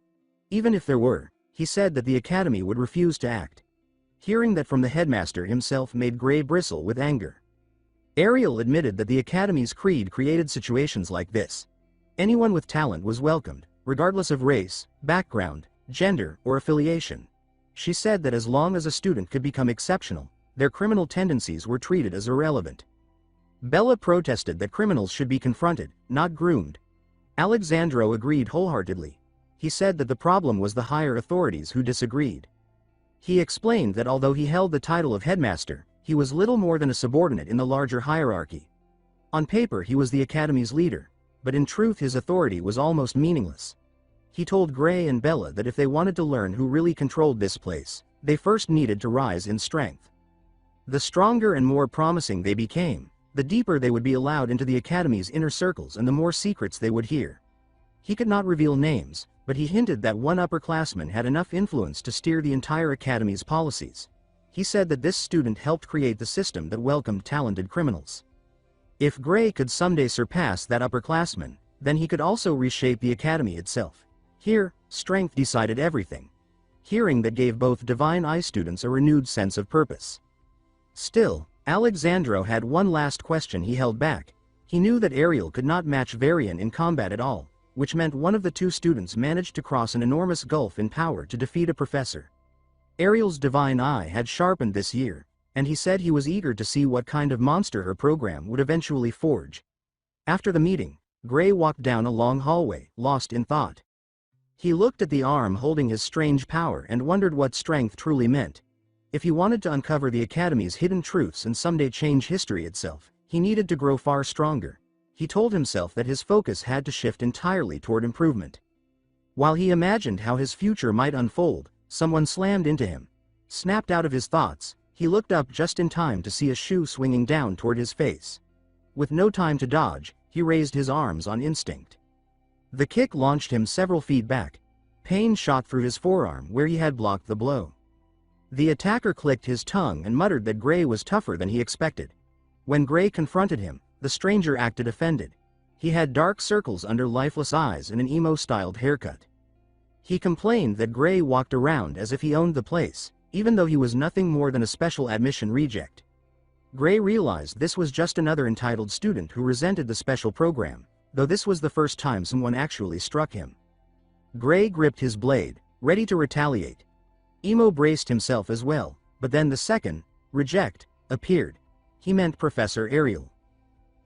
Even if there were, he said that the academy would refuse to act. Hearing that from the headmaster himself made Gray bristle with anger. Ariel admitted that the academy's creed created situations like this. Anyone with talent was welcomed, regardless of race, background, gender, or affiliation. She said that as long as a student could become exceptional, their criminal tendencies were treated as irrelevant. Bella protested that criminals should be confronted, not groomed. Alexandro agreed wholeheartedly. He said that the problem was the higher authorities who disagreed. He explained that although he held the title of headmaster, he was little more than a subordinate in the larger hierarchy. On paper he was the academy's leader, but in truth his authority was almost meaningless. He told Gray and Bella that if they wanted to learn who really controlled this place, they first needed to rise in strength. The stronger and more promising they became, the deeper they would be allowed into the academy's inner circles and the more secrets they would hear. He could not reveal names, but he hinted that one upperclassman had enough influence to steer the entire academy's policies. He said that this student helped create the system that welcomed talented criminals. If Gray could someday surpass that upperclassman, then he could also reshape the academy itself. Here, strength decided everything. Hearing that gave both Divine Eye students a renewed sense of purpose. Still, Alexandro had one last question he held back. He knew that Ariel could not match Varian in combat at all, which meant one of the 2 students managed to cross an enormous gulf in power to defeat a professor. Ariel's Divine Eye had sharpened this year, and he said he was eager to see what kind of monster her program would eventually forge. After the meeting, Gray walked down a long hallway, lost in thought. He looked at the arm holding his strange power and wondered what strength truly meant. If he wanted to uncover the academy's hidden truths and someday change history itself, he needed to grow far stronger. He told himself that his focus had to shift entirely toward improvement. While he imagined how his future might unfold, someone slammed into him. Snapped out of his thoughts, he looked up just in time to see a shoe swinging down toward his face. With no time to dodge, he raised his arms on instinct. The kick launched him several feet back. Pain shot through his forearm where he had blocked the blow. The attacker clicked his tongue and muttered that Gray was tougher than he expected. When Gray confronted him, the stranger acted offended. He had dark circles under lifeless eyes and an emo-styled haircut. He complained that Gray walked around as if he owned the place, even though he was nothing more than a special admission reject. Gray realized this was just another entitled student who resented the special program, though this was the first time someone actually struck him. Gray gripped his blade, ready to retaliate. Emo braced himself as well, but then the second, reject, appeared. He meant Professor Ariel.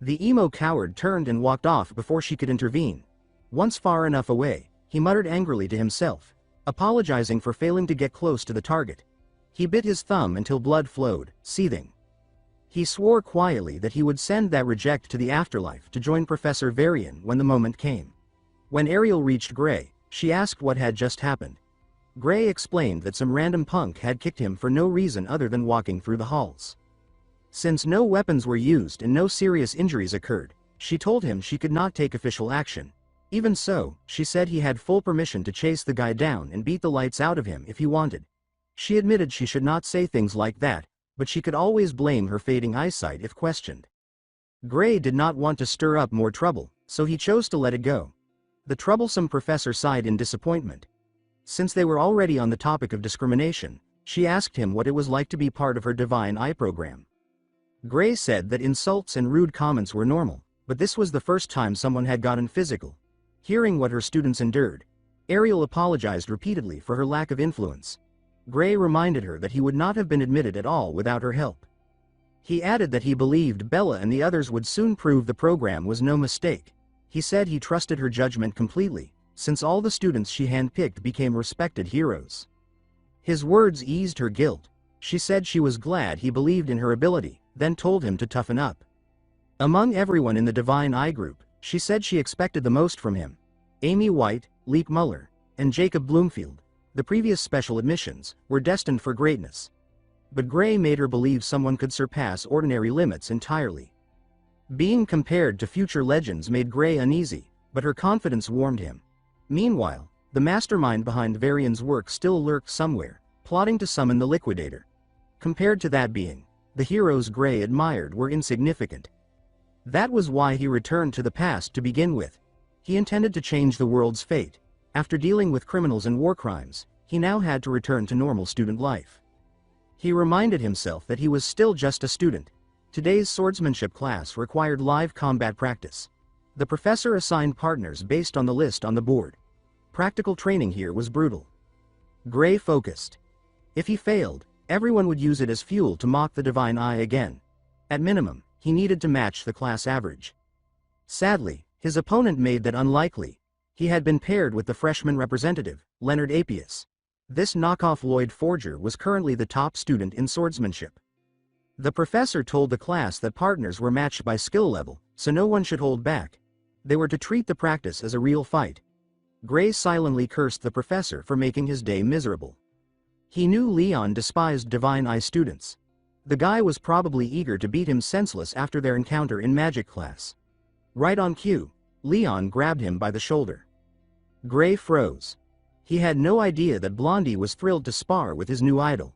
The emo coward turned and walked off before she could intervene. Once far enough away, he muttered angrily to himself, apologizing for failing to get close to the target. He bit his thumb until blood flowed, seething. He swore quietly that he would send that reject to the afterlife to join Professor Varian when the moment came. When Ariel reached Gray, she asked what had just happened. Gray explained that some random punk had kicked him for no reason other than walking through the halls. Since no weapons were used and no serious injuries occurred, she told him she could not take official action. Even so, she said he had full permission to chase the guy down and beat the lights out of him if he wanted. She admitted she should not say things like that, but she could always blame her fading eyesight if questioned. Gray did not want to stir up more trouble, so he chose to let it go. The troublesome professor sighed in disappointment. Since they were already on the topic of discrimination, she asked him what it was like to be part of her Divine Eye program. Gray said that insults and rude comments were normal, but this was the first time someone had gotten physical. Hearing what her students endured, Ariel apologized repeatedly for her lack of influence. Gray reminded her that he would not have been admitted at all without her help. He added that he believed Bella and the others would soon prove the program was no mistake. He said he trusted her judgment completely, since all the students she handpicked became respected heroes. His words eased her guilt. She said she was glad he believed in her ability, then told him to toughen up. Among everyone in the Divine Eye group, she said she expected the most from him. Amy White, Leap Muller, and Jacob Bloomfield, the previous special admissions, were destined for greatness. But Gray made her believe someone could surpass ordinary limits entirely. Being compared to future legends made Gray uneasy, but her confidence warmed him. Meanwhile, the mastermind behind Varian's work still lurked somewhere, plotting to summon the Liquidator. Compared to that being, the heroes Gray admired were insignificant. That was why he returned to the past to begin with. He intended to change the world's fate. After dealing with criminals and war crimes, he now had to return to normal student life. He reminded himself that he was still just a student. Today's swordsmanship class required live combat practice. The professor assigned partners based on the list on the board. Practical training here was brutal. Gray focused. If he failed, everyone would use it as fuel to mock the Divine Eye again. At minimum, he needed to match the class average. Sadly, his opponent made that unlikely. He had been paired with the freshman representative, Leonard Apius. This knockoff Lloyd Forger was currently the top student in swordsmanship. The professor told the class that partners were matched by skill level, so no one should hold back. They were to treat the practice as a real fight. Gray silently cursed the professor for making his day miserable. He knew Leon despised Divine Eye students. The guy was probably eager to beat him senseless after their encounter in magic class. Right on cue, Leon grabbed him by the shoulder. Gray froze. He had no idea that Blondie was thrilled to spar with his new idol.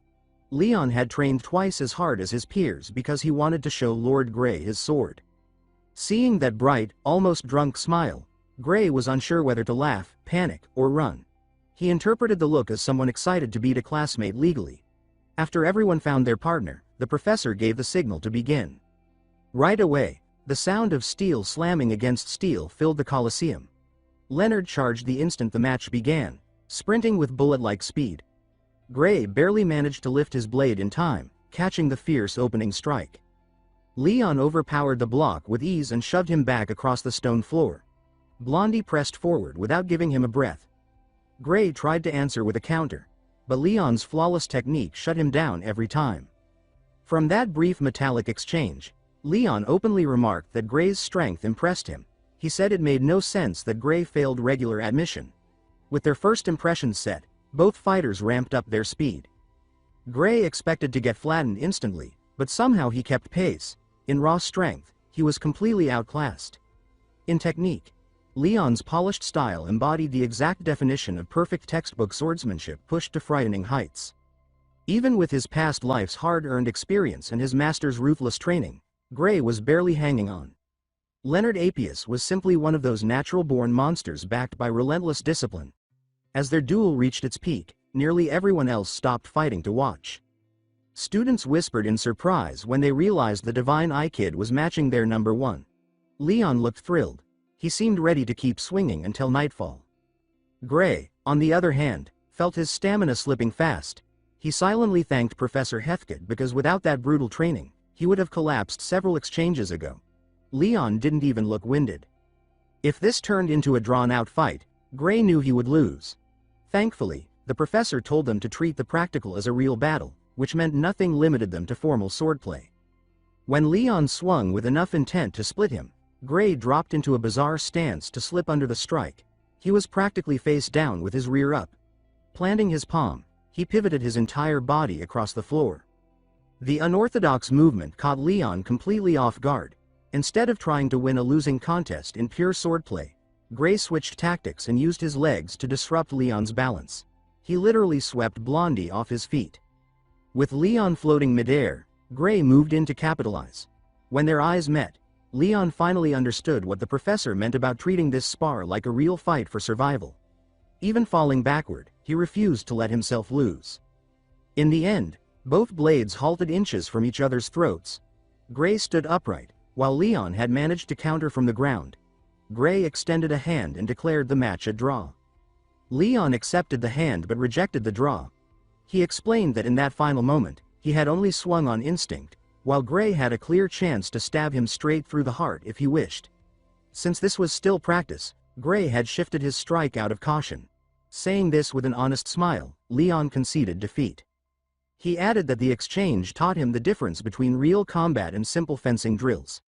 Leon had trained twice as hard as his peers because he wanted to show Lord Gray his sword. Seeing that bright, almost drunk smile, Gray was unsure whether to laugh, panic, or run. He interpreted the look as someone excited to beat a classmate legally. After everyone found their partner, the professor gave the signal to begin. Right away, the sound of steel slamming against steel filled the Colosseum. Leonard charged the instant the match began, sprinting with bullet-like speed. Gray barely managed to lift his blade in time, catching the fierce opening strike. Leon overpowered the block with ease and shoved him back across the stone floor. Blondie pressed forward without giving him a breath. Gray tried to answer with a counter, but Leon's flawless technique shut him down every time. From that brief metallic exchange, Leon openly remarked that Gray's strength impressed him. He said it made no sense that Gray failed regular admission. With their first impressions set, both fighters ramped up their speed. Gray expected to get flattened instantly, but somehow he kept pace. In raw strength, he was completely outclassed. In technique, Leon's polished style embodied the exact definition of perfect textbook swordsmanship pushed to frightening heights. Even with his past life's hard-earned experience and his master's ruthless training, Gray was barely hanging on. Leonard Apius was simply one of those natural-born monsters backed by relentless discipline. As their duel reached its peak, nearly everyone else stopped fighting to watch. Students whispered in surprise when they realized the Divine Eye Kid was matching their number one. Leon looked thrilled. He seemed ready to keep swinging until nightfall. Gray, on the other hand, felt his stamina slipping fast. He silently thanked Professor Hethkett because without that brutal training, he would have collapsed several exchanges ago. Leon didn't even look winded. If this turned into a drawn-out fight, Gray knew he would lose. Thankfully, the professor told them to treat the practical as a real battle, which meant nothing limited them to formal swordplay. When Leon swung with enough intent to split him, Gray dropped into a bizarre stance to slip under the strike. He was practically face down with his rear up. Planting his palm, he pivoted his entire body across the floor. The unorthodox movement caught Leon completely off guard. Instead of trying to win a losing contest in pure swordplay, Gray switched tactics and used his legs to disrupt Leon's balance. He literally swept Blondie off his feet. With Leon floating midair, Gray moved in to capitalize. When their eyes met, Leon finally understood what the professor meant about treating this spar like a real fight for survival. Even falling backward, he refused to let himself lose. In the end, both blades halted inches from each other's throats. Gray stood upright, while Leon had managed to counter from the ground. Gray extended a hand and declared the match a draw. Leon accepted the hand but rejected the draw. He explained that in that final moment, he had only swung on instinct, while Gray had a clear chance to stab him straight through the heart if he wished. Since this was still practice, Gray had shifted his strike out of caution. Saying this with an honest smile, Leon conceded defeat. He added that the exchange taught him the difference between real combat and simple fencing drills.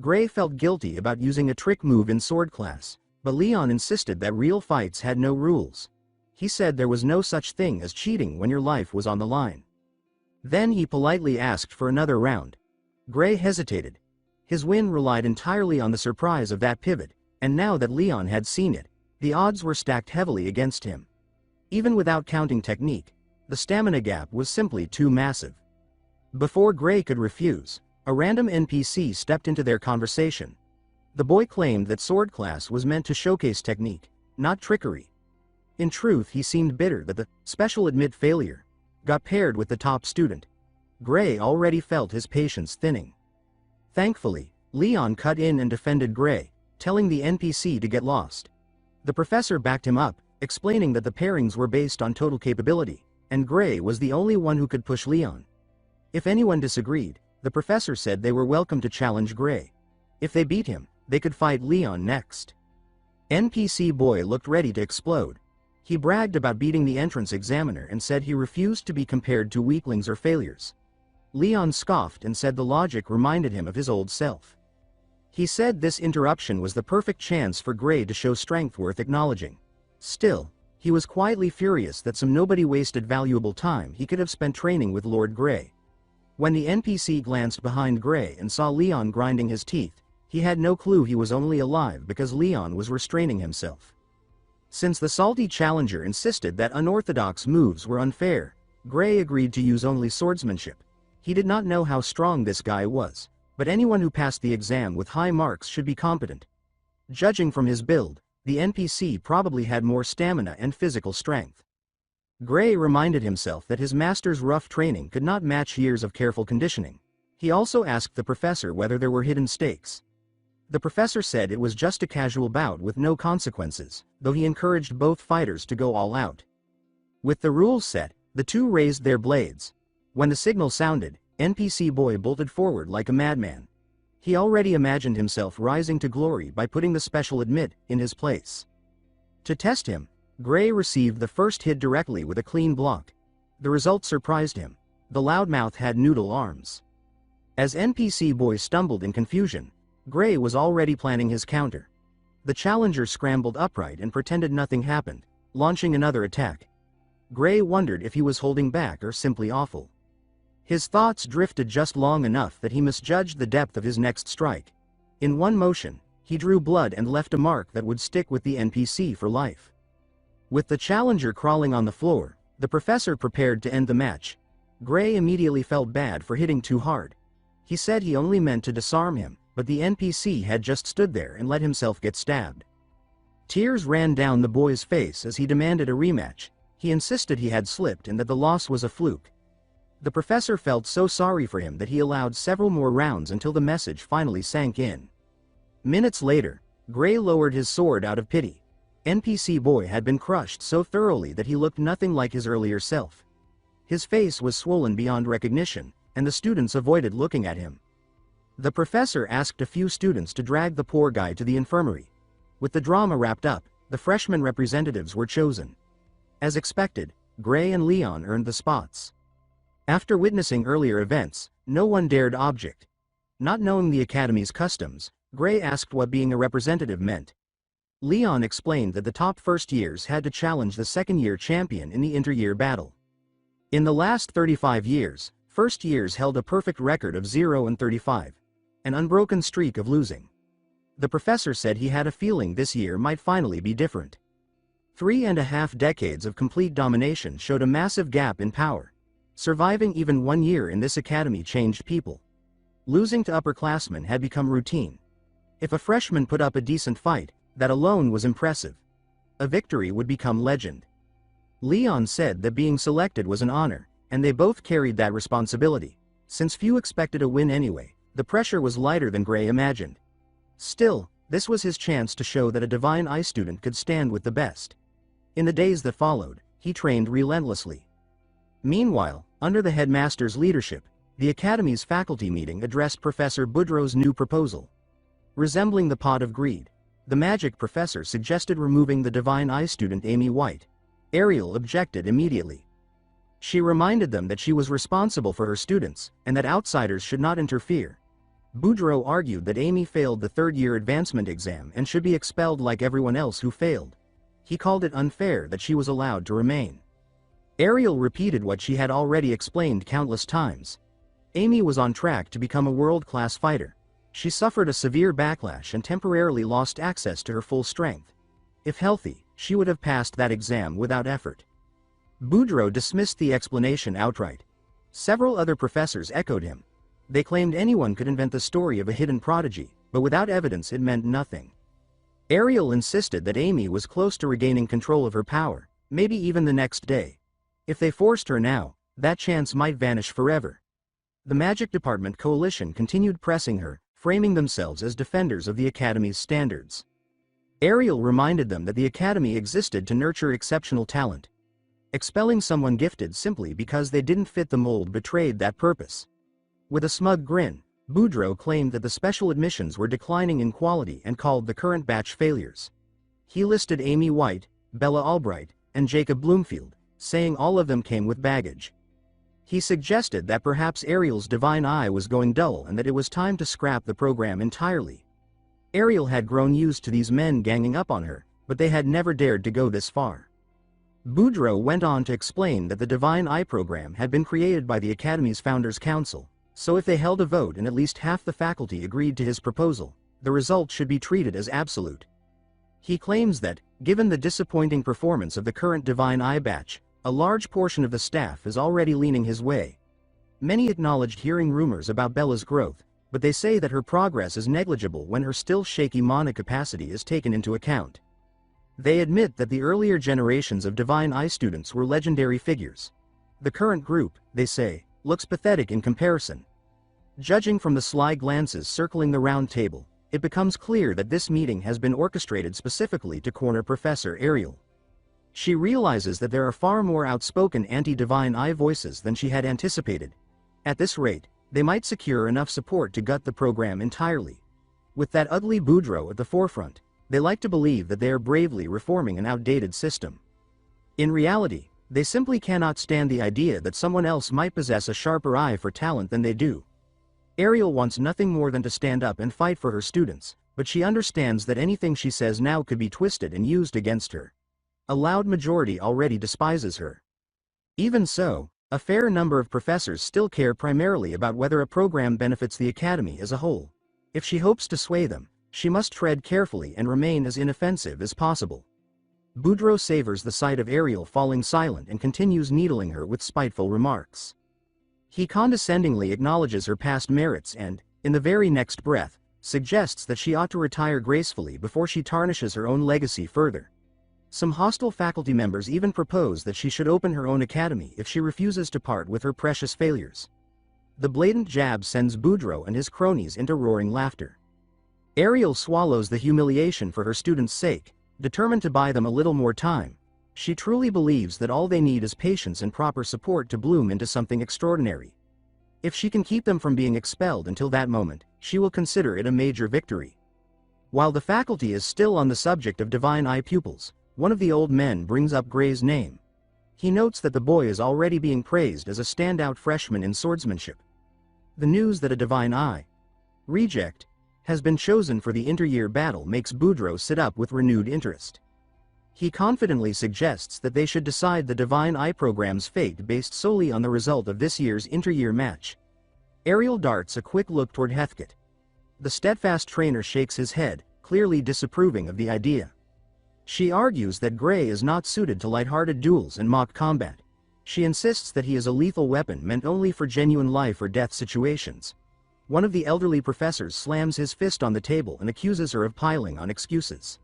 Gray felt guilty about using a trick move in sword class, but Leon insisted that real fights had no rules. He said there was no such thing as cheating when your life was on the line. Then he politely asked for another round. Gray hesitated. His win relied entirely on the surprise of that pivot, and now that Leon had seen it, the odds were stacked heavily against him. Even without counting technique, the stamina gap was simply too massive. Before Gray could refuse, a random NPC stepped into their conversation. The boy claimed that sword class was meant to showcase technique, not trickery. In truth, he seemed bitter that the special admit failure got paired with the top student. Gray already felt his patience thinning. Thankfully, Leon cut in and defended Gray, telling the NPC to get lost. The professor backed him up, explaining that the pairings were based on total capability, and Gray was the only one who could push Leon. If anyone disagreed, the professor said they were welcome to challenge Gray. If they beat him, they could fight Leon next. NPC boy looked ready to explode. He bragged about beating the entrance examiner and said he refused to be compared to weaklings or failures. Leon scoffed and said the logic reminded him of his old self. He said this interruption was the perfect chance for Gray to show strength worth acknowledging. Still, he was quietly furious that some nobody wasted valuable time he could have spent training with Lord Gray. When the NPC glanced behind Gray and saw Leon grinding his teeth, he had no clue he was only alive because Leon was restraining himself. Since the salty challenger insisted that unorthodox moves were unfair, Gray agreed to use only swordsmanship. He did not know how strong this guy was, but anyone who passed the exam with high marks should be competent. Judging from his build, the NPC probably had more stamina and physical strength. Gray reminded himself that his master's rough training could not match years of careful conditioning. He also asked the professor whether there were hidden stakes. The professor said it was just a casual bout with no consequences, though he encouraged both fighters to go all out. With the rules set, the two raised their blades. When the signal sounded, NPC boy bolted forward like a madman. He already imagined himself rising to glory by putting the special admit in his place. To test him, Gray received the first hit directly with a clean block. The result surprised him. The loudmouth had noodle arms. As NPC boy stumbled in confusion, Gray was already planning his counter. The challenger scrambled upright and pretended nothing happened, launching another attack. Gray wondered if he was holding back or simply awful. His thoughts drifted just long enough that he misjudged the depth of his next strike. In one motion, he drew blood and left a mark that would stick with the NPC for life. With the challenger crawling on the floor, the professor prepared to end the match. Gray immediately felt bad for hitting too hard. He said he only meant to disarm him, but the NPC had just stood there and let himself get stabbed. Tears ran down the boy's face as he demanded a rematch. He insisted he had slipped and that the loss was a fluke. The professor felt so sorry for him that he allowed several more rounds until the message finally sank in. Minutes later, Gray lowered his sword out of pity. NPC boy had been crushed so thoroughly that he looked nothing like his earlier self. His face was swollen beyond recognition, and the students avoided looking at him. The professor asked a few students to drag the poor guy to the infirmary. With the drama wrapped up, the freshman representatives were chosen. As expected, Gray and Leon earned the spots. After witnessing earlier events, no one dared object. Not knowing the academy's customs, Gray asked what being a representative meant. Leon explained that the top first years had to challenge the second-year champion in the inter-year battle. In the last 35 years, first years held a perfect record of 0-35, an unbroken streak of losing. The professor said he had a feeling this year might finally be different. 3.5 decades of complete domination showed a massive gap in power. Surviving even 1 year in this academy changed people. Losing to upperclassmen had become routine. If a freshman put up a decent fight, that alone was impressive. A victory would become legend. Leon said that being selected was an honor, and they both carried that responsibility. Since few expected a win anyway, the pressure was lighter than Gray imagined. Still, this was his chance to show that a Divine Eye student could stand with the best. In the days that followed, he trained relentlessly. Meanwhile, under the headmaster's leadership, the Academy's faculty meeting addressed Professor Boudreau's new proposal. Resembling the pot of greed, the magic professor suggested removing the Divine Eye student Amy White. Ariel objected immediately. She reminded them that she was responsible for her students, and that outsiders should not interfere. Boudreau argued that Amy failed the third-year advancement exam and should be expelled like everyone else who failed. He called it unfair that she was allowed to remain. Ariel repeated what she had already explained countless times. Amy was on track to become a world-class fighter. She suffered a severe backlash and temporarily lost access to her full strength. If healthy, she would have passed that exam without effort. Boudreau dismissed the explanation outright. Several other professors echoed him. They claimed anyone could invent the story of a hidden prodigy, but without evidence it meant nothing. Ariel insisted that Amy was close to regaining control of her power, maybe even the next day. If they forced her now, that chance might vanish forever. The Magic Department coalition continued pressing her, framing themselves as defenders of the Academy's standards. Ariel reminded them that the Academy existed to nurture exceptional talent. Expelling someone gifted simply because they didn't fit the mold betrayed that purpose. With a smug grin, Boudreau claimed that the special admissions were declining in quality and called the current batch failures. He listed Amy White, Bella Albright, and Jacob Bloomfield, saying all of them came with baggage. He suggested that perhaps Ariel's divine eye was going dull and that it was time to scrap the program entirely. Ariel had grown used to these men ganging up on her, but they had never dared to go this far. Boudreau went on to explain that the Divine Eye program had been created by the Academy's Founders Council, so if they held a vote and at least half the faculty agreed to his proposal, the result should be treated as absolute. He claims that, given the disappointing performance of the current Divine Eye batch, a large portion of the staff is already leaning his way. Many acknowledged hearing rumors about Bella's growth, but they say that her progress is negligible when her still shaky mana capacity is taken into account. They admit that the earlier generations of Divine Eye students were legendary figures. The current group, they say, looks pathetic in comparison. Judging from the sly glances circling the round table, it becomes clear that this meeting has been orchestrated specifically to corner Professor Ariel. She realizes that there are far more outspoken anti-Divine Eye voices than she had anticipated. At this rate, they might secure enough support to gut the program entirely. With that ugly Boudreau at the forefront, they like to believe that they are bravely reforming an outdated system. In reality, they simply cannot stand the idea that someone else might possess a sharper eye for talent than they do. Ariel wants nothing more than to stand up and fight for her students, but she understands that anything she says now could be twisted and used against her. A loud majority already despises her. Even so, a fair number of professors still care primarily about whether a program benefits the Academy as a whole. If she hopes to sway them, she must tread carefully and remain as inoffensive as possible. Boudreau savors the sight of Ariel falling silent and continues needling her with spiteful remarks. He condescendingly acknowledges her past merits and, in the very next breath, suggests that she ought to retire gracefully before she tarnishes her own legacy further. Some hostile faculty members even propose that she should open her own academy if she refuses to part with her precious failures. The blatant jab sends Boudreau and his cronies into roaring laughter. Ariel swallows the humiliation for her students' sake, determined to buy them a little more time. She truly believes that all they need is patience and proper support to bloom into something extraordinary. If she can keep them from being expelled until that moment, she will consider it a major victory. While the faculty is still on the subject of Divine Eye pupils, one of the old men brings up Gray's name. He notes that the boy is already being praised as a standout freshman in swordsmanship. The news that a Divine Eye reject has been chosen for the inter-year battle makes Boudreaux sit up with renewed interest. He confidently suggests that they should decide the Divine Eye program's fate based solely on the result of this year's inter-year match. Ariel darts a quick look toward Heathkit. The steadfast trainer shakes his head, clearly disapproving of the idea. She argues that Gray is not suited to light-hearted duels and mock combat. She insists that he is a lethal weapon meant only for genuine life or death situations. One of the elderly professors slams his fist on the table and accuses her of piling on excuses.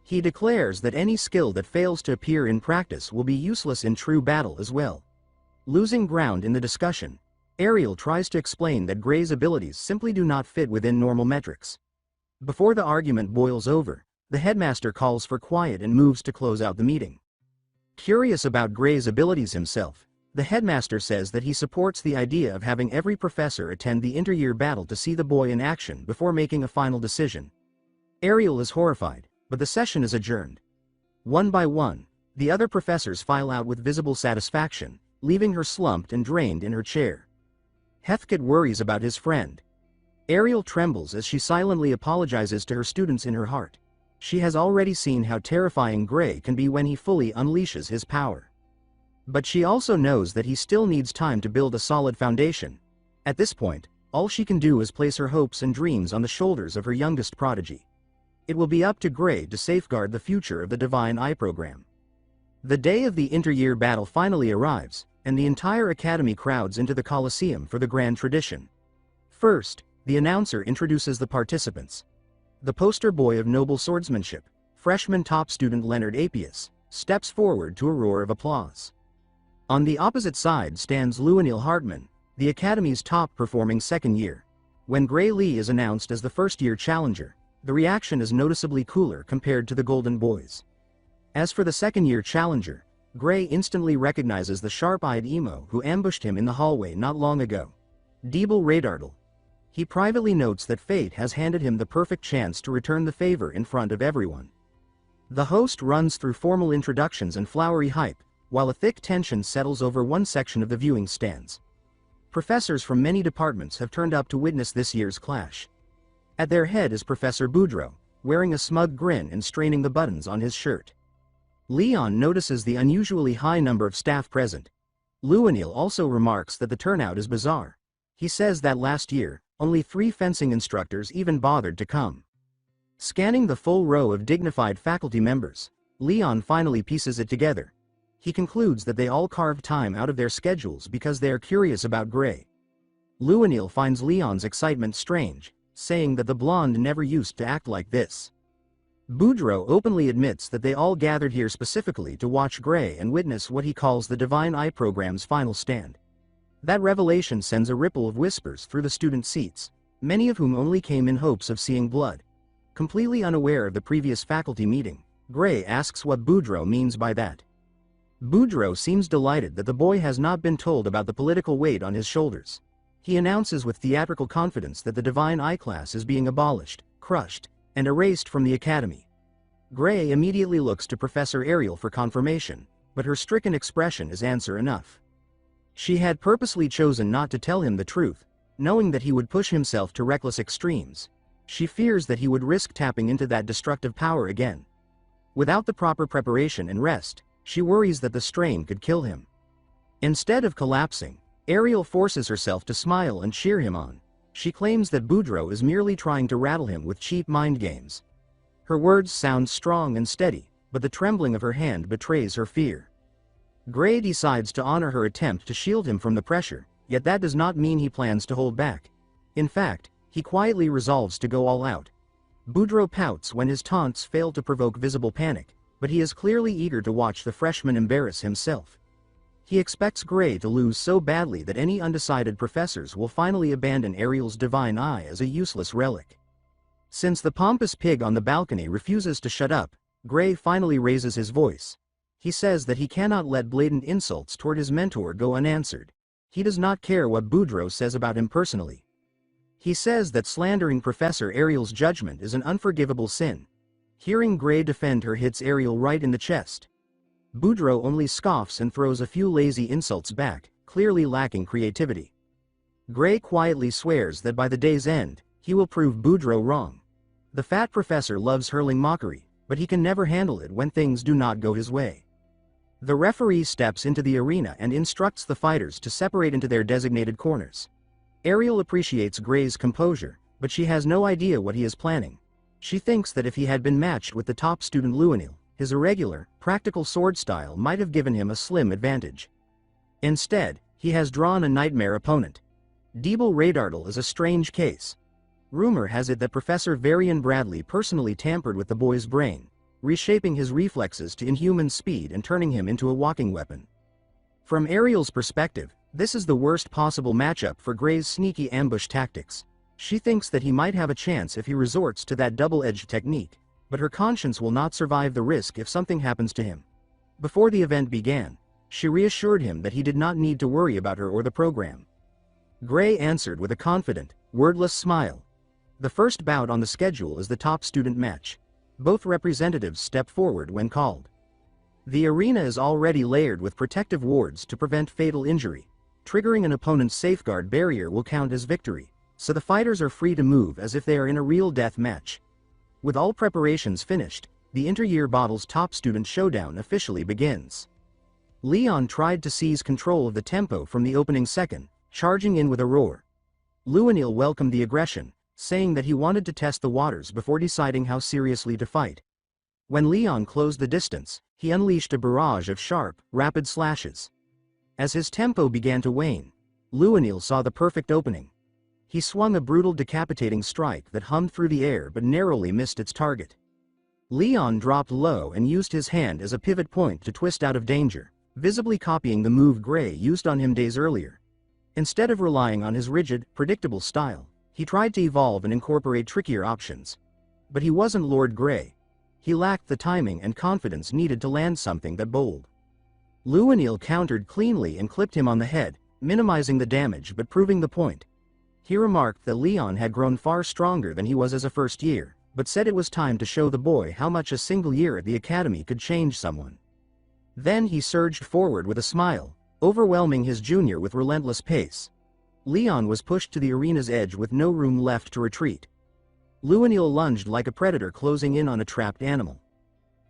He declares that any skill that fails to appear in practice will be useless in true battle as well. Losing ground in the discussion, Ariel tries to explain that Gray's abilities simply do not fit within normal metrics. Before the argument boils over, the headmaster calls for quiet and moves to close out the meeting. Curious about Gray's abilities himself, the headmaster says that he supports the idea of having every professor attend the inter-year battle to see the boy in action before making a final decision. Ariel is horrified, but the session is adjourned. One by one, the other professors file out with visible satisfaction, leaving her slumped and drained in her chair. Heathkit worries about his friend. Ariel trembles as she silently apologizes to her students in her heart. She has already seen how terrifying Gray can be when he fully unleashes his power. But she also knows that he still needs time to build a solid foundation. At this point, all she can do is place her hopes and dreams on the shoulders of her youngest prodigy. It will be up to Gray to safeguard the future of the Divine Eye program. The day of the inter-year battle finally arrives, and the entire academy crowds into the Colosseum for the grand tradition. First, the announcer introduces the participants. The poster boy of noble swordsmanship, freshman top student Leonard Apius, steps forward to a roar of applause. On the opposite side stands Lewinil Hartman, the Academy's top-performing second year. When Gray Lee is announced as the first-year challenger, the reaction is noticeably cooler compared to the Golden Boys. As for the second-year challenger, Gray instantly recognizes the sharp-eyed emo who ambushed him in the hallway not long ago. Deeble Radardle. He privately notes that fate has handed him the perfect chance to return the favor in front of everyone. The host runs through formal introductions and flowery hype, while a thick tension settles over one section of the viewing stands. Professors from many departments have turned up to witness this year's clash. At their head is Professor Boudreaux, wearing a smug grin and straining the buttons on his shirt. Leon notices the unusually high number of staff present. Lewinil also remarks that the turnout is bizarre. He says that last year, only 3 fencing instructors even bothered to come. Scanning the full row of dignified faculty members, Leon finally pieces it together. He concludes that they all carved time out of their schedules because they are curious about Gray. Lewinil finds Leon's excitement strange, saying that the blonde never used to act like this. Boudreaux openly admits that they all gathered here specifically to watch Gray and witness what he calls the Divine Eye program's final stand. That revelation sends a ripple of whispers through the student seats, many of whom only came in hopes of seeing blood. Completely unaware of the previous faculty meeting, Gray asks what Boudreaux means by that. Boudreaux seems delighted that the boy has not been told about the political weight on his shoulders. He announces with theatrical confidence that the Divine Eye class is being abolished, crushed, and erased from the academy. Gray immediately looks to Professor Ariel for confirmation, but her stricken expression is answer enough. She had purposely chosen not to tell him the truth, knowing that he would push himself to reckless extremes. She fears that he would risk tapping into that destructive power again. Without the proper preparation and rest, she worries that the strain could kill him. Instead of collapsing, Ariel forces herself to smile and cheer him on. She claims that Boudreaux is merely trying to rattle him with cheap mind games. Her words sound strong and steady, but the trembling of her hand betrays her fear. Gray decides to honor her attempt to shield him from the pressure, yet that does not mean he plans to hold back. In fact, he quietly resolves to go all out. Boudreaux pouts when his taunts fail to provoke visible panic, but he is clearly eager to watch the freshman embarrass himself. He expects Gray to lose so badly that any undecided professors will finally abandon Ariel's Divine Eye as a useless relic. Since the pompous pig on the balcony refuses to shut up, Gray finally raises his voice. He says that he cannot let blatant insults toward his mentor go unanswered. He does not care what Boudreaux says about him personally. He says that slandering Professor Ariel's judgment is an unforgivable sin. Hearing Gray defend her hits Ariel right in the chest. Boudreaux only scoffs and throws a few lazy insults back, clearly lacking creativity. Gray quietly swears that by the day's end, He will prove Boudreaux wrong. The fat professor loves hurling mockery, but he can never handle it when things do not go his way. The referee steps into the arena and instructs the fighters to separate into their designated corners. Ariel appreciates Gray's composure, but she has no idea what he is planning. She thinks that if he had been matched with the top student Luanil, his irregular, practical sword style might have given him a slim advantage. Instead, he has drawn a nightmare opponent. Deeble Radardal is a strange case. Rumor has it that Professor Varian Bradley personally tampered with the boy's brain, reshaping his reflexes to inhuman speed and turning him into a walking weapon. From Ariel's perspective, this is the worst possible matchup for Gray's sneaky ambush tactics. She thinks that he might have a chance if he resorts to that double-edged technique, but her conscience will not survive the risk if something happens to him. Before the event began, she reassured him that he did not need to worry about her or the program. Gray answered with a confident, wordless smile. The first bout on the schedule is the top student match. Both representatives step forward when called. The arena is already layered with protective wards to prevent fatal injury. Triggering an opponent's safeguard barrier will count as victory, so the fighters are free to move as if they are in a real death match. With all preparations finished, the inter-year bottle's top student showdown officially begins. Leon tried to seize control of the tempo from the opening second, charging in with a roar. Luanil welcomed the aggression, saying that he wanted to test the waters before deciding how seriously to fight. When Leon closed the distance, he unleashed a barrage of sharp, rapid slashes. As his tempo began to wane, Luanil saw the perfect opening. He swung a brutal decapitating strike that hummed through the air but narrowly missed its target. Leon dropped low and used his hand as a pivot point to twist out of danger, visibly copying the move Gray used on him days earlier. Instead of relying on his rigid, predictable style, he tried to evolve and incorporate trickier options. But he wasn't Lord Gray. He lacked the timing and confidence needed to land something that bold. Luanil countered cleanly and clipped him on the head, minimizing the damage but proving the point. He remarked that Leon had grown far stronger than he was as a first year, but said it was time to show the boy how much a single year at the academy could change someone. Then he surged forward with a smile, overwhelming his junior with relentless pace. Leon was pushed to the arena's edge with no room left to retreat. Luanil lunged like a predator closing in on a trapped animal.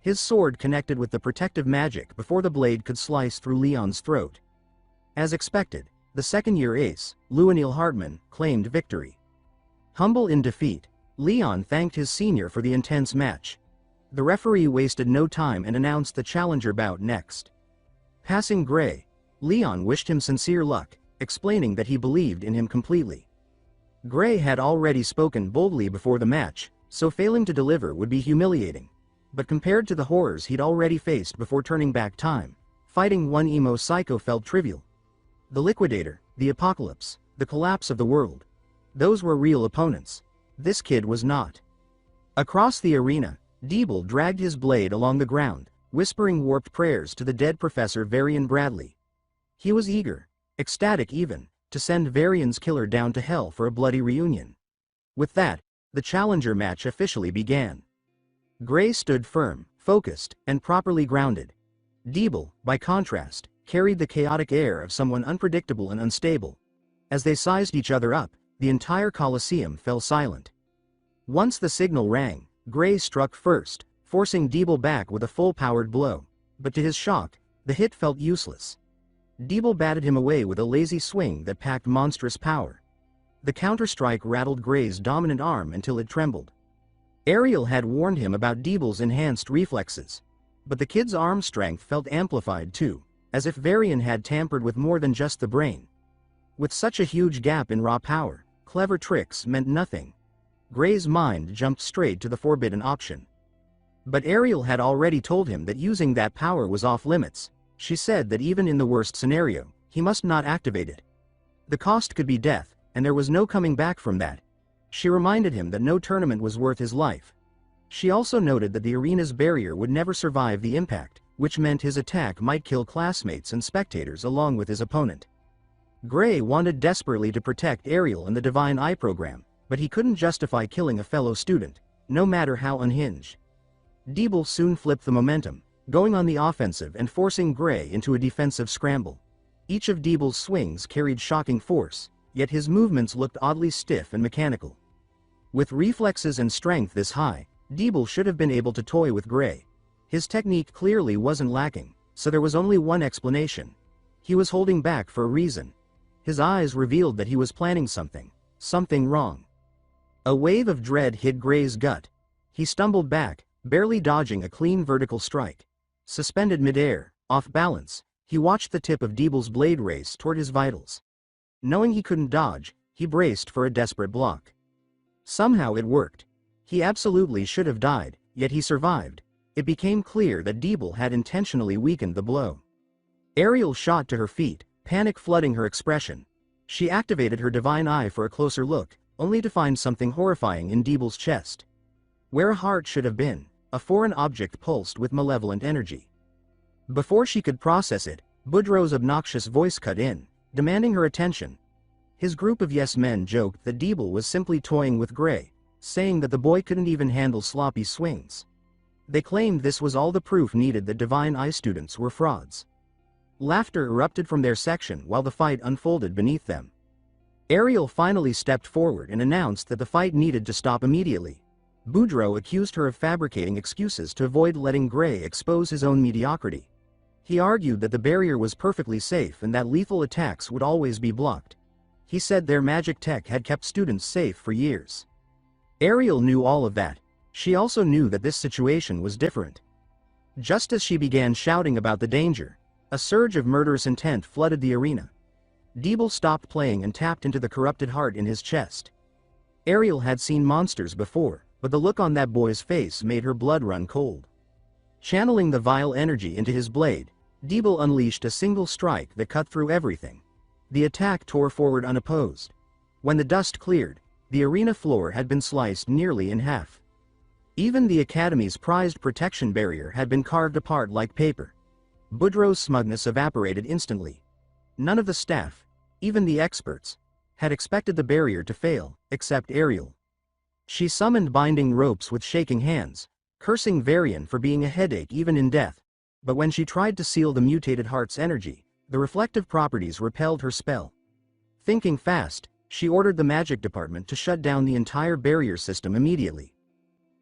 His sword connected with the protective magic before the blade could slice through Leon's throat. As expected, the second-year ace, Luanil Hartman, claimed victory. Humble in defeat, Leon thanked his senior for the intense match. The referee wasted no time and announced the challenger bout next. Passing Gray, Leon wished him sincere luck, explaining that he believed in him completely. Gray had already spoken boldly before the match, so failing to deliver would be humiliating. But compared to the horrors he'd already faced before turning back time, fighting one emo psycho felt trivial. The Liquidator, the Apocalypse, the collapse of the world. Those were real opponents. This kid was not. Across the arena, Deeble dragged his blade along the ground, whispering warped prayers to the dead Professor Varian Bradley. He was eager, ecstatic even, to send Varian's killer down to hell for a bloody reunion. With that, the challenger match officially began. Gray stood firm, focused, and properly grounded. Deeble, by contrast, carried the chaotic air of someone unpredictable and unstable. As they sized each other up, the entire Colosseum fell silent. Once the signal rang, Gray struck first, forcing Deeble back with a full-powered blow. But to his shock, the hit felt useless. Deeble batted him away with a lazy swing that packed monstrous power. The counterstrike rattled Gray's dominant arm until it trembled. Ariel had warned him about Deeble's enhanced reflexes. But the kid's arm strength felt amplified too, as if Varian had tampered with more than just the brain. With such a huge gap in raw power, clever tricks meant nothing. Gray's mind jumped straight to the forbidden option. But Ariel had already told him that using that power was off limits. She said that even in the worst scenario, he must not activate it. The cost could be death, and there was no coming back from that. She reminded him that no tournament was worth his life. She also noted that the arena's barrier would never survive the impact, which meant his attack might kill classmates and spectators along with his opponent. Gray wanted desperately to protect Ariel and the Divine Eye program, but he couldn't justify killing a fellow student, no matter how unhinged. Deeble soon flipped the momentum, going on the offensive and forcing Gray into a defensive scramble. Each of Deeble's swings carried shocking force, yet his movements looked oddly stiff and mechanical. With reflexes and strength this high, Deeble should have been able to toy with Gray. His technique clearly wasn't lacking, so there was only one explanation. He was holding back for a reason. His eyes revealed that he was planning something wrong. A wave of dread hit Gray's gut. He stumbled back, barely dodging a clean vertical strike. Suspended midair, off balance, he watched the tip of Deeble's blade race toward his vitals. Knowing he couldn't dodge, he braced for a desperate block. Somehow it worked. He absolutely should have died, yet he survived. It became clear that Deeble had intentionally weakened the blow. Ariel shot to her feet, panic flooding her expression. She activated her divine eye for a closer look, only to find something horrifying in Deeble's chest. Where a heart should have been, a foreign object pulsed with malevolent energy. Before she could process it, Boudreaux's obnoxious voice cut in, demanding her attention. His group of yes-men joked that Deeble was simply toying with Gray, saying that the boy couldn't even handle sloppy swings. They claimed this was all the proof needed that Divine Eye students were frauds. Laughter erupted from their section while the fight unfolded beneath them. Ariel finally stepped forward and announced that the fight needed to stop immediately. Boudreaux accused her of fabricating excuses to avoid letting Gray expose his own mediocrity. He argued that the barrier was perfectly safe and that lethal attacks would always be blocked. He said their magic tech had kept students safe for years. Ariel knew all of that. She also knew that this situation was different. Just as she began shouting about the danger, a surge of murderous intent flooded the arena. Deeble stopped playing and tapped into the corrupted heart in his chest. Ariel had seen monsters before, but the look on that boy's face made her blood run cold. Channeling the vile energy into his blade, Deeble unleashed a single strike that cut through everything. The attack tore forward unopposed. When the dust cleared, the arena floor had been sliced nearly in half. Even the Academy's prized protection barrier had been carved apart like paper. Boudreaux's smugness evaporated instantly. None of the staff, even the experts, had expected the barrier to fail, except Ariel. She summoned binding ropes with shaking hands, cursing Varian for being a headache even in death. But when she tried to seal the mutated heart's energy, the reflective properties repelled her spell. Thinking fast, she ordered the magic department to shut down the entire barrier system immediately.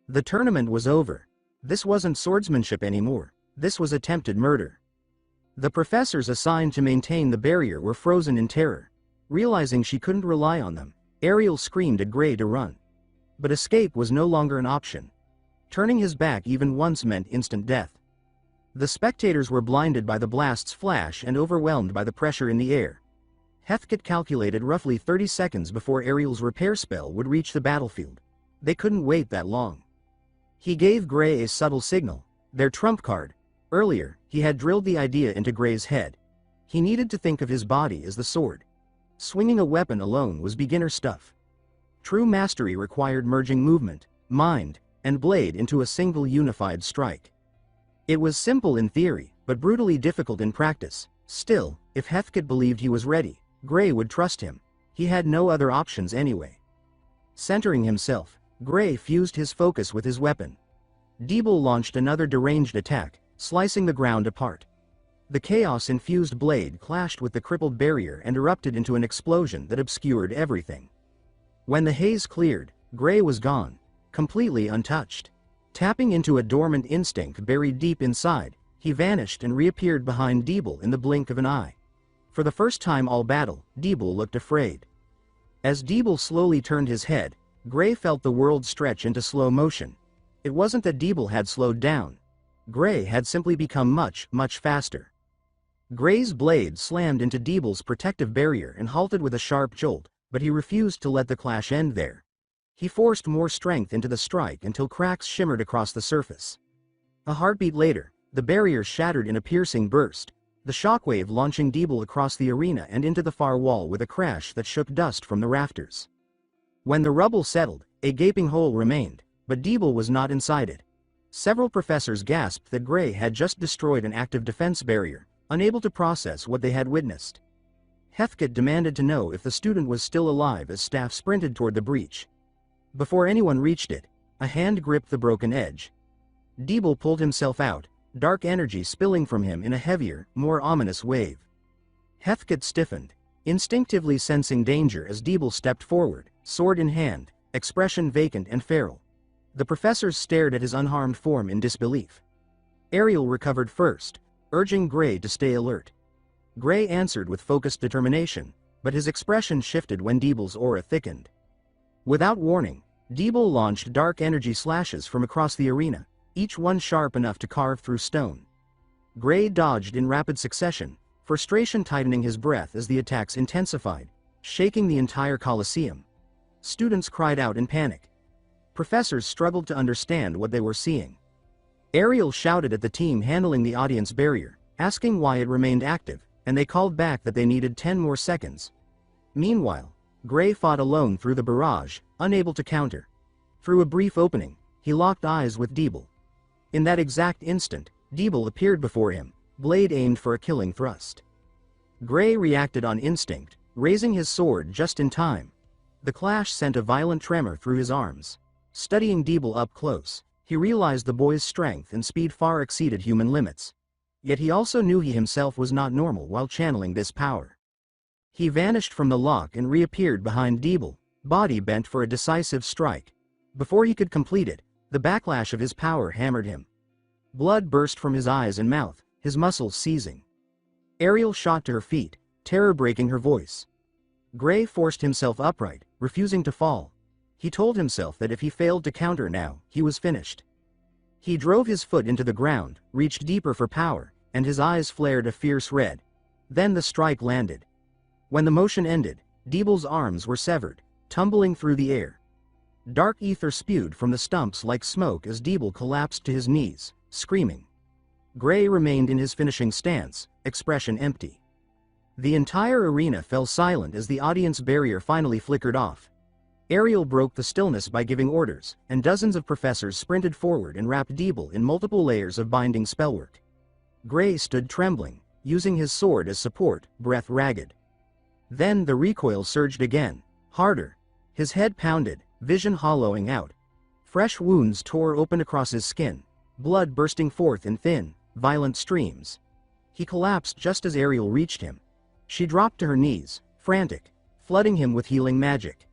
The tournament was over. This wasn't swordsmanship anymore. This was attempted murder. The professors assigned to maintain the barrier were frozen in terror. Realizing she couldn't rely on them, Ariel screamed at Gray to run. But escape was no longer an option. Turning his back even once meant instant death. The spectators were blinded by the blast's flash and overwhelmed by the pressure in the air. Heathkit calculated roughly 30 seconds before Ariel's repair spell would reach the battlefield. They couldn't wait that long. He gave Gray a subtle signal, their trump card. Earlier, he had drilled the idea into Gray's head. He needed to think of his body as the sword. Swinging a weapon alone was beginner stuff. True mastery required merging movement, mind, and blade into a single unified strike. It was simple in theory, but brutally difficult in practice. Still, if Heathkit believed he was ready, Gray would trust him. He had no other options anyway. Centering himself, Gray fused his focus with his weapon. Deeble launched another deranged attack, slicing the ground apart. The chaos-infused blade clashed with the crippled barrier and erupted into an explosion that obscured everything. When the haze cleared, Gray was gone, completely untouched. Tapping into a dormant instinct buried deep inside, he vanished and reappeared behind Deeble in the blink of an eye. For the first time all battle, Deeble looked afraid. As Deeble slowly turned his head, Gray felt the world stretch into slow motion. It wasn't that Deeble had slowed down. Gray had simply become much, much faster. Gray's blade slammed into Deeble's protective barrier and halted with a sharp jolt, but he refused to let the clash end there. He forced more strength into the strike until cracks shimmered across the surface. A heartbeat later, the barrier shattered in a piercing burst, the shockwave launching Deeble across the arena and into the far wall with a crash that shook dust from the rafters. When the rubble settled, a gaping hole remained, but Deeble was not inside it. Several professors gasped that Gray had just destroyed an active defense barrier, unable to process what they had witnessed. Heathkit demanded to know if the student was still alive as staff sprinted toward the breach. Before anyone reached it, a hand gripped the broken edge. Deeble pulled himself out, dark energy spilling from him in a heavier, more ominous wave. Heathkit stiffened, instinctively sensing danger as Deeble stepped forward, sword in hand, expression vacant and feral. The professors stared at his unharmed form in disbelief. Ariel recovered first, urging Gray to stay alert. Gray answered with focused determination, but his expression shifted when Deeble's aura thickened. Without warning, Deeble launched dark energy slashes from across the arena, each one sharp enough to carve through stone. Gray dodged in rapid succession, frustration tightening his breath as the attacks intensified, shaking the entire Colosseum. Students cried out in panic. Professors struggled to understand what they were seeing. Ariel shouted at the team handling the audience barrier, asking why it remained active, and they called back that they needed 10 more seconds. Meanwhile, Gray fought alone through the barrage, unable to counter. Through a brief opening, he locked eyes with Deeble. In that exact instant, Deeble appeared before him, blade aimed for a killing thrust. Gray reacted on instinct, raising his sword just in time. The clash sent a violent tremor through his arms. Studying Deeble up close, he realized the boy's strength and speed far exceeded human limits. Yet he also knew he himself was not normal while channeling this power. He vanished from the lock and reappeared behind Deeble, body bent for a decisive strike. Before he could complete it, the backlash of his power hammered him. Blood burst from his eyes and mouth, his muscles seizing. Ariel shot to her feet, terror breaking her voice. Gray forced himself upright, refusing to fall. He told himself that if he failed to counter now, he was finished. He drove his foot into the ground, reached deeper for power, and his eyes flared a fierce red. Then the strike landed. When the motion ended, Deeble's arms were severed, tumbling through the air. Dark ether spewed from the stumps like smoke as Deeble collapsed to his knees, screaming. Gray remained in his finishing stance, expression empty. The entire arena fell silent as the audience barrier finally flickered off. Ariel broke the stillness by giving orders, and dozens of professors sprinted forward and wrapped Deeble in multiple layers of binding spellwork. Gray stood trembling, using his sword as support, breath ragged. Then the recoil surged again, harder. His head pounded, vision hollowing out. Fresh wounds tore open across his skin, blood bursting forth in thin, violent streams. He collapsed just as Ariel reached him. She dropped to her knees, frantic, flooding him with healing magic.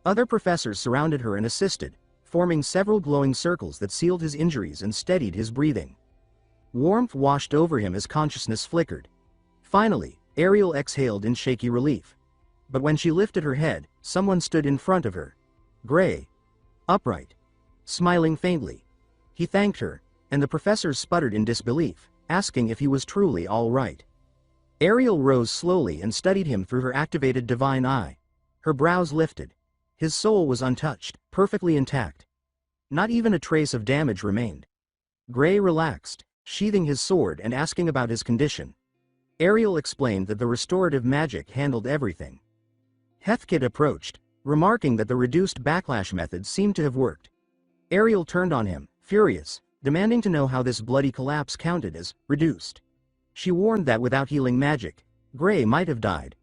Other professors surrounded her and assisted, forming several glowing circles that sealed his injuries and steadied his breathing. Warmth washed over him as consciousness flickered. Finally, Ariel exhaled in shaky relief. But when she lifted her head, someone stood in front of her. Gray. Upright. Smiling faintly. He thanked her, and the professors sputtered in disbelief, asking if he was truly all right. Ariel rose slowly and studied him through her activated divine eye. Her brows lifted. His soul was untouched, perfectly intact. Not even a trace of damage remained. Gray relaxed, sheathing his sword and asking about his condition. Ariel explained that the restorative magic handled everything. Heathkit approached, remarking that the reduced backlash method seemed to have worked. Ariel turned on him, furious, demanding to know how this bloody collapse counted as reduced. She warned that without healing magic, Gray might have died.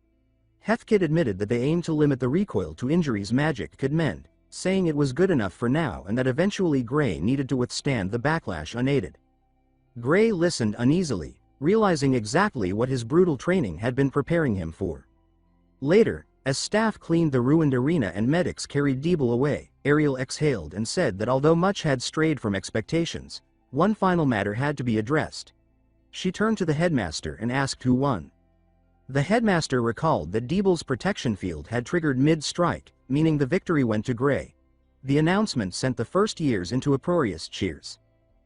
Heathkit admitted that they aimed to limit the recoil to injuries magic could mend, saying it was good enough for now and that eventually Gray needed to withstand the backlash unaided. Gray listened uneasily, realizing exactly what his brutal training had been preparing him for. Later, as staff cleaned the ruined arena and medics carried Deeble away, Ariel exhaled and said that although much had strayed from expectations, one final matter had to be addressed. She turned to the headmaster and asked who won. The headmaster recalled that Deeble's protection field had triggered mid-strike, meaning the victory went to Gray. The announcement sent the first years into uproarious cheers.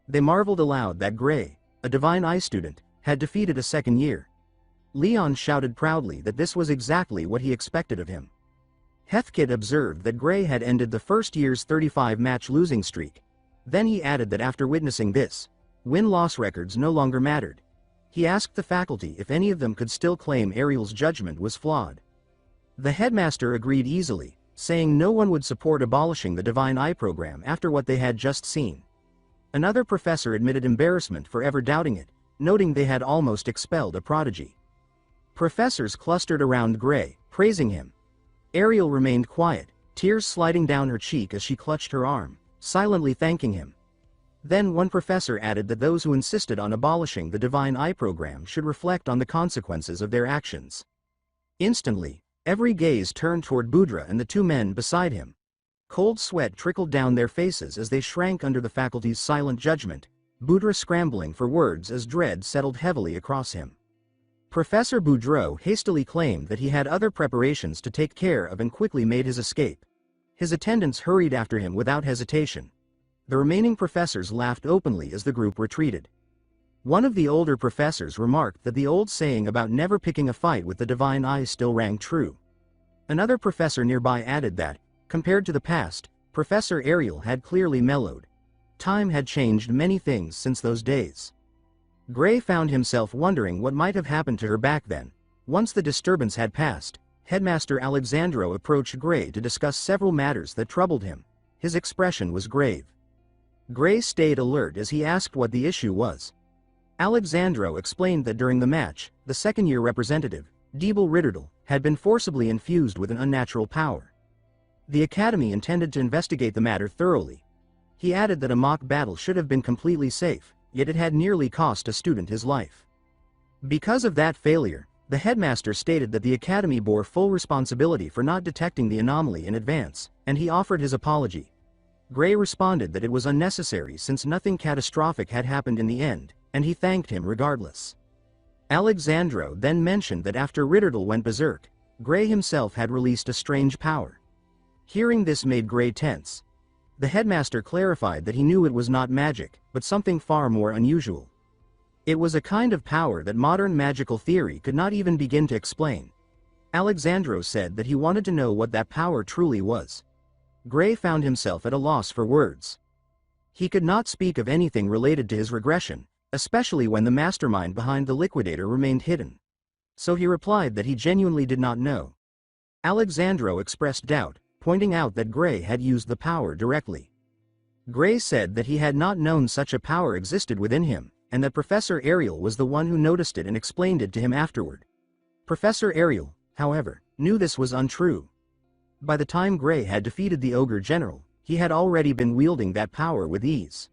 They marveled aloud that Gray, a Divine Eye student, had defeated a second year. Leon shouted proudly that this was exactly what he expected of him. Heathkit observed that Gray had ended the first year's 35-match losing streak. Then he added that after witnessing this, win-loss records no longer mattered. He asked the faculty if any of them could still claim Ariel's judgment was flawed. The headmaster agreed easily, saying no one would support abolishing the Divine Eye program after what they had just seen. Another professor admitted embarrassment for ever doubting it, noting they had almost expelled a prodigy. Professors clustered around Gray, praising him. Ariel remained quiet, tears sliding down her cheek as she clutched her arm, silently thanking him. Then one professor added that those who insisted on abolishing the Divine Eye program should reflect on the consequences of their actions. Instantly, every gaze turned toward Budra and the two men beside him. Cold sweat trickled down their faces as they shrank under the faculty's silent judgment, Boudreaux scrambling for words as dread settled heavily across him. Professor Boudreaux hastily claimed that he had other preparations to take care of and quickly made his escape. His attendants hurried after him without hesitation. The remaining professors laughed openly as the group retreated. One of the older professors remarked that the old saying about never picking a fight with the divine eye still rang true. Another professor nearby added that, compared to the past, Professor Ariel had clearly mellowed. Time had changed many things since those days. Gray found himself wondering what might have happened to her back then. Once the disturbance had passed, Headmaster Alexandro approached Gray to discuss several matters that troubled him. His expression was grave. Gray stayed alert as he asked what the issue was. Alexandro explained that during the match, the second-year representative, Deeble Ridderdle, had been forcibly infused with an unnatural power. The Academy intended to investigate the matter thoroughly. He added that a mock battle should have been completely safe, yet it had nearly cost a student his life. Because of that failure, the headmaster stated that the Academy bore full responsibility for not detecting the anomaly in advance, and he offered his apology. Gray responded that it was unnecessary since nothing catastrophic had happened in the end, and he thanked him regardless. Alexandro then mentioned that after Ridderdle went berserk, Gray himself had released a strange power. Hearing this made Gray tense. The headmaster clarified that he knew it was not magic, but something far more unusual. It was a kind of power that modern magical theory could not even begin to explain. Alexandro said that he wanted to know what that power truly was. Gray found himself at a loss for words. He could not speak of anything related to his regression, especially when the mastermind behind the liquidator remained hidden. So he replied that he genuinely did not know. Alexandro expressed doubt, pointing out that Gray had used the power directly. Gray said that he had not known such a power existed within him, and that Professor Ariel was the one who noticed it and explained it to him afterward. Professor Ariel, however, knew this was untrue. By the time Gray had defeated the Ogre General, he had already been wielding that power with ease.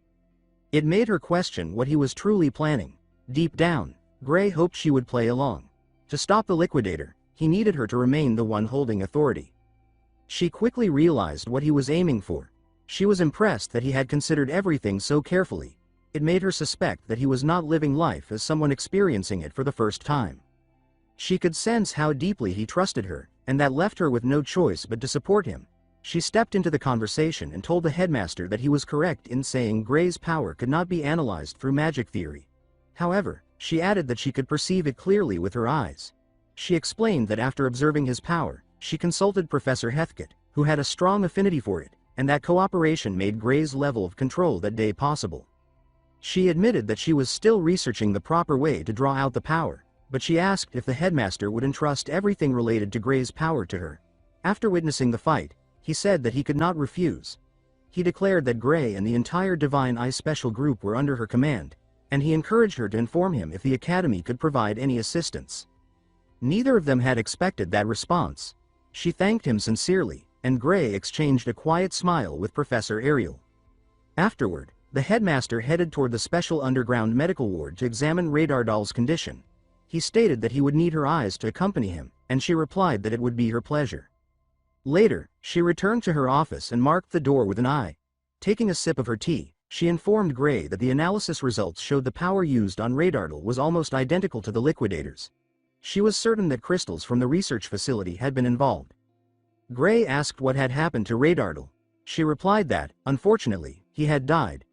It made her question what he was truly planning. Deep down, Gray hoped she would play along. To stop the liquidator, he needed her to remain the one holding authority. She quickly realized what he was aiming for. She was impressed that he had considered everything so carefully. It made her suspect that he was not living life as someone experiencing it for the first time. She could sense how deeply he trusted her, and that left her with no choice but to support him. She stepped into the conversation and told the headmaster that he was correct in saying Gray's power could not be analyzed through magic theory. However, she added that she could perceive it clearly with her eyes. She explained that after observing his power, she consulted Professor Heathcote, who had a strong affinity for it, and that cooperation made Gray's level of control that day possible. She admitted that she was still researching the proper way to draw out the power, but she asked if the headmaster would entrust everything related to Gray's power to her. After witnessing the fight, he said that he could not refuse. He declared that Gray and the entire Divine Eye Special Group were under her command, and he encouraged her to inform him if the Academy could provide any assistance. Neither of them had expected that response. She thanked him sincerely, and Gray exchanged a quiet smile with Professor Ariel. Afterward, the headmaster headed toward the special underground medical ward to examine Radardal's condition. He stated that he would need her eyes to accompany him, and she replied that it would be her pleasure. Later, she returned to her office and marked the door with an eye. Taking a sip of her tea, she informed Gray that the analysis results showed the power used on Radardal was almost identical to the liquidators. She was certain that crystals from the research facility had been involved. Gray asked what had happened to Radardal. She replied that, unfortunately, he had died.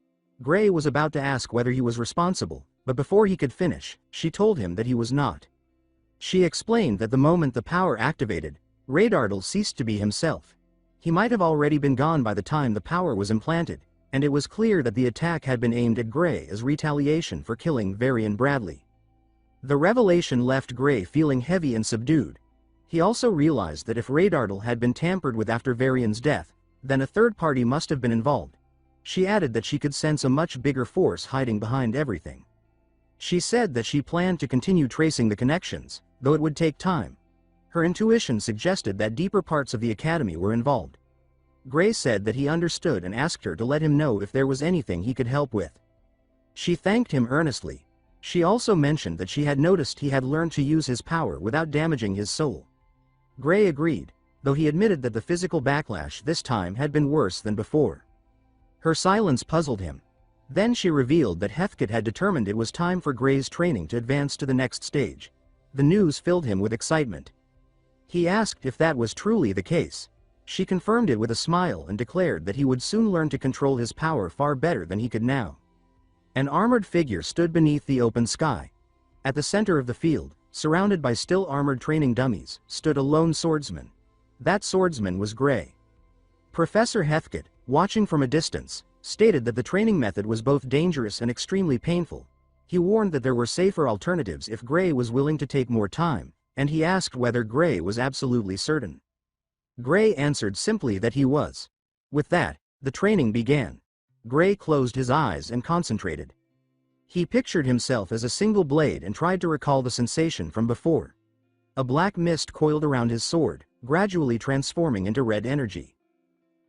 Gray was about to ask whether he was responsible, but before he could finish, she told him that he was not. She explained that the moment the power activated, Radardal ceased to be himself. He might have already been gone by the time the power was implanted, and it was clear that the attack had been aimed at Gray as retaliation for killing Varian Bradley. The revelation left Gray feeling heavy and subdued. He also realized that if Radardal had been tampered with after Varian's death, then a third party must have been involved. She added that she could sense a much bigger force hiding behind everything. She said that she planned to continue tracing the connections, though it would take time. Her intuition suggested that deeper parts of the Academy were involved. Gray said that he understood and asked her to let him know if there was anything he could help with. She thanked him earnestly. She also mentioned that she had noticed he had learned to use his power without damaging his soul. Gray agreed. though he admitted that the physical backlash this time had been worse than before. Her silence puzzled him. Then she revealed that Heathkit had determined it was time for Gray's training to advance to the next stage. The news filled him with excitement. He asked if that was truly the case. She confirmed it with a smile and declared that he would soon learn to control his power far better than he could now. An armored figure stood beneath the open sky. At the center of the field, surrounded by still armored training dummies, stood a lone swordsman. That swordsman was Gray. Professor Heathkit, watching from a distance, stated that the training method was both dangerous and extremely painful. He warned that there were safer alternatives if Gray was willing to take more time, and he asked whether Gray was absolutely certain. Gray answered simply that he was. With that, the training began. Gray closed his eyes and concentrated. He pictured himself as a single blade and tried to recall the sensation from before. A black mist coiled around his sword, gradually transforming into red energy.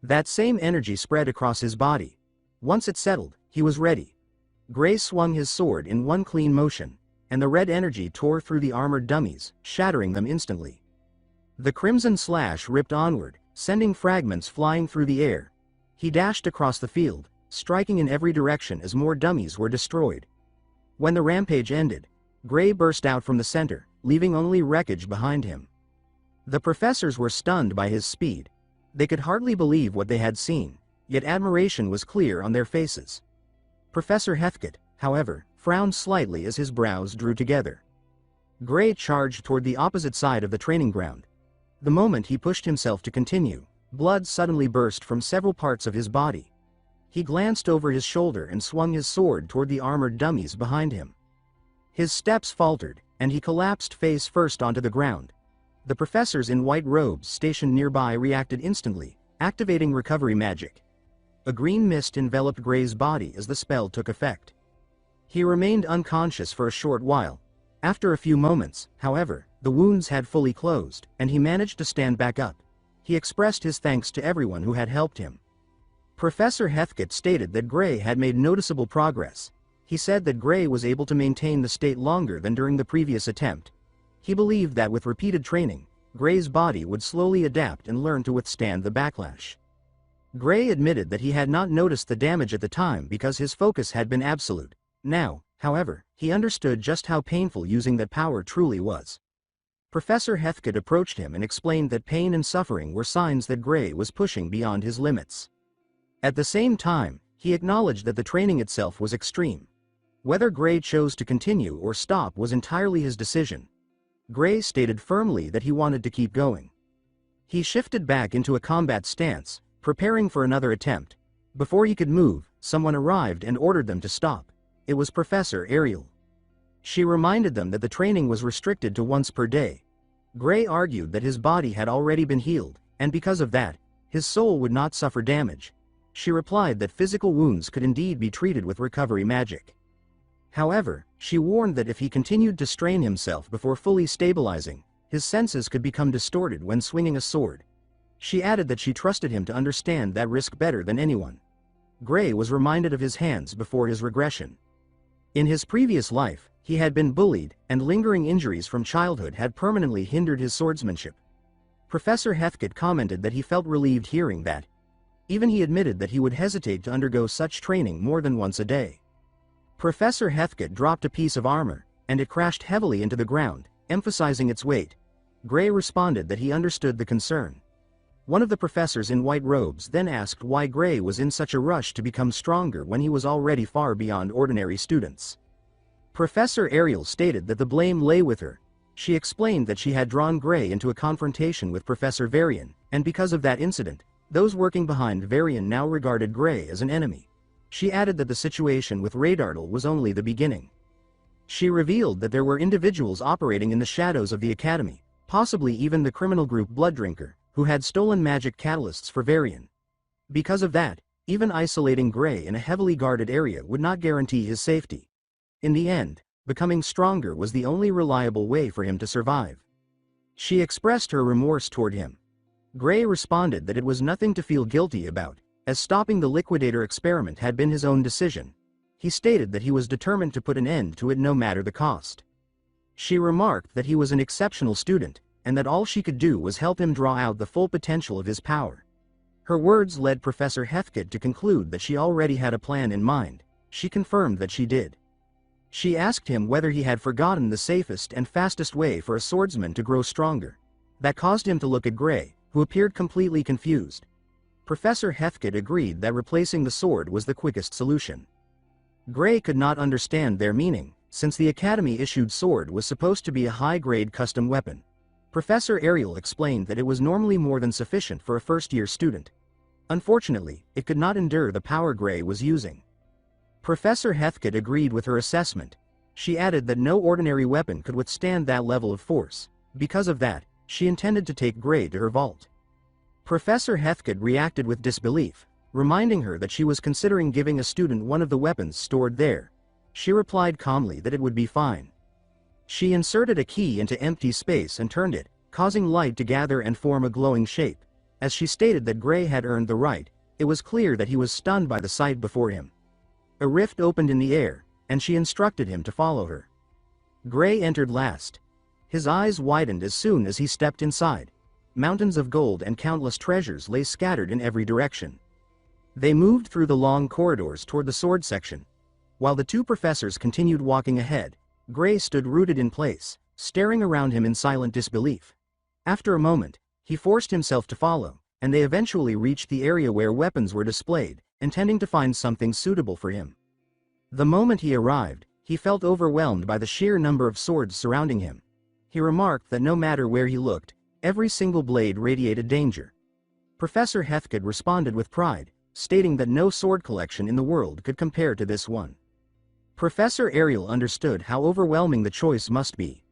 That same energy spread across his body. Once it settled, he was ready. Gray swung his sword in one clean motion, and the red energy tore through the armored dummies, shattering them instantly. The crimson slash ripped onward, sending fragments flying through the air. He dashed across the field, striking in every direction as more dummies were destroyed. When the rampage ended, Gray burst out from the center, leaving only wreckage behind him. The professors were stunned by his speed. They could hardly believe what they had seen, yet admiration was clear on their faces. Professor Heathkit, however, frowned slightly as his brows drew together. Gray charged toward the opposite side of the training ground. The moment he pushed himself to continue, blood suddenly burst from several parts of his body. He glanced over his shoulder and swung his sword toward the armored dummies behind him. His steps faltered, and he collapsed face first onto the ground. The professors in white robes stationed nearby reacted instantly, activating recovery magic. A green mist enveloped Gray's body as the spell took effect. He remained unconscious for a short while. After a few moments, however, the wounds had fully closed, and he managed to stand back up. He expressed his thanks to everyone who had helped him. Professor Heathkit stated that Gray had made noticeable progress. He said that Gray was able to maintain the state longer than during the previous attempt. He believed that with repeated training, Gray's body would slowly adapt and learn to withstand the backlash. Gray admitted that he had not noticed the damage at the time because his focus had been absolute. Now, however, he understood just how painful using that power truly was. Professor Heathkit approached him and explained that pain and suffering were signs that Gray was pushing beyond his limits. At the same time, he acknowledged that the training itself was extreme. Whether Gray chose to continue or stop was entirely his decision. Gray stated firmly that he wanted to keep going. He shifted back into a combat stance, preparing for another attempt. Before he could move, someone arrived and ordered them to stop. It was Professor Ariel. She reminded them that the training was restricted to once per day. Gray argued that his body had already been healed, and because of that, his soul would not suffer damage. She replied that physical wounds could indeed be treated with recovery magic. However, she warned that if he continued to strain himself before fully stabilizing, his senses could become distorted when swinging a sword. She added that she trusted him to understand that risk better than anyone. Gray was reminded of his hands before his regression. In his previous life, he had been bullied, and lingering injuries from childhood had permanently hindered his swordsmanship. Professor Heathkit commented that he felt relieved hearing that. Even he admitted that he would hesitate to undergo such training more than once a day. Professor Heathkit dropped a piece of armor, and it crashed heavily into the ground, emphasizing its weight. Gray responded that he understood the concern. One of the professors in white robes then asked why Gray was in such a rush to become stronger when he was already far beyond ordinary students. Professor Ariel stated that the blame lay with her. She explained that she had drawn Gray into a confrontation with Professor Varian, and because of that incident, those working behind Varian now regarded Gray as an enemy. She added that the situation with Radartle was only the beginning. She revealed that there were individuals operating in the shadows of the academy, possibly even the criminal group Blooddrinker, who had stolen magic catalysts for Varian. Because of that, even isolating Gray in a heavily guarded area would not guarantee his safety. In the end, becoming stronger was the only reliable way for him to survive. She expressed her remorse toward him. Gray responded that it was nothing to feel guilty about, as stopping the liquidator experiment had been his own decision. He stated that he was determined to put an end to it no matter the cost. She remarked that he was an exceptional student, and that all she could do was help him draw out the full potential of his power. Her words led Professor Heathcote to conclude that she already had a plan in mind. She confirmed that she did. She asked him whether he had forgotten the safest and fastest way for a swordsman to grow stronger. That caused him to look at Gray, who appeared completely confused. Professor Heathcote agreed that replacing the sword was the quickest solution. Gray could not understand their meaning, since the Academy-issued sword was supposed to be a high-grade custom weapon. Professor Ariel explained that it was normally more than sufficient for a first-year student. Unfortunately, it could not endure the power Gray was using. Professor Heathcote agreed with her assessment. She added that no ordinary weapon could withstand that level of force. Because of that, she intended to take Gray to her vault. Professor Heathcote reacted with disbelief, reminding her that she was considering giving a student one of the weapons stored there. She replied calmly that it would be fine. She inserted a key into empty space and turned it, causing light to gather and form a glowing shape. As she stated that Gray had earned the right, it was clear that he was stunned by the sight before him. A rift opened in the air, and she instructed him to follow her. Gray entered last. His eyes widened as soon as he stepped inside. Mountains of gold and countless treasures lay scattered in every direction. They moved through the long corridors toward the sword section. While the two professors continued walking ahead, Gray stood rooted in place, staring around him in silent disbelief. After a moment, he forced himself to follow, and they eventually reached the area where weapons were displayed, intending to find something suitable for him. The moment he arrived, he felt overwhelmed by the sheer number of swords surrounding him. He remarked that no matter where he looked, every single blade radiated danger. Professor Heathcote responded with pride, stating that no sword collection in the world could compare to this one. Professor Ariel understood how overwhelming the choice must be.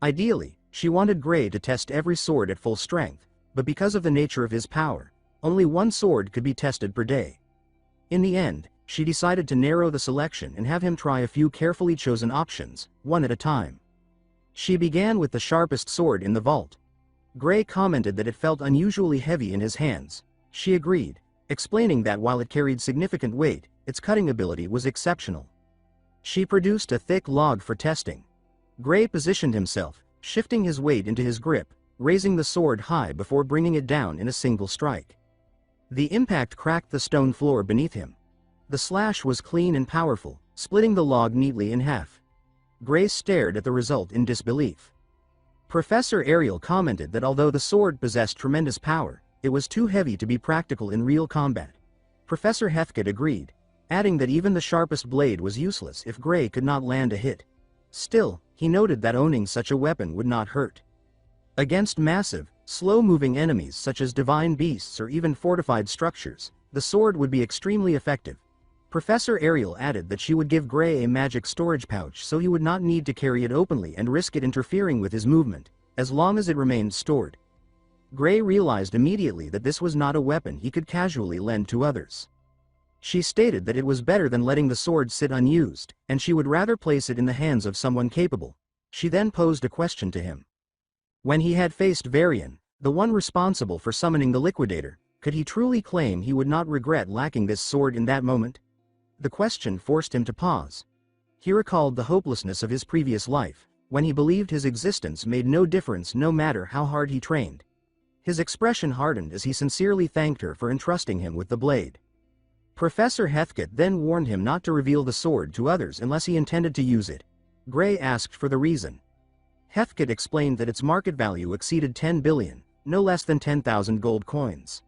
Ideally, she wanted Gray to test every sword at full strength, but because of the nature of his power, only one sword could be tested per day. In the end, she decided to narrow the selection and have him try a few carefully chosen options, one at a time. She began with the sharpest sword in the vault. Gray commented that it felt unusually heavy in his hands. She agreed, explaining that while it carried significant weight, its cutting ability was exceptional. She produced a thick log for testing. Gray positioned himself, shifting his weight into his grip, raising the sword high before bringing it down in a single strike. The impact cracked the stone floor beneath him. The slash was clean and powerful, splitting the log neatly in half. Gray stared at the result in disbelief. Professor Ariel commented that although the sword possessed tremendous power, it was too heavy to be practical in real combat. Professor Heathcote agreed, adding that even the sharpest blade was useless if Gray could not land a hit. Still, he noted that owning such a weapon would not hurt. Against massive, slow-moving enemies such as divine beasts or even fortified structures, the sword would be extremely effective. Professor Ariel added that she would give Gray a magic storage pouch so he would not need to carry it openly and risk it interfering with his movement, as long as it remained stored. Gray realized immediately that this was not a weapon he could casually lend to others. She stated that it was better than letting the sword sit unused, and she would rather place it in the hands of someone capable. She then posed a question to him. When he had faced Varian, the one responsible for summoning the Liquidator, could he truly claim he would not regret lacking this sword in that moment? The question forced him to pause. He recalled the hopelessness of his previous life, when he believed his existence made no difference no matter how hard he trained. His expression hardened as he sincerely thanked her for entrusting him with the blade. Professor Heathcote then warned him not to reveal the sword to others unless he intended to use it. Gray asked for the reason. Heathcote explained that its market value exceeded 10 billion, no less than 10,000 gold coins.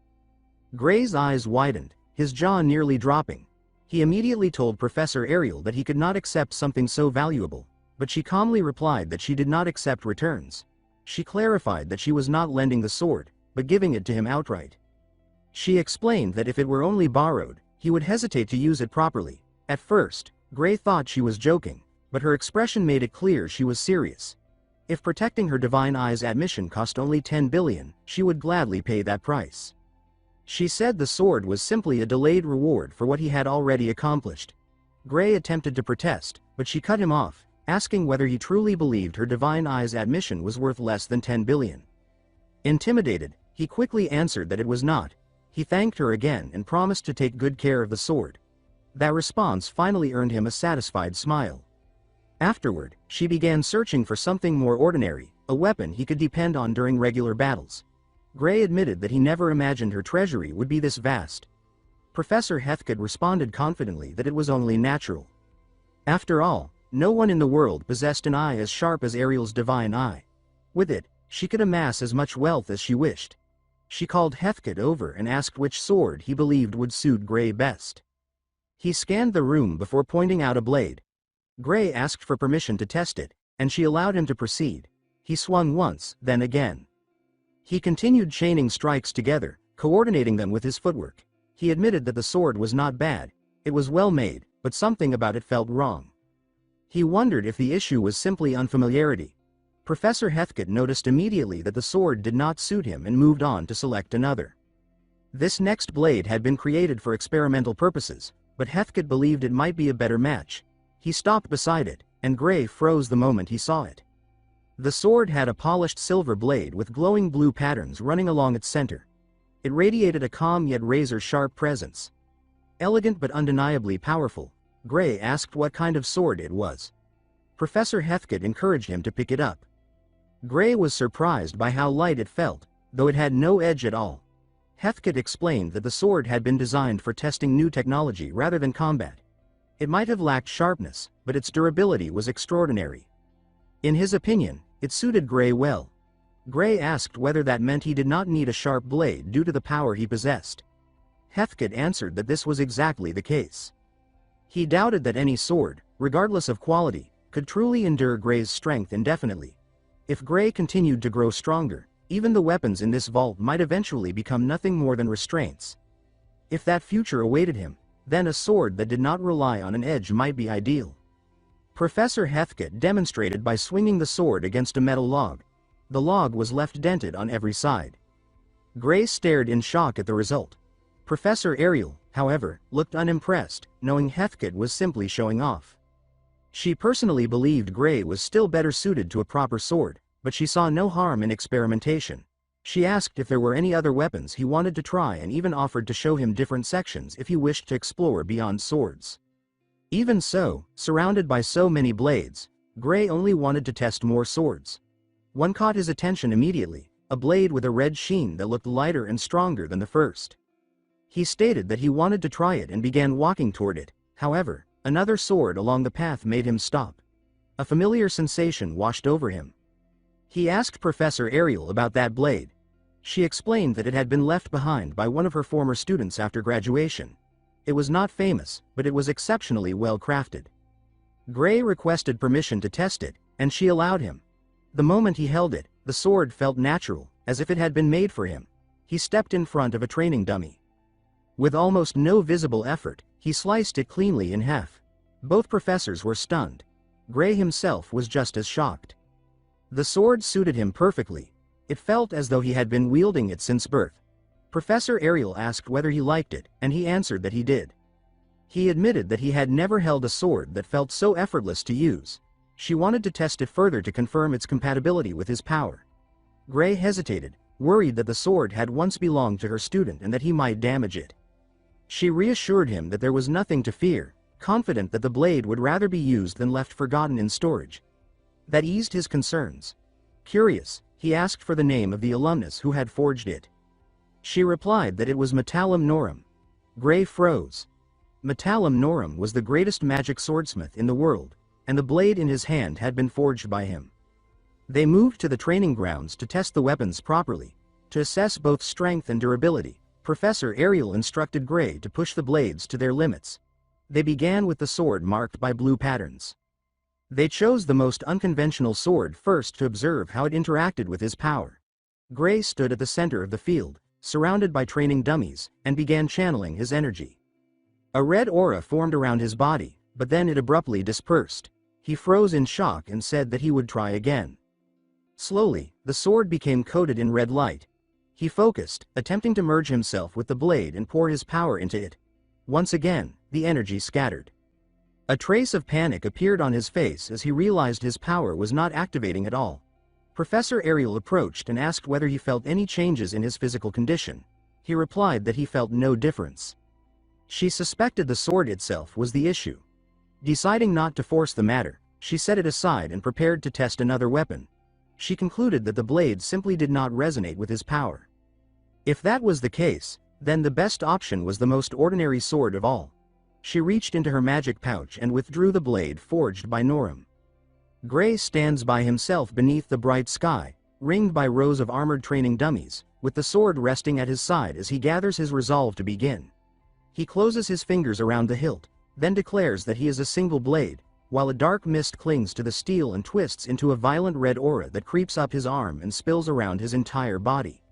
Gray's eyes widened, his jaw nearly dropping. He immediately told Professor Ariel that he could not accept something so valuable, but she calmly replied that she did not accept returns. She clarified that she was not lending the sword, but giving it to him outright. She explained that if it were only borrowed, he would hesitate to use it properly. At first, Gray thought she was joking, but her expression made it clear she was serious. If protecting her divine eye's admission cost only 10 billion, she would gladly pay that price. She said the sword was simply a delayed reward for what he had already accomplished. Gray attempted to protest, but she cut him off, asking whether he truly believed her divine eye's admission was worth less than 10 billion. Intimidated, he quickly answered that it was not. He thanked her again and promised to take good care of the sword. That response finally earned him a satisfied smile. Afterward, she began searching for something more ordinary, a weapon he could depend on during regular battles. Gray admitted that he never imagined her treasury would be this vast. Professor Heathcote responded confidently that it was only natural. After all, no one in the world possessed an eye as sharp as Ariel's divine eye. With it, she could amass as much wealth as she wished. She called Heathcote over and asked which sword he believed would suit Gray best. He scanned the room before pointing out a blade. Gray asked for permission to test it, and she allowed him to proceed. He swung once, then again. He continued chaining strikes together, coordinating them with his footwork. He admitted that the sword was not bad, it was well made, but something about it felt wrong. He wondered if the issue was simply unfamiliarity. Professor Heathcote noticed immediately that the sword did not suit him and moved on to select another. This next blade had been created for experimental purposes, but Heathcote believed it might be a better match. He stopped beside it, and Gray froze the moment he saw it. The sword had a polished silver blade with glowing blue patterns running along its center. It radiated a calm yet razor-sharp presence. Elegant but undeniably powerful, Gray asked what kind of sword it was. Professor Heathcote encouraged him to pick it up. Gray was surprised by how light it felt, though it had no edge at all. Heathcote explained that the sword had been designed for testing new technology rather than combat. It might have lacked sharpness, but its durability was extraordinary. In his opinion, it suited Gray well. Gray asked whether that meant he did not need a sharp blade due to the power he possessed. Heathcote answered that this was exactly the case. He doubted that any sword, regardless of quality, could truly endure Gray's strength indefinitely. If Gray continued to grow stronger, even the weapons in this vault might eventually become nothing more than restraints. If that future awaited him, then a sword that did not rely on an edge might be ideal. Professor Heathcote demonstrated by swinging the sword against a metal log. The log was left dented on every side. Gray stared in shock at the result. Professor Ariel, however, looked unimpressed, knowing Heathcote was simply showing off. She personally believed Gray was still better suited to a proper sword, but she saw no harm in experimentation. She asked if there were any other weapons he wanted to try and even offered to show him different sections if he wished to explore beyond swords. Even so, surrounded by so many blades, Gray only wanted to test more swords. One caught his attention immediately, a blade with a red sheen that looked lighter and stronger than the first. He stated that he wanted to try it and began walking toward it. However, another sword along the path made him stop. A familiar sensation washed over him. He asked Professor Ariel about that blade. She explained that it had been left behind by one of her former students after graduation. It was not famous, but it was exceptionally well crafted. Gray requested permission to test it, and she allowed him. The moment he held it, the sword felt natural, as if it had been made for him. He stepped in front of a training dummy. With almost no visible effort, he sliced it cleanly in half. Both professors were stunned. Gray himself was just as shocked. The sword suited him perfectly. It felt as though he had been wielding it since birth. Professor Ariel asked whether he liked it, and he answered that he did. He admitted that he had never held a sword that felt so effortless to use. She wanted to test it further to confirm its compatibility with his power. Gray hesitated, worried that the sword had once belonged to her student and that he might damage it. She reassured him that there was nothing to fear, confident that the blade would rather be used than left forgotten in storage. That eased his concerns. Curious, he asked for the name of the alumnus who had forged it. She replied that it was Metallum Norum. Gray froze. Metallum Norum was the greatest magic swordsmith in the world, and the blade in his hand had been forged by him. They moved to the training grounds to test the weapons properly. To assess both strength and durability, Professor Ariel instructed Gray to push the blades to their limits. They began with the sword marked by blue patterns. They chose the most unconventional sword first to observe how it interacted with his power. Gray stood at the center of the field, surrounded by training dummies, and began channeling his energy. A red aura formed around his body, but then it abruptly dispersed. He froze in shock and said that he would try again. Slowly, the sword became coated in red light. He focused, attempting to merge himself with the blade and pour his power into it. Once again, the energy scattered. A trace of panic appeared on his face as he realized his power was not activating at all. Professor Ariel approached and asked whether he felt any changes in his physical condition. He replied that he felt no difference. She suspected the sword itself was the issue. Deciding not to force the matter, she set it aside and prepared to test another weapon. She concluded that the blade simply did not resonate with his power. If that was the case, then the best option was the most ordinary sword of all. She reached into her magic pouch and withdrew the blade forged by Noram. Gray stands by himself beneath the bright sky, ringed by rows of armored training dummies, with the sword resting at his side as he gathers his resolve to begin. He closes his fingers around the hilt, then declares that he is a single blade, while a dark mist clings to the steel and twists into a violent red aura that creeps up his arm and spills around his entire body.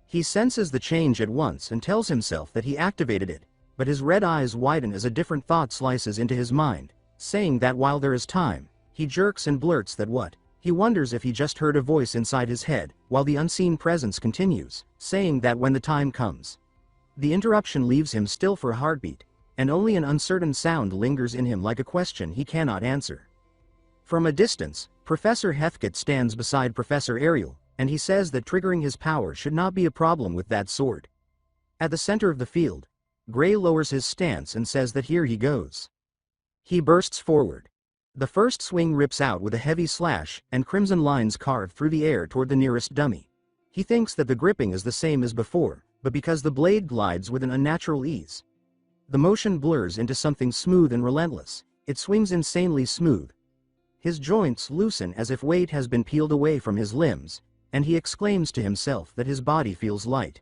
He senses the change at once and tells himself that he activated it, but his red eyes widen as a different thought slices into his mind, saying that while there is time, he jerks and blurts that what? He wonders if he just heard a voice inside his head, while the unseen presence continues, saying that when the time comes. The interruption leaves him still for a heartbeat, and only an uncertain sound lingers in him like a question he cannot answer. From a distance, Professor Heathcote stands beside Professor Ariel, and he says that triggering his power should not be a problem with that sword. At the center of the field, Gray lowers his stance and says that here he goes. He bursts forward. The first swing rips out with a heavy slash, and crimson lines carve through the air toward the nearest dummy. He thinks that the gripping is the same as before, but because the blade glides with an unnatural ease, the motion blurs into something smooth and relentless. It swings insanely smooth. His joints loosen as if weight has been peeled away from his limbs, and he exclaims to himself that his body feels light.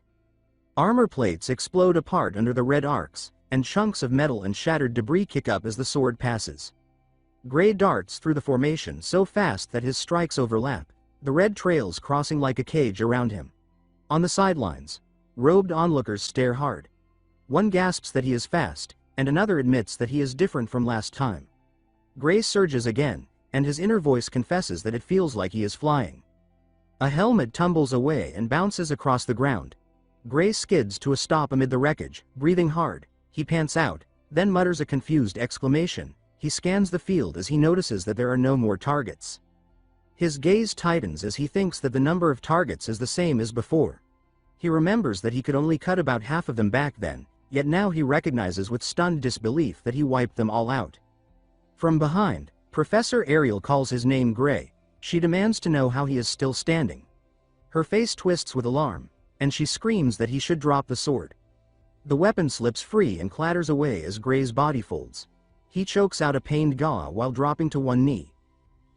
Armor plates explode apart under the red arcs, and chunks of metal and shattered debris kick up as the sword passes. Gray darts through the formation so fast that his strikes overlap, the red trails crossing like a cage around him. On the sidelines, robed onlookers stare hard. One gasps that he is fast, and another admits that he is different from last time. Gray surges again, and his inner voice confesses that it feels like he is flying. A helmet tumbles away and bounces across the ground. Gray skids to a stop amid the wreckage, breathing hard. He pants out, then mutters a confused exclamation. He scans the field as he notices that there are no more targets. His gaze tightens as he thinks that the number of targets is the same as before. He remembers that he could only cut about half of them back then, yet now he recognizes with stunned disbelief that he wiped them all out. From behind, Professor Ariel calls his name Gray. She demands to know how he is still standing. Her face twists with alarm, and she screams that he should drop the sword. The weapon slips free and clatters away as Gray's body folds. He chokes out a pained gaw while dropping to one knee.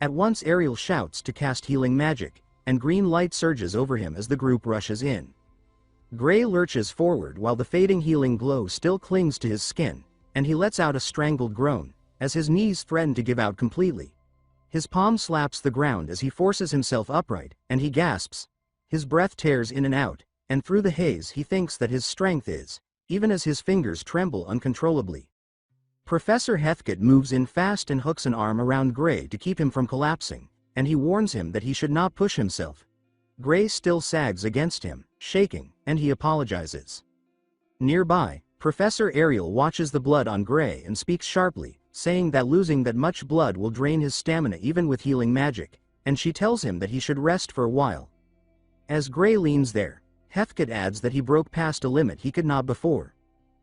At once Ariel shouts to cast healing magic, and green light surges over him as the group rushes in. Gray lurches forward while the fading healing glow still clings to his skin, and he lets out a strangled groan, as his knees threaten to give out completely. His palm slaps the ground as he forces himself upright, and he gasps. His breath tears in and out, and through the haze he thinks that his strength is, even as his fingers tremble uncontrollably. Professor Heathcote moves in fast and hooks an arm around Gray to keep him from collapsing, and he warns him that he should not push himself. Gray still sags against him, shaking, and he apologizes. Nearby, Professor Ariel watches the blood on Gray and speaks sharply, saying that losing that much blood will drain his stamina even with healing magic, and she tells him that he should rest for a while. As Gray leans there, Heathcote adds that he broke past a limit he could not before.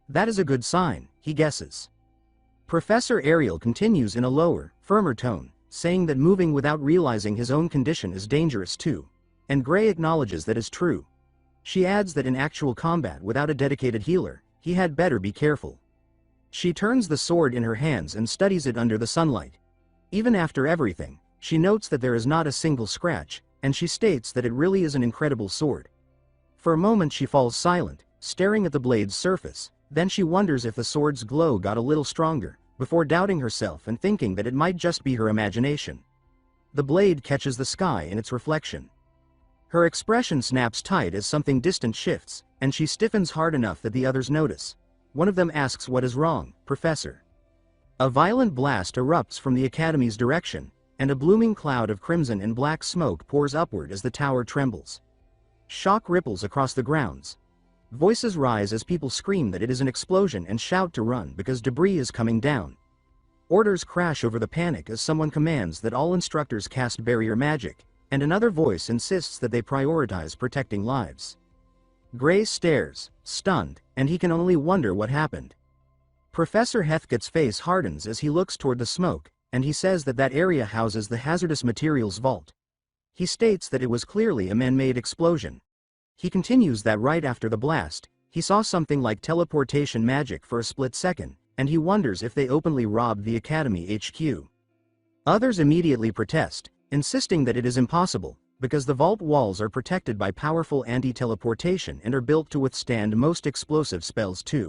That is a good sign, he guesses. Professor Ariel continues in a lower, firmer tone, saying that moving without realizing his own condition is dangerous too, and Gray acknowledges that is true. She adds that in actual combat without a dedicated healer, he had better be careful. She turns the sword in her hands and studies it under the sunlight. Even after everything, she notes that there is not a single scratch, and she states that it really is an incredible sword. For a moment she falls silent, staring at the blade's surface, then she wonders if the sword's glow got a little stronger, before doubting herself and thinking that it might just be her imagination. The blade catches the sky in its reflection. Her expression snaps tight as something distant shifts, and she stiffens hard enough that the others notice. One of them asks what is wrong, Professor. A violent blast erupts from the Academy's direction, and a blooming cloud of crimson and black smoke pours upward as the tower trembles. Shock ripples across the grounds. Voices rise as people scream that it is an explosion and shout to run because debris is coming down. Orders crash over the panic as someone commands that all instructors cast barrier magic, and another voice insists that they prioritize protecting lives. Gray stares, stunned, and he can only wonder what happened. Professor Heathcote's face hardens as he looks toward the smoke, and he says that that area houses the hazardous materials vault. He states that it was clearly a man-made explosion. He continues that right after the blast, he saw something like teleportation magic for a split second, and he wonders if they openly robbed the Academy HQ. Others immediately protest, insisting that it is impossible, because the vault walls are protected by powerful anti-teleportation and are built to withstand most explosive spells too.